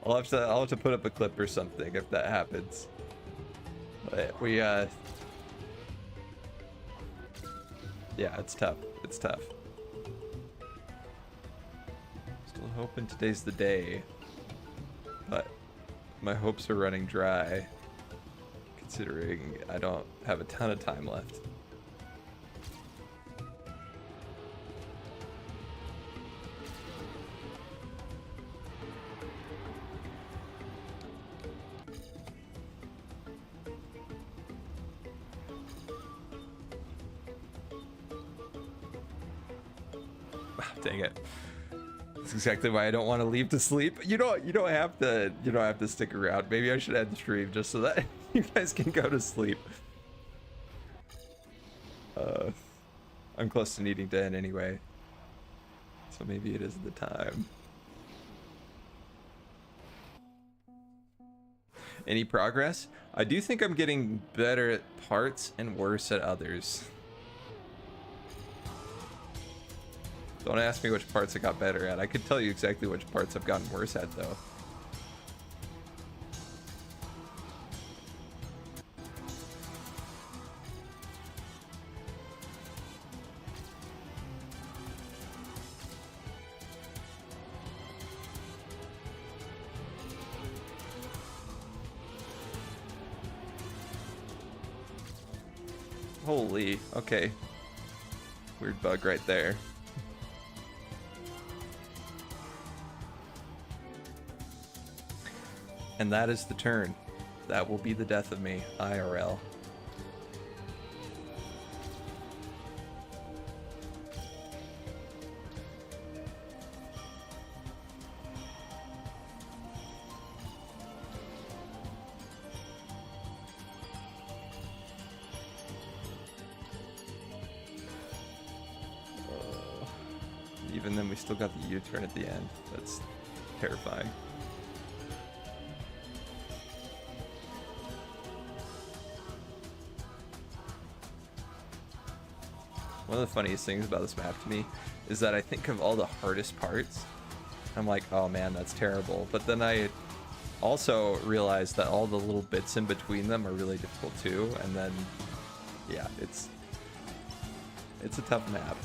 I'll have to put up a clip or something if that happens. But yeah, it's tough. It's tough. Still hoping today's the day, but my hopes are running dry, considering I don't have a ton of time left. Dang it. That's exactly why I don't want to leave to sleep. You don't have to stick around. Maybe I should end the stream just so that you guys can go to sleep. I'm close to needing to end anyway. So maybe it is the time. Any progress? I do think I'm getting better at parts and worse at others. Don't ask me which parts I got better at. I could tell you exactly which parts I've gotten worse at, though. Holy, okay. Weird bug right there. And that is the turn. That will be the death of me, IRL. Even then, we still got the U-turn at the end. That's terrifying. One of the funniest things about this map to me is that I think of all the hardest parts. I'm like, oh man, that's terrible. But then I also realize that all the little bits in between them are really difficult too. And then, yeah, it's a tough map.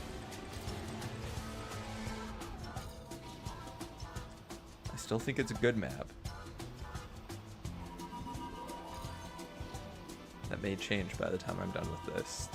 I still think it's a good map. That may change by the time I'm done with this.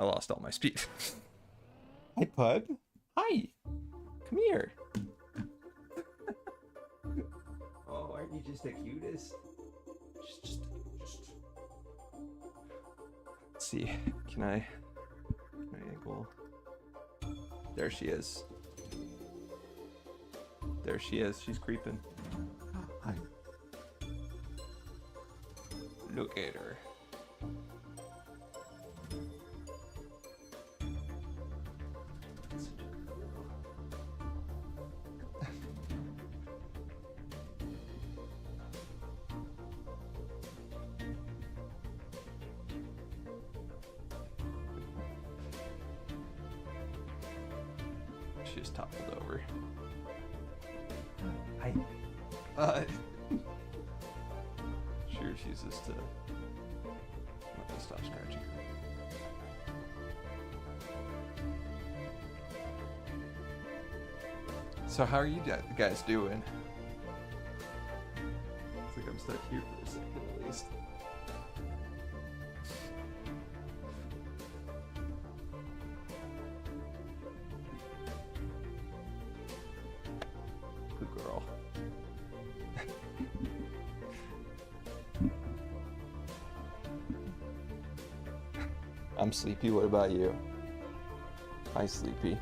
I lost all my speed. Hi, Pug. Hi. Come here. Oh, aren't you just the cutest? Just. Let's see. Can I angle? There she is. There she is. She's creeping. Hi. Look at her. She just toppled over. Hi. She refuses to let me stop scratching her. So how are you guys doing? It's like I'm stuck here for a second at least. Good girl. I'm sleepy. What about you? Hi, Sleepy.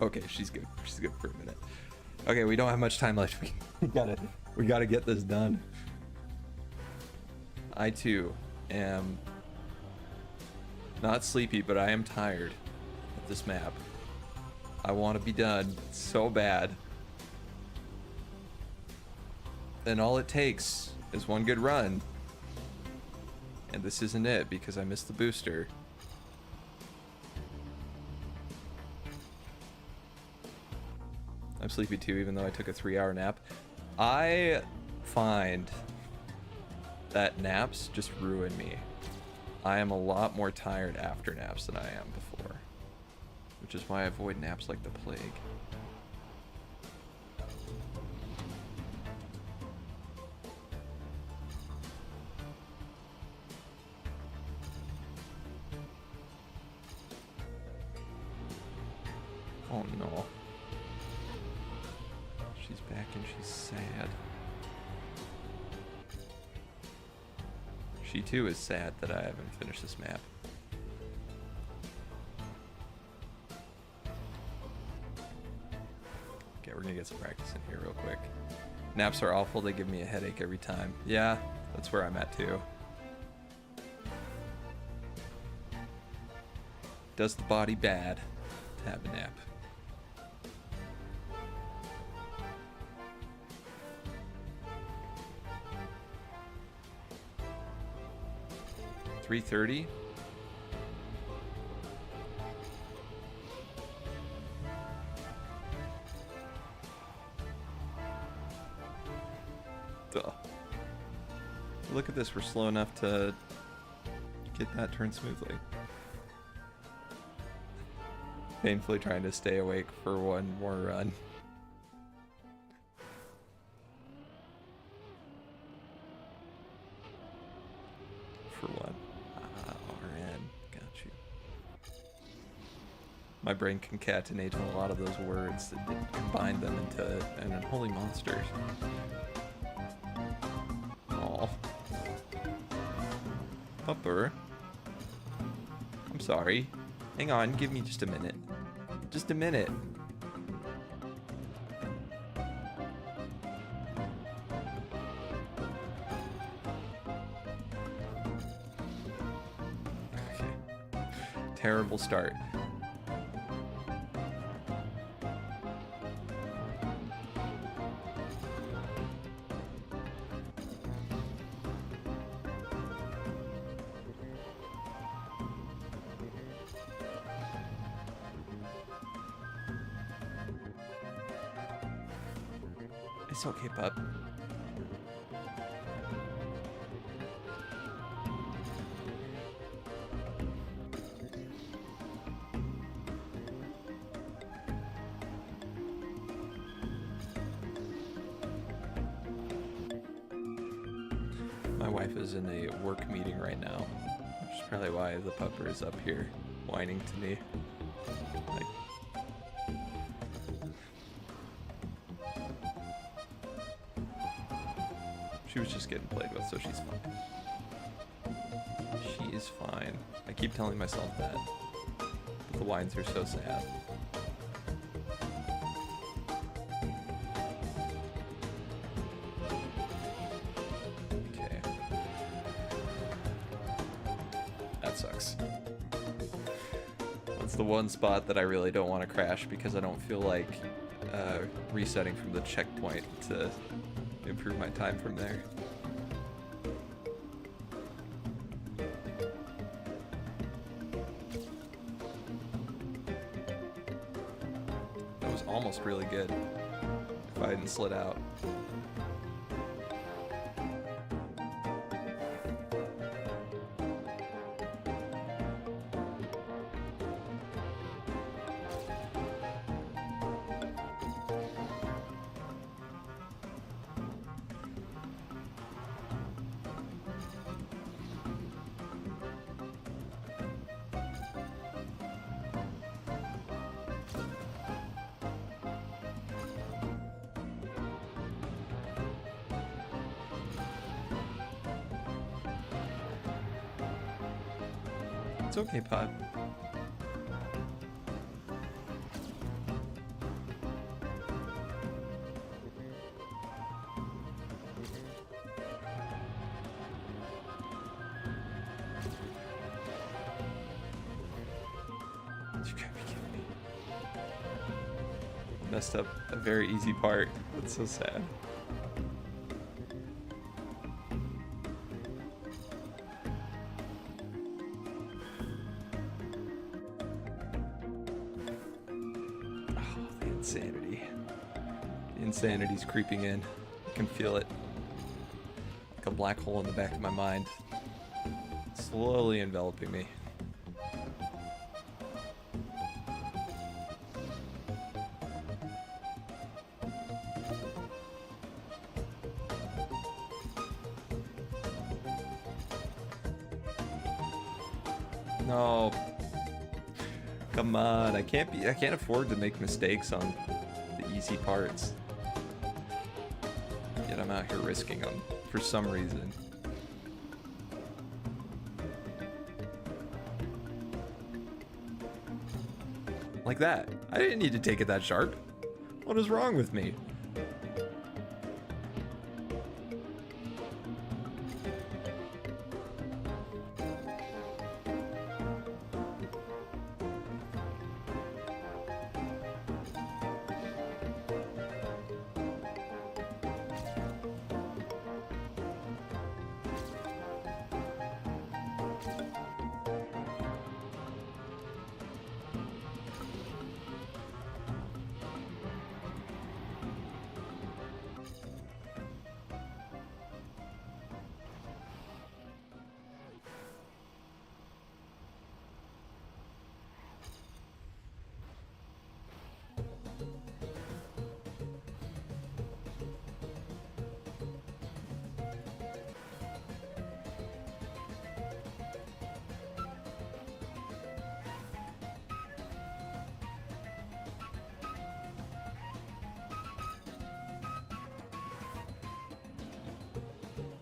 Okay, she's good. She's good for a minute. Okay, we don't have much time left. We gotta get this done. I too am not sleepy, but I am tired of this map. I want to be done so bad. And all it takes is one good run. And this isn't it because I missed the booster. I'm sleepy too, even though I took a 3-hour nap. I find that naps just ruin me. I am a lot more tired after naps than I am before, which is why I avoid naps like the plague. Oh no. She's back and she's sad. She too is sad that I haven't finished this map. Okay, we're gonna get some practice in here real quick. Naps are awful, they give me a headache every time. Yeah, that's where I'm at too. Does the body bad to have a nap. $3:30. Duh. Look at this, we're slow enough to get that turned smoothly. Painfully trying to stay awake for one more run. For one. RN. Got you. My brain concatenated a lot of those words that combined them into an unholy monster. Aw. Pupper. I'm sorry. Hang on, give me just a minute. Just a minute. Okay. Terrible start. It's okay, pup. My wife is in a work meeting right now, which is probably why the pupper is up here whining to me. Like, she was just getting played with, so she's fine. She is fine. I keep telling myself that, but the whines are so sad. The one spot that I really don't want to crash because I don't feel like resetting from the checkpoint to improve my time from there. That was almost really good if I hadn't slid out. It's okay, Pod. You gotta be kidding me. Messed up a very easy part. That's so sad. Insanity's creeping in. I can feel it. Like a black hole in the back of my mind. Slowly enveloping me. No. Come on, I can't afford to make mistakes on the easy parts. Yet I'm out here risking them for some reason. Like that. I didn't need to take it that sharp. What is wrong with me?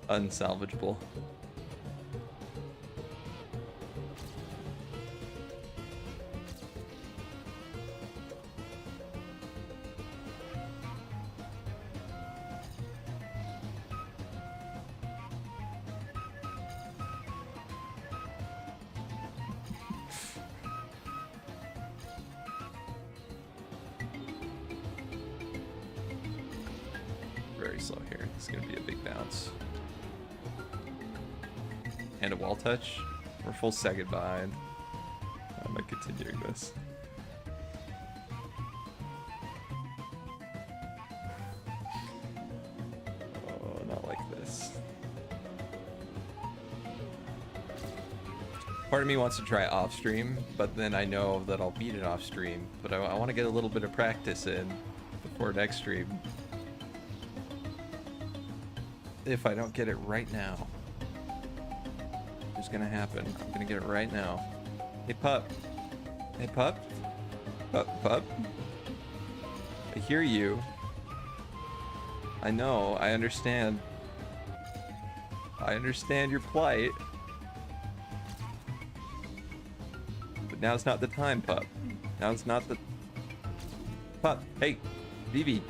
Unsalvageable. Very slow here. It's gonna be a big bounce. And a wall touch. We're full second behind. I'm not continuing this. Oh, not like this. Part of me wants to try off stream, but then I know that I'll beat it off stream. But I want to get a little bit of practice in before next stream. If I don't get it right now. is gonna happen. I'm gonna get it right now. Hey, pup. Hey, pup. Pup. I hear you. I know. I understand. I understand your plight. But now's not the time, pup. Now's not the... Pup. Hey, Vivi.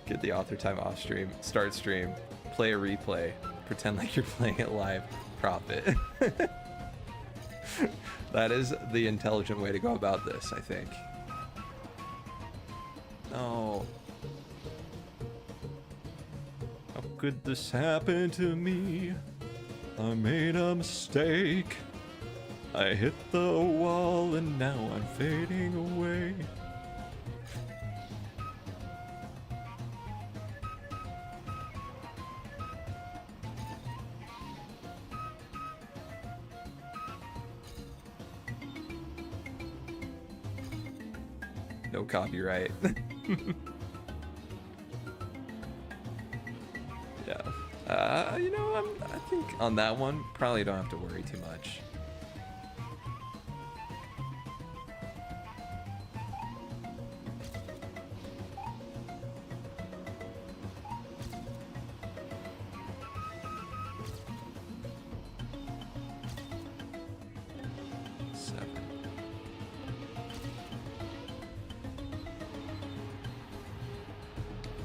Get the author time off stream. Start stream. Play a replay. Pretend like you're playing it live. Profit. That is the intelligent way to go about this, I think. No. How could this happen to me? I made a mistake. I hit the wall and now I'm fading away. No copyright. Yeah. You know, I think on that one, probably don't have to worry too much.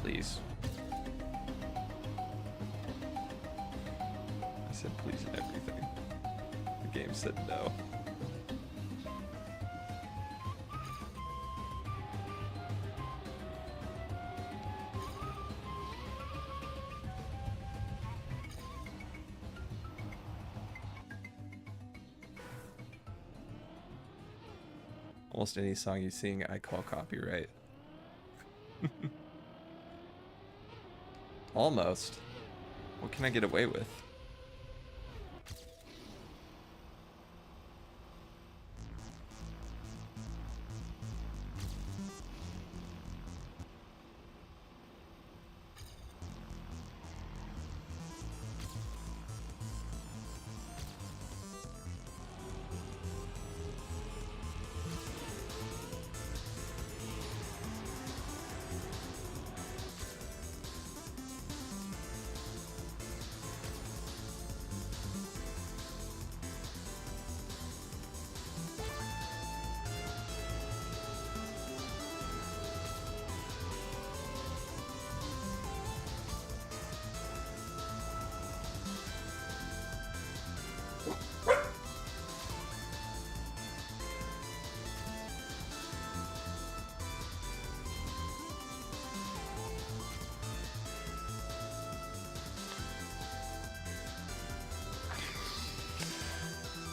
Please. I said please and everything. The game said no. Almost any song you sing, I call copyright. Almost. What can I get away with?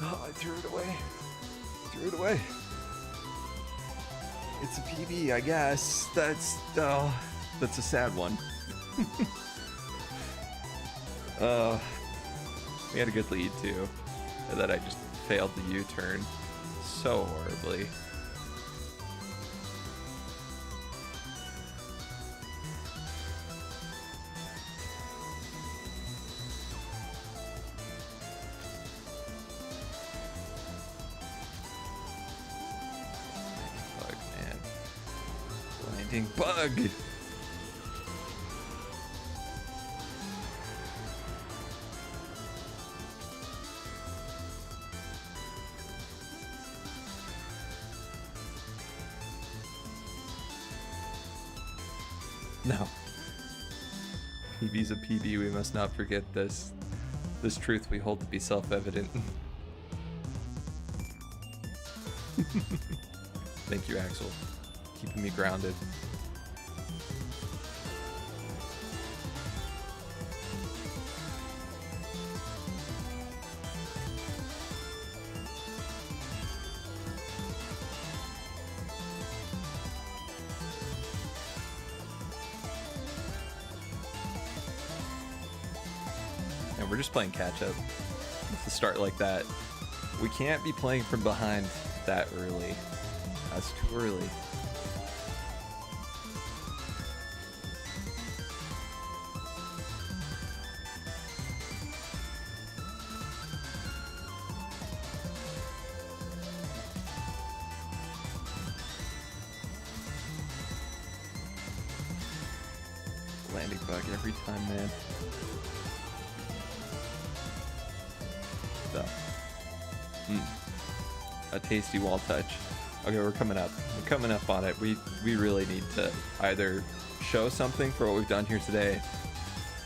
Oh, I threw it away. Threw it away. It's a PB, I guess. That's a sad one. We had a good lead too, and then I just failed the U-turn so horribly. Bug. No. PB's a PB. We must not forget this. This truth we hold to be self-evident. Thank you, Axel. Keeping me grounded. And we're just playing catch up. With a start like that, we can't be playing from behind that early. That's too early. landing bug every time, man. So, a tasty wall touch. Okay, we're coming up. We're coming up on it. We really need to either show something for what we've done here today.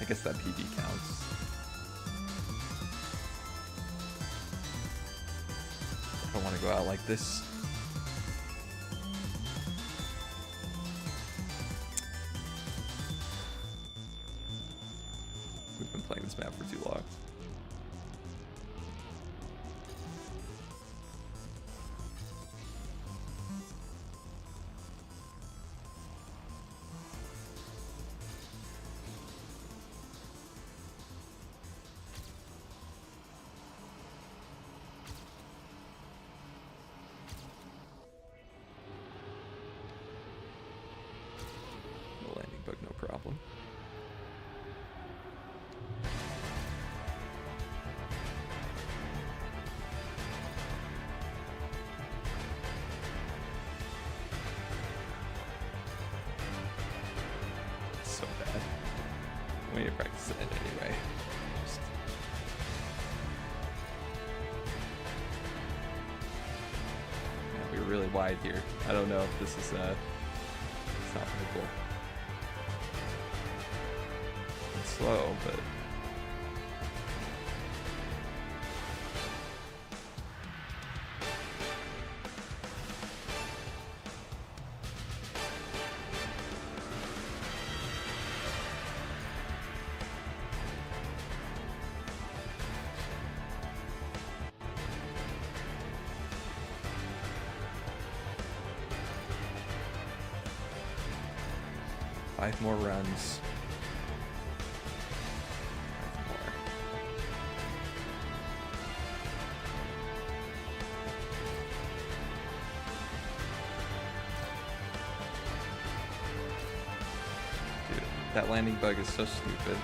I guess that PB counts. I don't want to go out like this. We've been playing this map for too long. Wide here. I don't know if this is it's not very cool. It's slow, but five more runs. Five more. Dude, that landing bug is so stupid.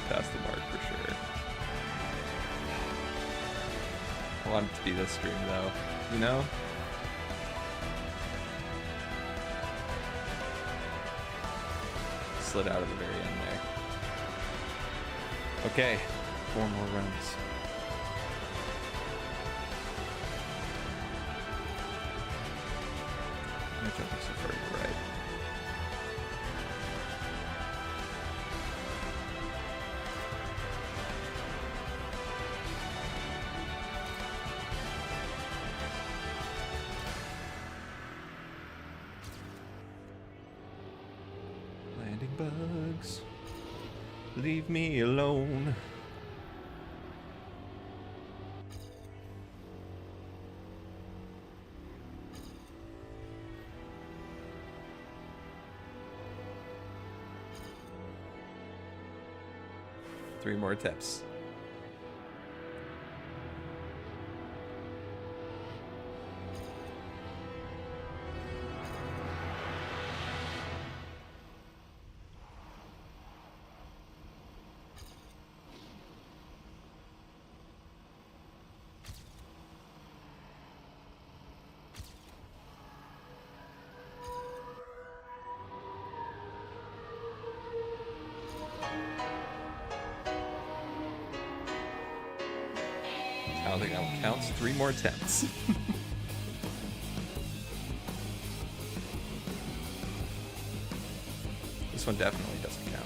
Past the mark for sure. I want it to be this stream though, you know? Slid out at the very end there. Okay, 4 more runs. I'm jumping so far to the right. Bugs, leave me alone. Three more tips. I don't think that one counts. 3 more attempts. This one definitely doesn't count.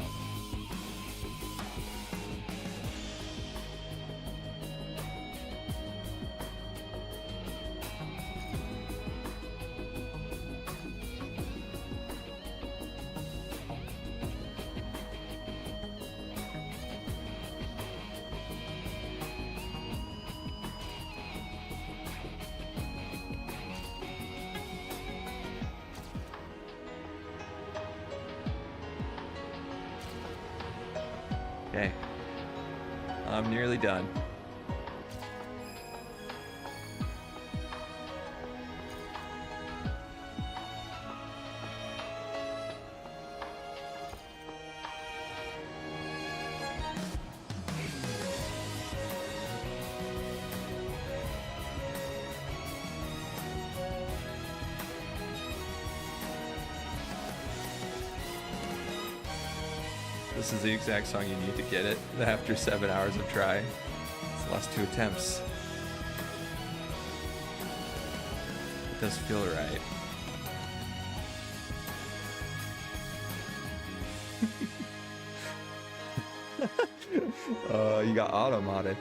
Okay. I'm nearly done. This is the exact song you need to get it after 7 hours of try. It's the last 2 attempts. It does feel right. You got auto modded.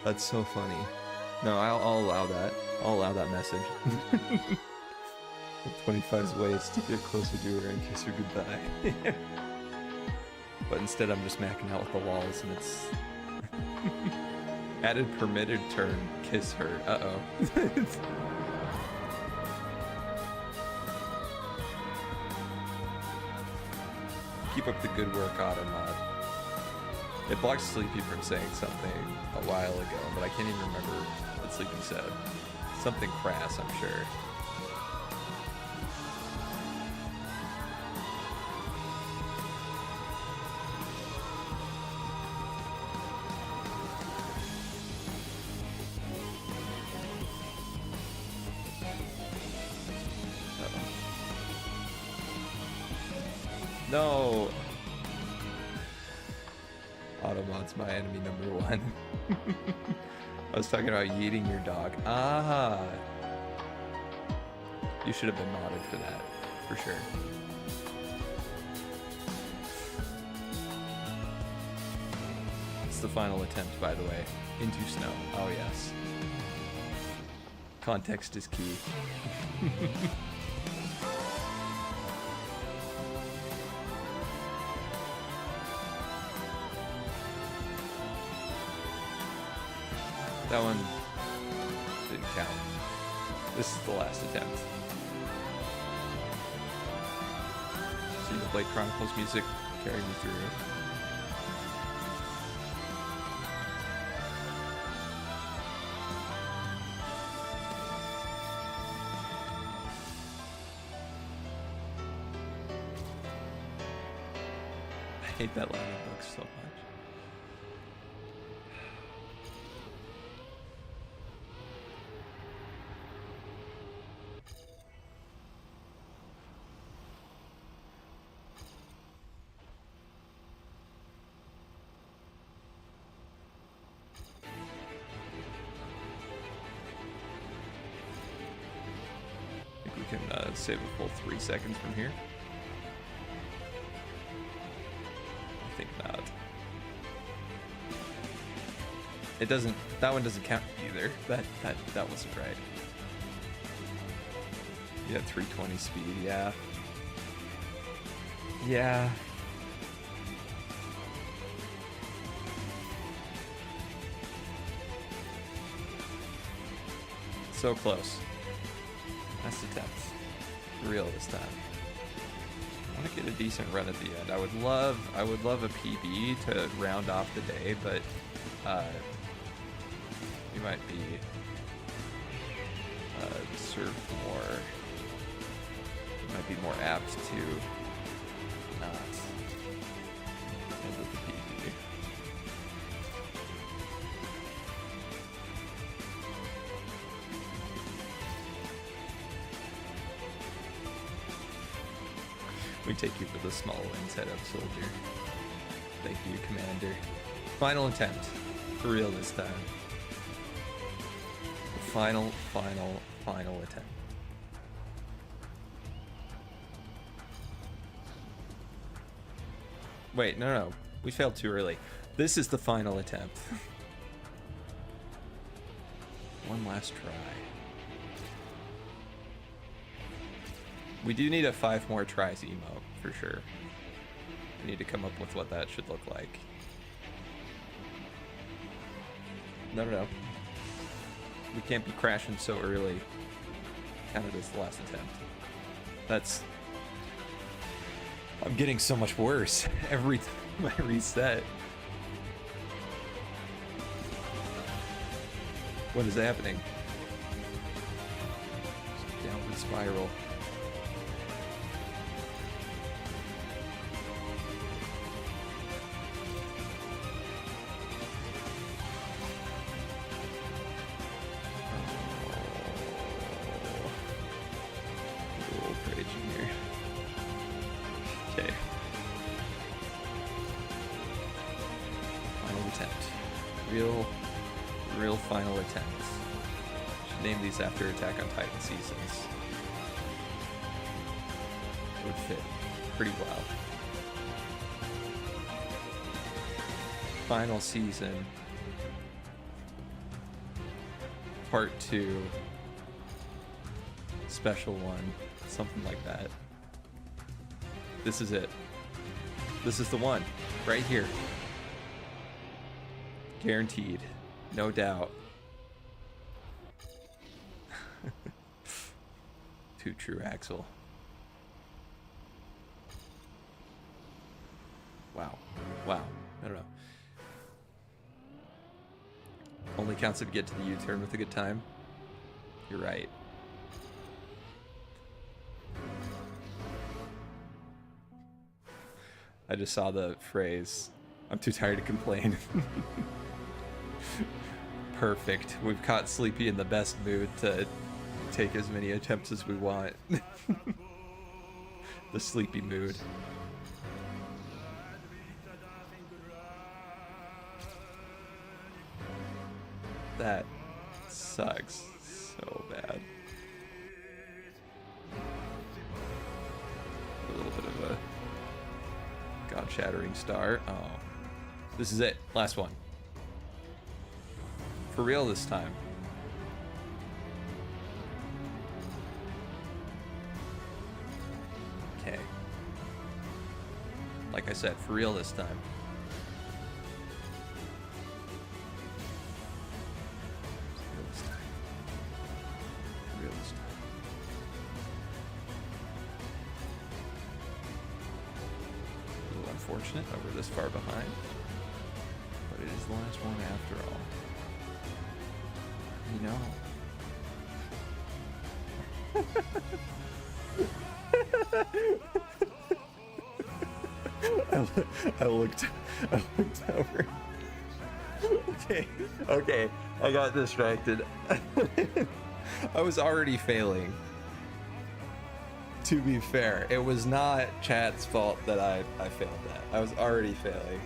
That's so funny. No, I'll allow that. I'll allow that message. 25's ways to get closer to her and kiss her goodbye. But instead I'm just macking out with the walls and it's... Added permitted turn, kiss her. Uh-oh. Keep up the good work, Automod. It blocked Sleepy from saying something a while ago, but I can't even remember what Sleepy said. Something crass, I'm sure. No! Automod's my enemy number 1. I was talking about yeeting your dog. Ah! You should have been modded for that, for sure. It's the final attempt, by the way. Into snow. Oh, yes. Context is key. That one didn't count. This is the last attempt. See the Blade Chronicles music carry me through. I hate that line of books so much. Save a full 3 seconds from here. I think not. It doesn't. That one doesn't count either. That wasn't right. You got 320 speed. Yeah. Yeah. So close. Last attempt. Real this time. I want to get a decent run at the end. I would love a PB to round off the day, but you might be served more. You might be more apt to not end with the PB. We take you for the small wins, head up, soldier. Thank you, Commander. Final attempt. For real this time. The final attempt. Wait, no. We failed too early. This is the final attempt. One last try. We do need a 5 more tries emote, for sure. We need to come up with what that should look like. No. We can't be crashing so early. Counted as the last attempt. That's... I'm getting so much worse. My reset. What is happening? Downward spiral. Real final attempt. Should name these after Attack on Titan seasons. It would fit pretty well. Final season. Part 2. Special 1. Something like that. This is it. This is the one. Right here. Guaranteed. No doubt. Too true, Axel. Wow. Wow. I don't know. Only counts if you get to the U-turn with a good time. You're right. I just saw the phrase, I'm too tired to complain. Perfect. We've caught Sleepy in the best mood to take as many attempts as we want. The Sleepy mood. That sucks so bad. A little bit of a god-shattering start. Oh. This is it. Last one. For real this time. Okay. Like I said, for real this time. For real this time. For real this time. A little unfortunate that we're this far behind. But it is the last one after all. You know. I looked over. Okay, I got distracted. I was already failing. To be fair, it was not chat's fault that I failed that. I was already failing.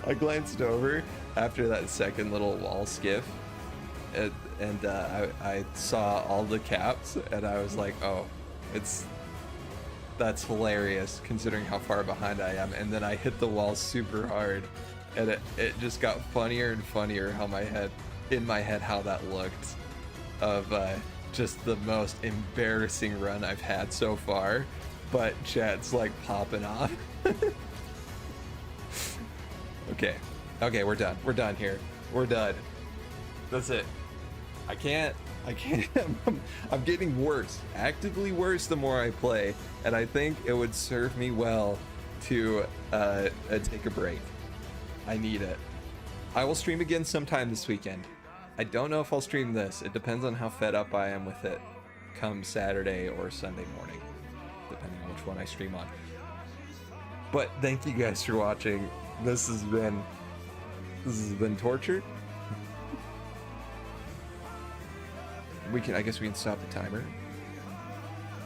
I glanced over after that second little wall skiff, and I saw all the caps, and I was like, oh, that's hilarious considering how far behind I am. And then I hit the wall super hard, and it just got funnier and funnier in my head how that looked, of just the most embarrassing run I've had so far. But chat's like popping off. Okay, we're done. We're done here. We're done. That's it. I can't. I'm getting worse, actively worse the more I play, and I think it would serve me well to take a break. I need it. I will stream again sometime this weekend. I don't know if I'll stream this. It depends on how fed up I am with it come Saturday or Sunday morning, depending on which one I stream on. But thank you guys for watching. This has been torture. I guess we can stop the timer.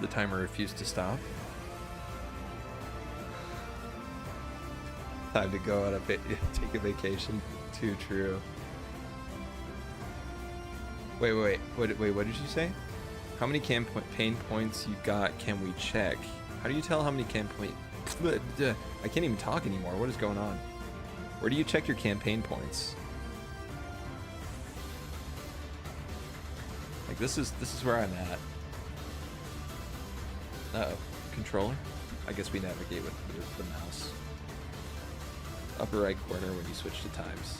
The timer refused to stop. Time to go on take a vacation. Too true. Wait, what did you say? How many campaign points you got can we check? How do you tell how many campaign... I can't even talk anymore. What is going on? Where do you check your campaign points? Like, this is where I'm at. Uh-oh. Controller? I guess we navigate with the mouse. Upper right corner when you switch to times.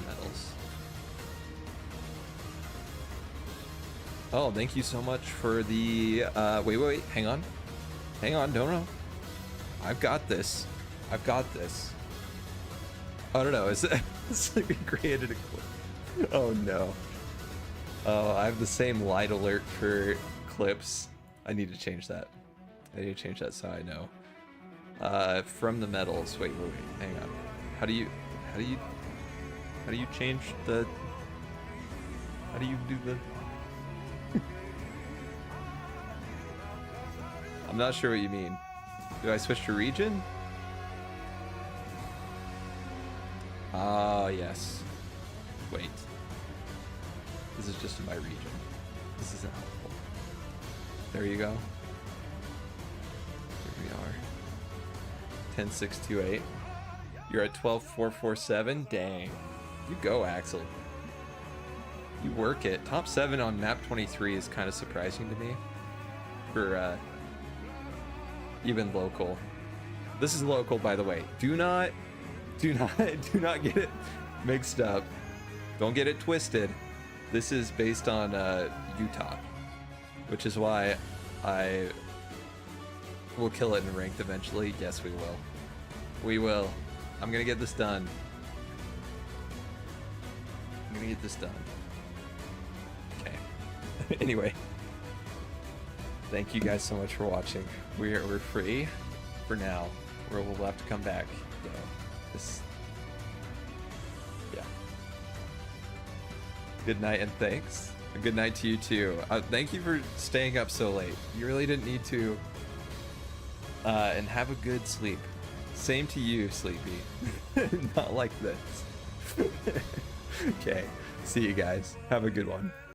Medals. Oh, thank you so much for the, wait, hang on. Hang on, no. I've got this. I've got this. Oh, no, is it? Sleepy created a clip. Oh, no. Oh, I have the same light alert for clips. I need to change that. I need to change that so I know. From the metals. Wait, hang on. How do you change the... How do you do the... I'm not sure what you mean. Do I switch to region? Ah, yes. Wait. This is just in my region. This isn't helpful. There you go. Here we are. 10628. You're at 12447. Dang. You go, Axel. You work it. Top 7 on map 23 is kind of surprising to me. For even local. This is local, by the way. Do not get it mixed up. Don't get it twisted. This is based on Utah, which is why I will kill it in ranked eventually. Yes, we will. We will. I'm gonna get this done. I'm gonna get this done. Okay. Anyway. Thank you guys so much for watching. We're free for now. We'll have to come back though. Yeah. Good night and thanks. A good night to you too. Thank you for staying up so late. You really didn't need to. And have a good sleep. Same to you, Sleepy. Not like this. Okay. See you guys. Have a good one.